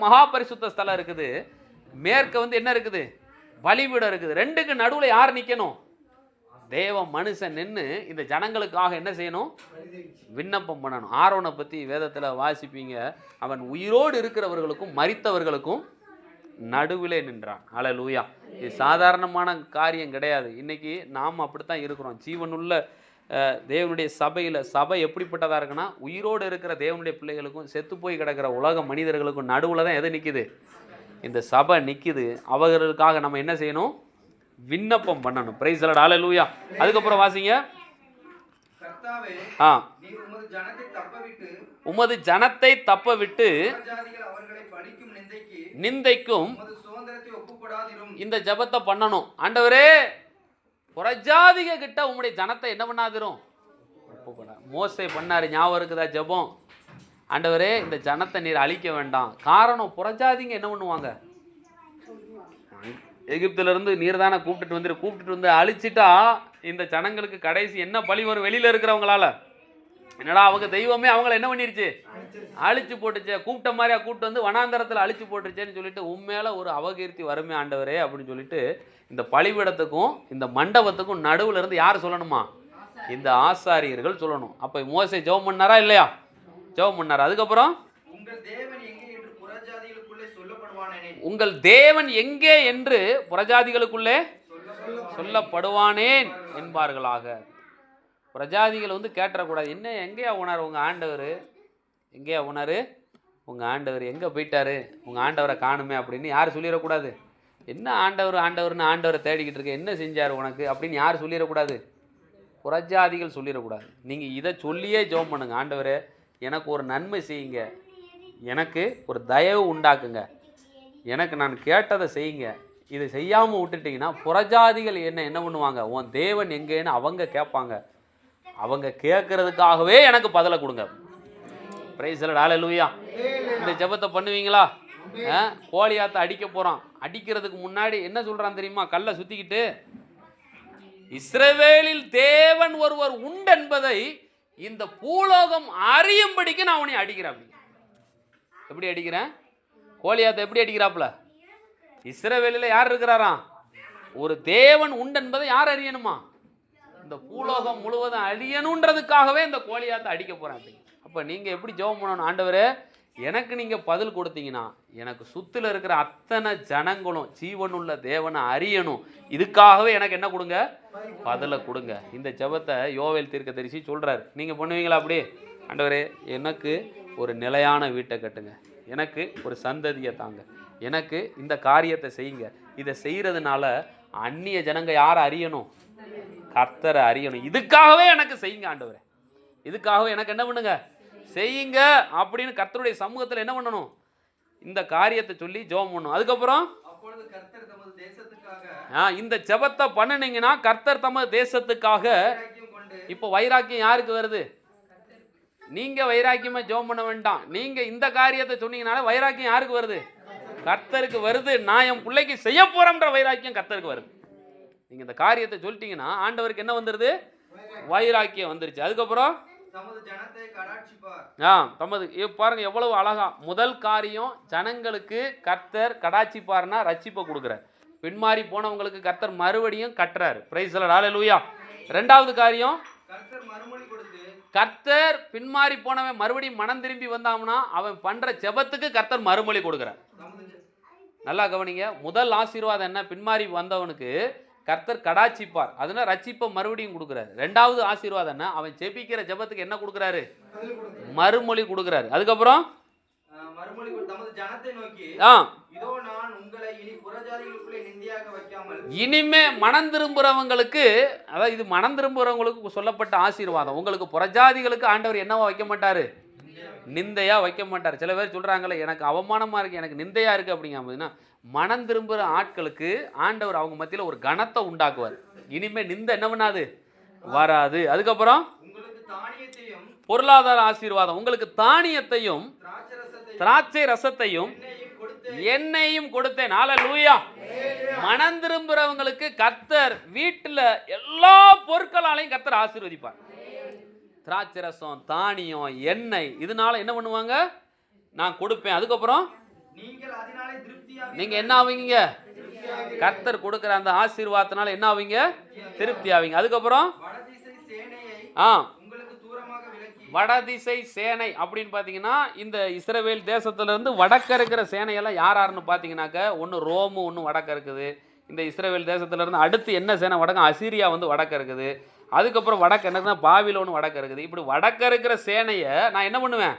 மகா பரிசுத்த ஸ்தலம் இருக்குது, மேற்க என்ன இருக்குது? பலிபீடம் இருக்குது. ரெண்டுக்கு நடுவில் யார் நிற்கணும்? தேவ மனுஷன் நின்று இந்த ஜனங்களுக்காக என்ன செய்யணும்? விண்ணப்பம் பண்ணணும். ஆரோனை பற்றி வேதத்தில் வாசிப்பீங்க. அவன் உயிரோடு இருக்கிறவர்களுக்கும் மரித்தவர்களுக்கும் நடுவிலே நின்றான். அல்லேலூயா. இது சாதாரணமான காரியம் கிடையாது. இன்னைக்கு நாம் அப்படித்தான் இருக்கிறோம். ஜீவனுள்ள தேவனுடைய சபையில், சபை எப்படிப்பட்டதாக இருக்குன்னா, உயிரோடு இருக்கிற தேவனுடைய பிள்ளைகளுக்கும் செத்து போய் கிடக்கிற உலக மனிதர்களுக்கும் நடுவில் தான் எது நிற்கிது? இந்த சபை நிற்கிது. அவர்களுக்காக நம்ம என்ன செய்யணும்? விண்ணப்பம் பண்ணணும். Praise the Lord. அல்லேலூயா. அதுக்கப்புறம் வாசிங்க. கர்த்தாவே, நீர் உமது ஜனத்தை தப்பவிட்டு உமது ஜனத்தை தப்பவிட்டு புறஜாதிகள் அவர்களை பழிக்கும் நிந்தைக்கும் உமது சுதந்திரத்தை ஒப்புக்கொடாதிரும். இந்த ஜெபத்தை பண்ணணும். ஆண்டவரே, புறஜாதிக கிட்ட உம்முடைய ஜனத்தை என்ன பண்ணாதிரும்? ஒப்புக்கொடா. மோசே பண்ணாரு, ஞாபகம் இருக்குதா ஜெபம்? ஆண்டவரே, இந்த ஜனத்தை நீர் அழிக்க வேண்டாம். காரணம், புறஜாதிங்க என்ன பண்ணுவாங்க? எகிப்திலிருந்து நீர் தானே கூப்பிட்டுட்டு வந்து அழிச்சிட்டா இந்த ஜனங்களுக்கு கடைசி என்ன பழி வரும்? வெளியில் இருக்கிறவங்களால என்னடா அவங்க தெய்வமே அவங்கள என்ன பண்ணிருச்சு? அழிச்சு போட்டுச்சு. கூப்பிட்ட மாதிரியா கூப்பிட்டு வந்து வனாந்தரத்தில் அழிச்சு போட்டுருச்சேன்னு சொல்லிட்டு உண்மையில ஒரு அவகீர்த்தி வருமே ஆண்டவரே அப்படின்னு சொல்லிட்டு இந்த பலிபீடத்துக்கும் இந்த மண்டபத்துக்கும் நடுவில் இருந்து யார் சொல்லணுமா? இந்த ஆசாரியர்கள் சொல்லணும். அப்போ மோசே ஜெபம் பண்ணாரா இல்லையா? ஜெபம் பண்ணார். அதுக்கப்புறம் உங்கள் தேவன் எங்கே என்று புறஜாதிகளுக்குள்ளே சொல்லப்படுவானேன் என்பார்களாக. பிரஜாதிகள் கேட்டக்கூடாது, என்ன எங்கேயா உணர் உங்கள் ஆண்டவர்? எங்கேயா உணர் உங்கள் ஆண்டவர்? எங்கே போயிட்டாரு? உங்கள் ஆண்டவரை காணுமே அப்படின்னு யார் சொல்லிடக்கூடாது. என்ன ஆண்டவர்னு ஆண்டவரை தேடிக்கிட்டு இருக்க, என்ன செஞ்சார் உனக்கு அப்படின்னு யார் சொல்லிடக்கூடாது. புறஜாதிகள் சொல்லிடக்கூடாது. நீங்கள் இதை சொல்லியே ஜெபம் பண்ணுங்க. ஆண்டவரே, எனக்கு ஒரு நன்மை செய்யுங்க, எனக்கு ஒரு தயவு உண்டாக்குங்க, எனக்கு நான் கேட்டதை செய்யுங்க. இதை செய்யாமல் விட்டுட்டிங்கன்னா புறஜாதிகள் என்ன பண்ணுவாங்க? உன் தேவன் எங்கேன்னு அவங்க கேட்பாங்க. அவங்க கேட்கறதுக்காகவே எனக்கு பதிலை கொடுங்க. Praise the Lord. அல்லேலூயா. இந்த ஜெபத்தை பண்ணுவீங்களா? கோலியாத்தை அடிக்க போகிறான். அடிக்கிறதுக்கு முன்னாடி என்ன சொல்கிறான் தெரியுமா? கல்லை சுற்றிக்கிட்டு, இஸ்ரவேலில் தேவன் ஒருவர் உண்டு என்பதை இந்த பூலோகம் அறியும்படிக்கு நான் உன்னை அடிக்கிறேன். எப்படி அடிக்கிறேன்? கோலியாத்தை எப்படி அடிக்கிறாப்புல? இஸ்ரவேலில் யார் இருக்கிறாராம்? ஒரு தேவன் உண்டு என்பதை யார் அறியணுமா? இந்த பூலோகம் முழுவதும் அழியணுன்றதுக்காகவே இந்த கோலியாத்தை அடிக்க போகிறேன். அப்போ நீங்கள் எப்படி ஜெபம் பண்ணணும்? ஆண்டவரே, எனக்கு நீங்கள் பதில் கொடுத்தீங்கன்னா எனக்கு சுற்றில் இருக்கிற அத்தனை ஜனங்களும் ஜீவனுள்ள தேவனை அறியணும். இதுக்காகவே எனக்கு என்ன கொடுங்க? பதிலை கொடுங்க. இந்த ஜெபத்தை யோவேல் தீர்க்கதரிசி சொல்கிறார். நீங்கள் பண்ணுவீங்களா அப்படி? ஆண்டவரே, எனக்கு ஒரு நிலையான வீட்டை கட்டுங்க, எனக்கு ஒரு சந்ததியை தாங்க, எனக்கு இந்த காரியத்தை செய்யுங்க. இதை செய்கிறதுனால அந்நிய ஜனங்க யாரை அறியணும்? கர்த்தரை அறியணும். இதுக்காகவே எனக்கு செய்யுங்க ஆண்டவரே, இதுக்காகவே எனக்கு என்ன பண்ணுங்க? செய்யுங்க அப்படின்னு கர்த்தருடைய சமூகத்தில் என்ன பண்ணணும்? இந்த காரியத்தை சொல்லி ஜெபம் பண்ணணும். அதுக்கப்புறம் இந்த ஜெபத்தை பண்ணினீங்கன்னா கர்த்தர் தமது தேசத்துக்காக. இப்போ வைராக்கியம் யாருக்கு வருது? நீங்க வைராக்கியமா ஜெபம் பண்ண வேண்டாம். நீங்க இந்த காரியத்தை சொன்னீங்கனால வைராக்கியம் யாருக்கு வருது? கர்த்தருக்கு வருது. நான் என் பிள்ளைக்கு செய்ய போறேன்ற வைராக்கியம் கர்த்தருக்கு வருது. நீங்க இந்த காரியத்தை சொல்லிட்டீங்கன்னா ஆண்டவருக்கு என்ன வந்துருது? வைராக்கியம் வந்துருச்சு. அதுக்கப்புறம் பாருங்க எவ்வளவு அழகா. முதல் காரியம், ஜனங்களுக்கு கர்த்தர் கடாட்சிப்பார்னா ரட்சிப்பை கொடுக்குறார். பின்மாறி போனவங்களுக்கு கர்த்தர் மறுபடியும் கட்டுறாரு. Praise the Lord. அல்லேலூயா. ரெண்டாவது காரியம், கர்த்தர் பின்மாறி போனவன் மறுபடியும் மனம் திரும்பி வந்தான்னா அவன் பண்ற ஜெபத்துக்கு கர்த்தர் மறுமொழி கொடுக்குறார். நல்லா கவனிங்க. முதல் ஆசீர்வாதம் என்ன? பின்மாறி வந்தவனுக்கு கர்த்தர் கடாட்சிப்பார். அதனால ரட்சிப்பை மறுபடியும் கொடுக்குறாரு. ரெண்டாவது ஆசீர்வாதம் என்ன? அவன் ஜெபிக்கிற ஜெபத்துக்கு என்ன கொடுக்குறாரு? மறுமொழி கொடுக்குறாரு. அதுக்கப்புறம் மறுமொழி தமது ஜனத்தை நோக்கி, இதோ நான் உங்களை இனி புறஜாதிகளுக்குள்ளே நிந்தையாக வைக்காமல். இனிமே மனம் திரும்புறவங்களுக்கு, அதாவது இது மனம் திரும்புறவங்களுக்கு சொல்லப்பட்ட ஆசீர்வாதம். உங்களுக்கு புறஜாதிகளுக்கு ஆண்டவர் என்னவா வைக்க மாட்டாரு? நிந்தையா வைக்க மாட்டார். சில பேர் சொல்றாங்களே, எனக்கு அவமானமா இருக்கு, எனக்கு நிந்தையா இருக்கு அப்படிங்கிறதுனா, மனம் திரும்புகிற ஆட்களுக்கு ஆண்டவர் அவங்க மத்தியில் ஒரு கனத்தை உண்டாக்குவார். இனிமே நிந்தை என்ன பண்ணாது? வராது. அதுக்கப்புறம் பொருளாதார ஆசீர்வாதம். உங்களுக்கு தானியத்தையும் திராட்சை ரசத்தையும் எண்ணெயும் கொடுத்தேன். ஹல்லேலூயா. மனம் திரும்புறவங்களுக்கு கர்த்தர் வீட்டில் எல்லா பொருட்களாலையும் கர்த்தர் ஆசீர்வதிப்பார். திராட்சை ரசம், தானியம், எண்ணெய், இதனால என்ன பண்ணுவாங்க? நான் கொடுப்பேன். அதுக்கப்புறம் நீங்க என்ன ஆவீங்க? கர்த்தர் கொடுக்கிற அந்த ஆசீர்வாதத்தினால என்ன ஆவீங்க? திருப்தி ஆவீங்க. அதுக்கப்புறம் வடதிசை சேனை அப்படின்னு பார்த்தீங்கன்னா, இந்த இஸ்ரவேல் தேசத்திலிருந்து வடக்க இருக்கிற சேனையெல்லாம் யாருன்னு பார்த்தீங்கன்னாக்க, ஒன்று ரோமு, ஒன்று வடக்க இருக்குது. இந்த இஸ்ரவேல் தேசத்திலிருந்து அடுத்து என்ன சேனை வடக்க? அசீரியா வந்து வடக்க இருக்குது. அதுக்கப்புறம் வடக்கு என்னன்னா பாபிலோன் வடக்க இருக்குது. இப்படி வடக்க இருக்கிற சேனையை நான் என்ன பண்ணுவேன்?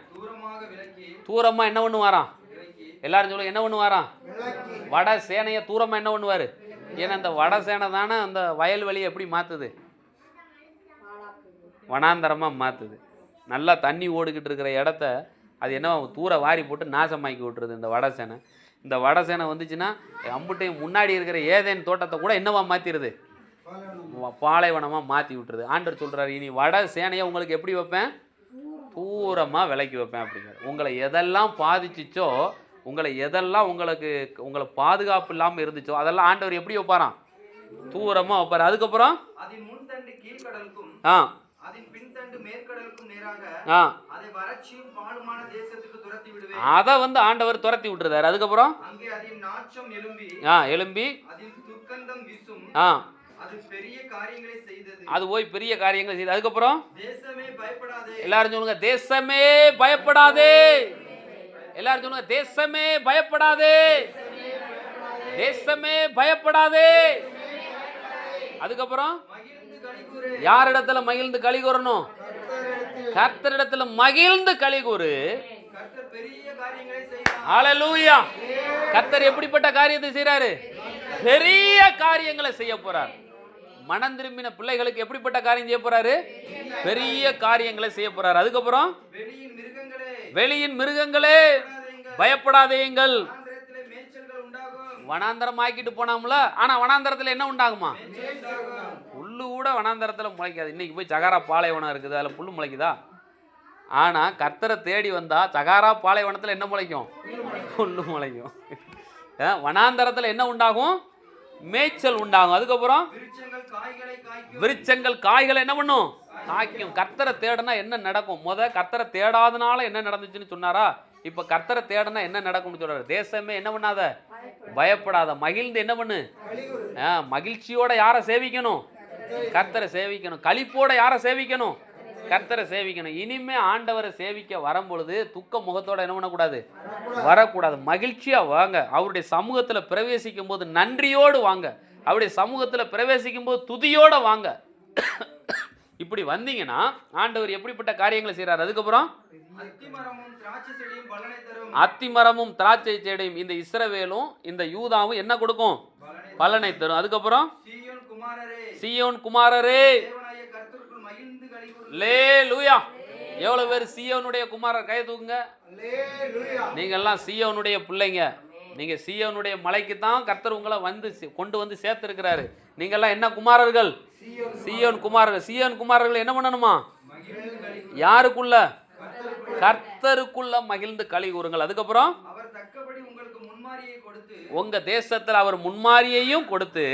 தூரமா என்ன பண்ணுவாராம்? எல்லாரும் சொல்லுங்க, என்ன பண்ணுவாராம்? வட சேனையை தூரமா என்ன பண்ணுவார்? ஏன்னா அந்த வட சேனை தானே அந்த வயல்வெளியை எப்படி மாற்றுது? வனாந்தரமாக மாற்றுது. நல்லா தண்ணி ஓடிக்கிட்டு இருக்கிற இடத்த அது என்ன தூர வாரி போட்டு நாசமாக்கி விட்டுருது இந்த வட சேனை. இந்த வட சேனை வந்துச்சுன்னா அம்புட்டையும் முன்னாடி இருக்கிற ஏதேன் தோட்டத்தை கூட என்னவா மாற்றிடுது? பாலைவனமாக மாற்றி விட்டுருது. ஆண்டவர் சொல்கிறார், இனி வட சேனையை உங்களுக்கு எப்படி வைப்பேன்? தூரமாக விலைக்கு வைப்பேன் அப்படிங்கிறார். உங்களை எதெல்லாம் பாதிச்சிச்சோ, உங்களை எதெல்லாம் உங்களை பாதுகாப்பு இல்லாமல் இருந்துச்சோ, அதெல்லாம் ஆண்டவர் எப்படி வைப்பாராம்? தூரமாக வைப்பார். அதுக்கப்புறம் அதை வந்து ஆண்டவர் துரத்தி விட்டுருந்தார். அதுக்கப்புறம் எழும்பி அது போய் பெரிய காரியங்களை செய்து. அதுக்கப்புறம் எல்லாரும் சொல்லுங்க, தேசமே பயப்படாதே. எல்லாரும் சொல்லுங்க, தேசமே பயப்படாதே. தேசமே பயப்படாதே. அதுக்கப்புறம் யாரிடத்துல மகிழ்ந்து களி கூறணும்? கர்த்தரிடத்துல மகிழ்ந்து களி கூறு. ஹல்லேலூயா. கர்த்தர் எப்படிப்பட்ட காரியத்தை செய்றாரு? பெரிய காரியங்களை செய்ய போறார். மனம் திரும்பின பிள்ளைகளுக்கு எப்படிப்பட்ட காரியம் செய்ய போறாரு? பெரிய காரியங்களை செய்ய போறாரு. அதுக்கப்புறம் வெளியின் மிருகங்களே பயப்படாதேங்கள். வனாந்தரம் ஆக்கிட்டு போனாம்ல, ஆனா வனாந்தரத்துல என்ன உண்டாகுமா? புல்லு கூட வனாந்தரத்துல முளைக்காது. இன்னைக்கு போய் சகாரா பாலைவனம் இருக்குது, அதுல புல்லு முளைக்குதா? ஆனா கர்த்தரை தேடி வந்தா சகாரா பாலைவனத்துல என்ன முளைக்கும்? புல்லு முளைக்கும். வனாந்தரத்துல என்ன உண்டாகும்? மேய்ச்சல் உண்டாகும். அதுக்கப்புறம் விருட்சங்கள் காய்களை என்ன பண்ணும்? காய்க்கும். கர்த்தரை தேடனா என்ன நடக்கும்? கர்த்தரை தேடாதனால என்ன நடந்துச்சுன்னு சொன்னாரா? இப்ப கர்த்தரை தேடனா என்ன நடக்கும்னு சொல்றாரு. தேசமே என்ன பண்ணாத? பயப்படாத. மகிழ்ந்து என்ன பண்ணு? மகிழ்ச்சியோட யாரை சேவிக்கணும்? கர்த்தரை சேவிக்கணும். களிப்போட யாரை சேவிக்கணும்? கர்த்தரை சேவிக்கணும். இனிமே ஆண்டவரை சேவிக்க வரும்பொழுது துக்க முகத்தோட என்ன பண்ணக்கூடாது? வரக்கூடாது. மகிழ்ச்சியா வாங்க. அவருடைய சமூகத்தில் பிரவேசிக்கும் போது நன்றியோடு வாங்க. அவருடைய சமூகத்தில் பிரவேசிக்கும் போது துதியோட வாங்க. இப்படி வந்தீங்கன்னா ஆண்டவர் எப்படிப்பட்ட காரியங்களை செய்யறாரு? அதுக்கப்புறம் அத்திமரமும் திராட்சை செடியும் இந்த இஸ்ரவேலும் இந்த யூதாவும் என்ன கொடுக்கும்? பலனை தரும். அதுக்கப்புறம் சீயோன் குமாரரே, அல்லேலூயா. எவ்வளவு பேர் சீயோனுடைய குமாரர்? கையை தூக்குங்க. நீங்க எல்லாம் சீயோனுடைய பிள்ளைங்க. நீங்க சீயோனுடைய மலைக்கு தான் கர்த்தர் உங்களை கொண்டு வந்து சேர்த்திருக்கிறாரு. நீங்க எல்லாம் என்ன குமாரர்கள்? சீயோன் குமாரர்கள். சீயோன் குமாரர்கள் என்ன பண்ணணுமா? யாருக்குள்ள? கர்த்தருக்குள்ள மகிழ்ந்து களி கூறுங்கள். அதுக்கப்புறம் உங்க தேசத்தில் அவர் முன்மாரியையும் கொடுத்து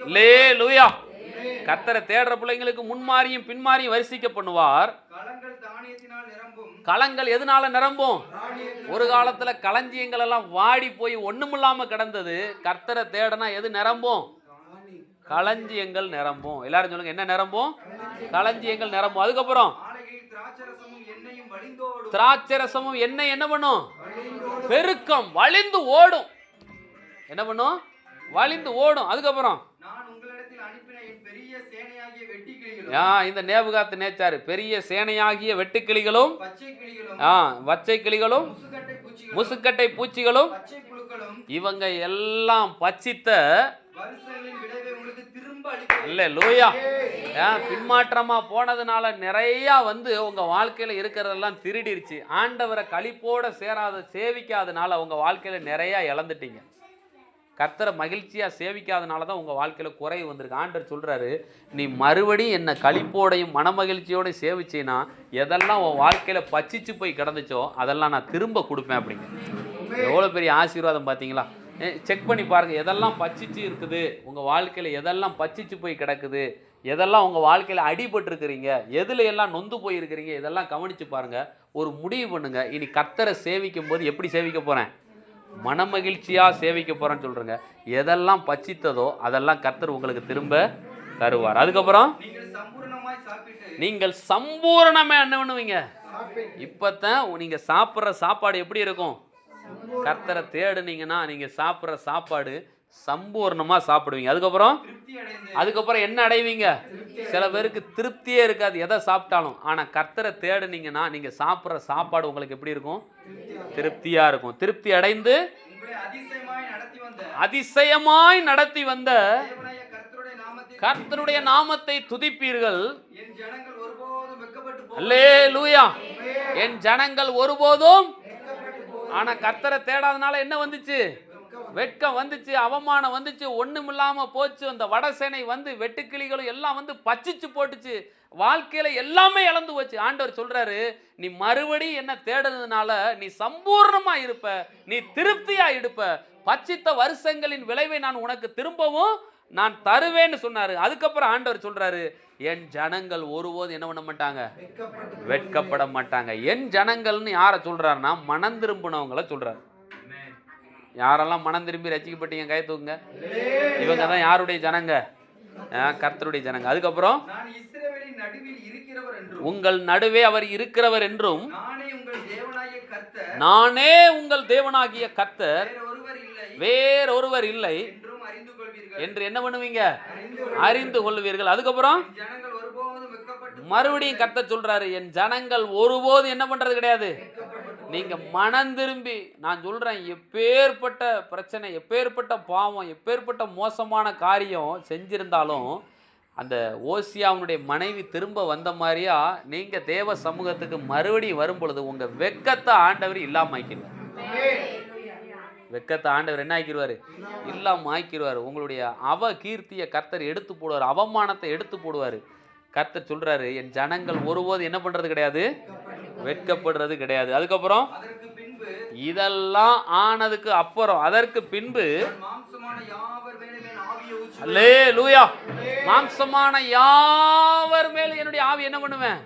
அல்லேலூயா. கர்த்தரை தேடுற பிள்ளைங்களுக்கு முன்மாரியும் பின்மாரியும் வரிசிக்க பண்ணுவார். களங்கள் எதனால நிரம்பும்? ஒரு காலத்துல களஞ்சியங்கள் எல்லாம் வாடி போய் ஒண்ணுமில்லாம கிடந்தது. கர்த்தரை தேடனா எது நிரம்பும்? களஞ்சியங்கள் நிரம்பும். எல்லாரும் சொல்லுங்க, என்ன நிரம்பும்? களஞ்சியங்கள் நிரம்பும். அதுக்கப்புறம் திராட்சரசமும் எண்ணெய் என்ன பண்ணும்? பெருக்கம் வழிந்து ஓடும். என்ன பண்ணும்? வலிந்து ஓடும். அதுக்கப்புறம் நான் உங்களிடத்தில் அனுப்பின என் பெரிய சேனையாகிய வெட்டுக்கிளிகளும் இந்த நேபுகாத் நேச்சாரு பெரிய சேனையாகிய வெட்டுக்கிளிகளும் பச்சை கிளிகளும் வச்சை கிளிகளும் முசுக்கட்டை பூச்சிகளும் முசுக்கட்டை பூச்சிகளும் பச்சை புழுக்களும் இவங்க எல்லாம் பச்சித்த வருஷங்களின் விளைவை உங்களுக்கு திரும்ப அளிப்பேன். இல்ல லூயா. பின்மாற்றமா போனதுனால நிறைய உங்க வாழ்க்கையில இருக்கிறதெல்லாம் திருடிருச்சு. ஆண்டவரை களிப்போட சேவிக்காதனால உங்க வாழ்க்கையில நிறைய இழந்துட்டீங்க. கர்த்தரை மகிழ்ச்சியா சேவிக்காதனால தான் உங்க வாழ்க்கையில குறைவு வந்திருக்கு. ஆண்டவர் சொல்றாரு, நீ மறுபடியும் என்ன களிப்போடையும் மனமகிழ்ச்சியோட சேவிச்சேன்னா எதெல்லாம் உன் வாழ்க்கையில பச்சிச்சு போய் கிடந்துச்சோ அதெல்லாம் நான் திரும்ப கொடுப்பேன் அப்படிங்க. எவ்வளோ பெரிய ஆசீர்வாதம் பார்த்தீங்களா? செக் பண்ணி பாருங்கள், எதெல்லாம் பச்சிச்சு இருக்குது உங்கள் வாழ்க்கையில், எதெல்லாம் பச்சிச்சு போய் கிடக்குது, எதெல்லாம் உங்கள் வாழ்க்கையில் அடிபட்டுருக்கிறீங்க, எதில் எல்லாம் நொந்து போயிருக்கிறீங்க, இதெல்லாம் கவனித்து பாருங்கள். ஒரு முடிவு பண்ணுங்கள், இனி கர்த்தரை சேவிக்கும் போது எப்படி சேவிக்க போகிறேன், மனமகிழ்ச்சியாக சேவிக்க போகிறேன்னு சொல்கிறேங்க. எதெல்லாம் பச்சித்ததோ அதெல்லாம் கர்த்தர் உங்களுக்கு திரும்ப தருவார். அதுக்கப்புறம் நீங்கள் சம்பூரணமாக என்ன பண்ணுவீங்க? இப்போத்தான் நீங்கள் சாப்பிட்ற சாப்பாடு எப்படி இருக்கும்? கர்த்தரை தேடுனீங்கன்னா நீங்க சாப்பிட்ற சாப்பாடு சம்பூர்ணமா சாப்பிடுவீங்க. அதுக்கப்புறம் என்ன அடைவீங்க? சில பேருக்கு திருப்தியே இருக்காது எதை சாப்பிட்டாலும். ஆனா கர்த்தரை தேடுனீங்கன்னா நீங்க சாப்பிட்ற சாப்பாடு உங்களுக்கு எப்படி இருக்கும்? திருப்தியா இருக்கும். திருப்தி அடைந்து அதிசயமாய் நடத்தி வந்த கர்த்தருடைய நாமத்தை துதிப்பீர்கள். அல்லேலூயா. என் ஜனங்கள் ஒருபோதும். ஆனா கர்த்தரை தேடாதனால என்ன வந்துச்சு? வெட்கம் வந்துச்சு, அவமானம் வந்துச்சு, ஒண்ணுமில்லாம போச்சு. அந்த வடசேனை வெட்டுக்கிளிகளும் எல்லாம் பச்சிச்சு போட்டுச்சு. வாழ்க்கையில எல்லாமே இழந்து போச்சு. ஆண்டவர் சொல்றாரு, நீ மறுபடியும் என்ன தேடுறதுனால நீ சம்பூர்ணமா இருப்ப, நீ திருப்தியா இருப்ப. பச்சித்த வருஷங்களின் விளைவை நான் உனக்கு திரும்பவும் நான் தருவேன்னு சொன்னாரு. அதுக்கப்புறம் ஆண்டவர் சொல்றாரு, என் ஜனங்கள் ஒருபோது என்ன பண்ண மாட்டாங்க? வெட்கப்பட மாட்டாங்க. என் ஜனங்கள்னு யாரை சொல்றாருன்னா மனம் திரும்பினவங்களை சொல்றாரு. யாரெல்லாம் மனம் திரும்பி ரசிக்கப்பட்டீங்க கை தூக்குங்க. இவங்க தான் யாருடைய ஜனங்க? கர்த்தருடைய ஜனங்க. அதுக்கப்புறம் உங்கள் நடுவே அவர் இருக்கிறவர் என்றும் நானே உங்கள் தேவனாகிய கர்த்தர் வேறொருவர் இல்லை என்று என்ன பண்ணுவீங்க? அறிந்து கொள்வீர்கள். அதுக்கப்புறம் மறுபடியும் கர்த்தர் சொல்றாரு, என் ஜனங்கள் ஒருபோது என்ன பண்றது கிடையாது. நீங்க மனம் திரும்பி, நான் சொல்றேன், எப்பேற்பட்ட பிரச்சனை, எப்பேற்பட்ட பாவம், எப்பேற்பட்ட மோசமான காரியம் செஞ்சிருந்தாலும் அந்த ஓசியாவுடைய மனைவி திரும்ப வந்த மாதிரியா நீங்க தேவ சமூகத்துக்கு மறுபடியும் வரும் பொழுது உங்க வெட்கத்தை ஆண்டவர் இல்லாம ஆக்கிடுவார். வெட்கத்தை ஆண்டவர் என்ன ஆக்கிடுவாரு? இல்லாம ஆக்கிடுவார். உங்களுடைய கீர்த்தியை கர்த்தர் எடுத்து போடுவார், அவமானத்தை எடுத்து போடுவார். கர்த்தர் சொல்றாரு, என் ஜனங்கள் ஒருபோது என்ன பண்றது கிடையாது, வெட்கப்படுறது கிடையாது. அதுக்கப்புறம் இதெல்லாம் ஆனதுக்கு அப்புறம் அதற்கு பின்பு அல்லேலூயா, மாம்சமான யாவர் மேல என்னுடைய ஆவி என்ன பண்ணுவேன்?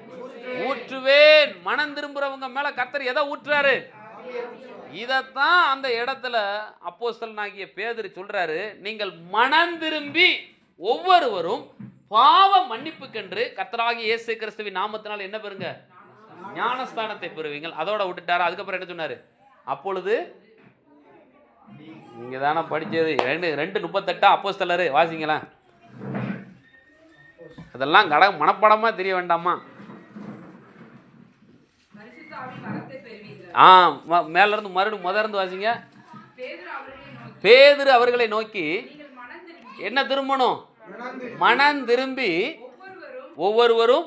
ஊற்றுவேன். மனம் திரும்புறவங்க மேல கர்த்தர் எதை ஊற்றுறாரு? இதத்தான் அந்த இடத்துல அப்போஸ்தலனாகிய பேதுரு சொல்றாரு, நீங்கள் மனம் திரும்பி ஒவ்வொருவரும் பாவ மன்னிப்புக்கென்று கர்த்தராகிய இயேசு கிறிஸ்துவின் நாமத்தினால் என்ன பெறுங்க? ஞானஸ்தானத்தை பெறுவீங்கள். அதோட விட்டுட்டாரு. அதுக்கப்புறம் என்ன சொன்னாரு? அப்பொழுது நீங்க தானே படிச்சது 2:38 அப்போஸ்தலர் வாசிங்களா. அதெல்லாம் மனப்படமா தெரிய வேண்டாமா? மேல இருந்து முதர்ந்து வாசிங்க. பேதுரு அவர்களை நோக்கி என்ன திரும்பணும்? மனம் திரும்பி ஒவ்வொருவரும்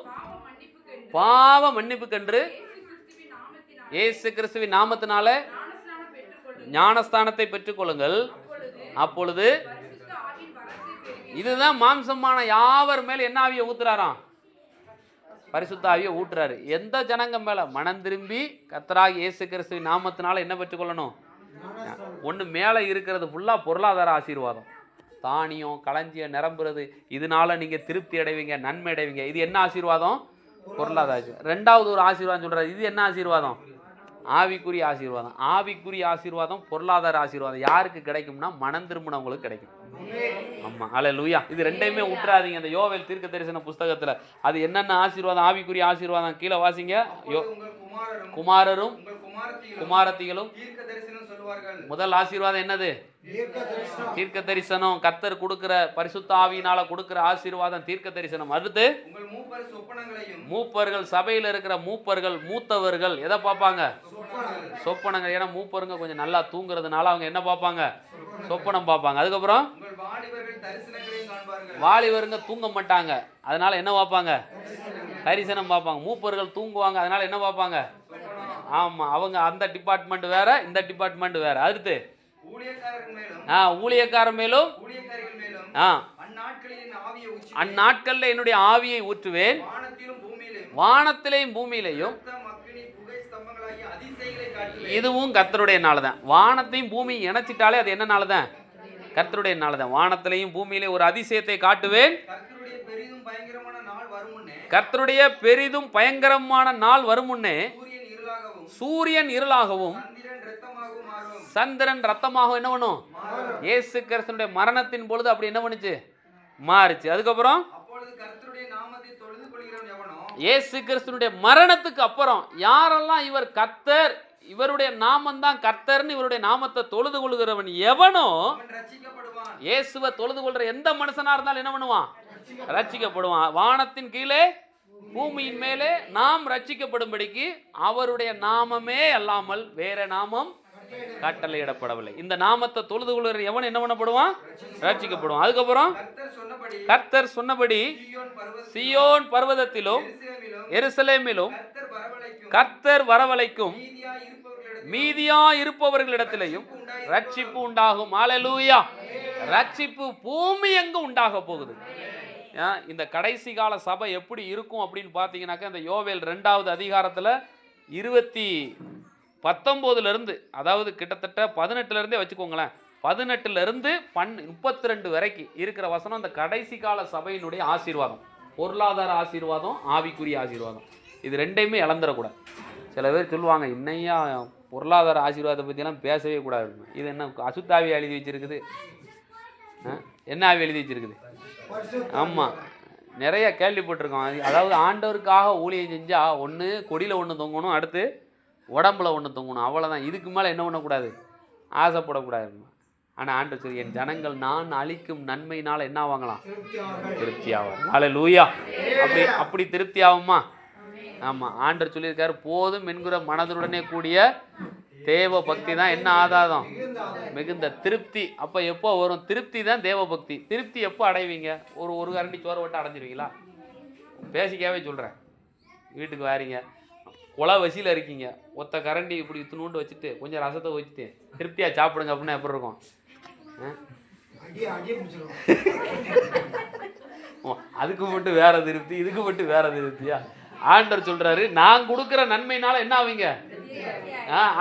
பாவ மன்னிப்புக்கென்று இயேசு கிறிஸ்துவின் நாமத்தினால ஞானஸ்தானத்தை பெற்றுக்கொள்ளுங்கள். அப்பொழுது இதுதான் மாம்சமான யாவர் மேல் என்ன ஆவியை ஊத்துறாராம்? பரிசுத்த ஆவியை ஊட்டுறாரு. எந்த ஜனங்க மேல? மனம் திரும்பி கர்த்தராகிய இயேசு கிறிஸ்துவின் நாமத்தினால என்ன பெற்றுக்கொள்ளணும்? ஒன்று மேலே இருக்கிறது ஃபுல்லா பொருளாதார ஆசீர்வாதம், தானியம் களஞ்சியம் நிரம்புறது. இதனால நீங்க திருப்தி அடைவீங்க, நன்மை அடைவீங்க. இது என்ன ஆசீர்வாதம்? பொருளாதார. ரெண்டாவது ஒரு ஆசீர்வாதம் சொல்றாரு. இது என்ன ஆசீர்வாதம்? ஆவிக்குரிய ஆசீர்வாதம். ஆவிக்குரிய ஆசீர்வாதம், பொருளாதார ஆசீர்வாதம் யாருக்கு கிடைக்கும்னா மனம் திரும்பினவங்களுக்கு கிடைக்கும். ஆமா, அல்லேலூயா. இது ரெண்டையுமே விட்டுறாதீங்க. இந்த யோவேல் தீர்க்க தரிசன புஸ்தகத்துல அது என்னென்ன ஆசீர்வாதம், ஆவிக்குரிய ஆசீர்வாதம் கீழே வாசிங்க. உங்கள் குமாரரும் உங்கள் குமாரத்திகளும் தீர்க்க தரிசனம் சொல்வார்கள். முதல் ஆசீர்வாதம் என்னது? தீர்க்க தரிசனம். கர்த்தர் கொடுக்கிற பரிசுத்த ஆவியினால கொடுக்கிற ஆசீர்வாதம் தீர்க்க தரிசனம். அடுத்து உங்கள் மூப்பர் சொப்பனங்களையும். மூப்பர்கள், சபையில் இருக்கிற மூப்பர்கள், மூத்தவர்கள் எதை பார்ப்பாங்க? சொப்பனங்கள். ஏன்னா மூப்பருங்க கொஞ்சம் நல்லா தூங்குறதுனால அவங்க என்ன பார்ப்பாங்க? சொப்பனம் பார்ப்பாங்க. அதுக்கப்புறம் உங்கள் வாலிபர்கள் தரிசனங்களையும் காண்பார்கள். வாலிபருங்க தூங்க மாட்டாங்க, அதனால என்ன பார்ப்பாங்க? தரிசனம் பார்ப்பாங்க. மூப்பர்கள் தூங்குவாங்க, அதனால என்ன பார்ப்பாங்க? ஆமா, அவங்க அந்த டிபார்ட்மெண்ட் வேற, இந்த டிபார்ட்மெண்ட் வேற. அடுத்து ஊழியக்காரர்கள் மேலும் ஊழியக்காரர் மேலும் ஊழியக்காரிகள் மேலும் அந்நாட்களில் ஆவியை ஊற்றி அந்நாட்கள்ல என்னுடைய ஆவியை ஊற்றுவேன். வானத்திலும் பூமியிலும் வானத்திலேயும் பூமியிலையும் அக்கினி புகை ஸ்தம்பங்களாகிய அதிசயங்களை காட்டுவேன். இதுவும் கர்த்தருடைய நாள் தான். வானத்தையும் பூமியும் இணைச்சிட்டாலே அது என்ன நாள் தான்? கர்த்தருடைய நாள் தான். வானத்திலையும் பூமியிலே ஒரு அதிசயத்தை காட்டுவேன். கர்த்தருடைய பெரிதும் பயங்கரமான நாள் வரும் முன்னே கர்த்தருடைய பெரிதும் பயங்கரமான நாள் வரும் முன்னே சூரியன் இருளாகவும் சந்திரன் ரத்தமாகவும் என்ன பண்ணும்? இயேசு கிறிஸ்துவினுடைய மரணத்தின் பொழுது அப்படி என்ன பண்ணுச்சு? மாறுச்சு. அதுக்கப்புறம் இயேசு கிறிஸ்துவினுடைய மரணத்துக்கு அப்புறம் யாரெல்லாம் இவர் கர்த்தர், இவருடைய நாமம் தான் கர்த்தர்னு இவருடைய நாமத்தை தொழுது கொள்கிறவன் எவனோ, இயேசுவை தொழுது கொள்ற எந்த மனுஷனா இருந்தாலும் என்ன பண்ணுவான்? ரட்சிக்கப்படுவான். வானத்தின் கீழே பூமியின் மேலே நாம் ரட்சிக்கப்படும்படிக்கு அவருடைய நாமமே அல்லாமல் வேற நாமம் கட்டளையிடப்படவில்லை. இந்த நாமத்தை தொழுது கொள்கிற எவன் என்ன பண்ணப்படுவான்? ரட்சிக்கப்படுவான். அதுக்கப்புறம் கர்த்தர் சொன்னபடி சீயோன் பர்வதத்திலும் எருசலேமிலும் கர்த்தர் வரவழைக்கும் மீதியா இருப்பவர்களிடத்திலேயும் ரட்சிப்பு உண்டாகும். அல்லேலூயா. ரட்சிப்பு பூமி எங்கும் உண்டாக போகுது. இந்த கடைசி கால சபை எப்படி இருக்கும் அப்படின்னு பார்த்தீங்கன்னாக்கா, இந்த யோவேல் 2வது அதிகாரத்தில் 19 அதாவது கிட்டத்தட்ட 18 வச்சுக்கோங்களேன், 18 32 வரைக்கும் இருக்கிற வசனம் இந்த கடைசி கால சபையினுடைய ஆசீர்வாதம். பொருளாதார ஆசீர்வாதம், ஆவிக்குரிய ஆசீர்வாதம், இது ரெண்டையுமே இழந்துடக்கூடாது. சில பேர் சொல்லுவாங்க, இன்னையா பொருளாதார ஆசீர்வாதத்தை பற்றியெல்லாம் பேசவே கூடாது. இது என்ன அசுத்தாவி எழுதி வச்சிருக்குது? என்ன ஆவி எழுதி வச்சிருக்குது? ஆமாம், நிறைய கேள்விப்பட்டிருக்கோம். அதாவது ஆண்டவருக்காக ஊழியம் செஞ்சால் ஒன்று கொடியில் ஒன்று தொங்கணும், அடுத்து உடம்புல ஒன்று தொங்கணும், அவ்வளோதான். இதுக்கு மேலே என்ன பண்ணக்கூடாது? ஆசைப்படக்கூடாது. ஆனால் ஆண்டவர் சொல்லி, என் ஜனங்கள் நான் அளிக்கும் நன்மையினால் என்ன ஆவாங்களாம்? திருப்தி ஆவாங்க. அல்லேலூயா. அப்படி திருப்தி ஆகுமா? ஆமாம், ஆண்டவர் சொல்லியிருக்காரு, போதும் என்கிற மனதுடனே கூடிய தேவ பக்தி தான் என்ன ஆதாரம்? மிகுந்த திருப்தி. அப்போ எப்போ வரும்? திருப்தி தான் தேவ பக்தி. திருப்தி எப்போ அடைவீங்க? ஒரு கரண்டி சோறு விட்டு அடைஞ்சிருவீங்களா? பேசிக்காவே சொல்கிறேன். வீட்டுக்கு வாரீங்க, குலை வசியில் இருக்கீங்க, ஒத்த கரண்டி இப்படி துணுண்டு வச்சுட்டு கொஞ்சம் ரசத்தை வச்சுட்டு திருப்தியாக சாப்பிடுங்க அப்படின்னா எப்படி இருக்கும்? அதுக்கு மட்டும் வேற திருப்தி, இதுக்கு மட்டும் வேற திருப்தியா? ஆண்டவர் சொல்றாரு, நான் கொடுக்குற நன்மையினால என்ன ஆவீங்க?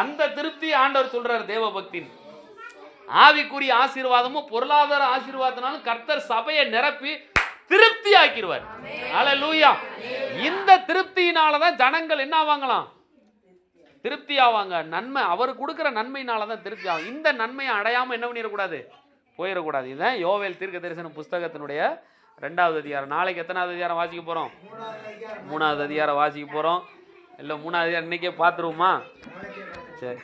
அந்த திருப்தி ஆண்டவர் சொல்றாரு. தேவ பக்தி ஆவிக்குரிய ஆசீர்வாதமும் பொருளாதார ஆசீர்வாதத்தினாலும் கர்த்தர் சபையை நிரப்பி திருப்தி ஆக்கிடுவார். அல்லேலூயா. இந்த திருப்தியினாலதான் ஜனங்கள் என்ன ஆவாங்களாம்? திருப்தி ஆவாங்க. நன்மை அவர் கொடுக்குற நன்மையினாலதான் திருப்தி ஆகும். இந்த நன்மையை அடையாம என்ன பண்ணிடக்கூடாது? போயிடக்கூடாது. இதுதான் யோவேல் தீர்க்க தரிசன புஸ்தகத்தினுடைய 2வது அதிகாரம். நாளைக்கு எத்தனாவது அதிகாரம் வாசிக்க போறோம்? 3வது அதிகாரம் வாசிக்க போறோம். இல்லை 3வது அதிகாரம் இன்னைக்கே பார்த்துருவோமா? சரி.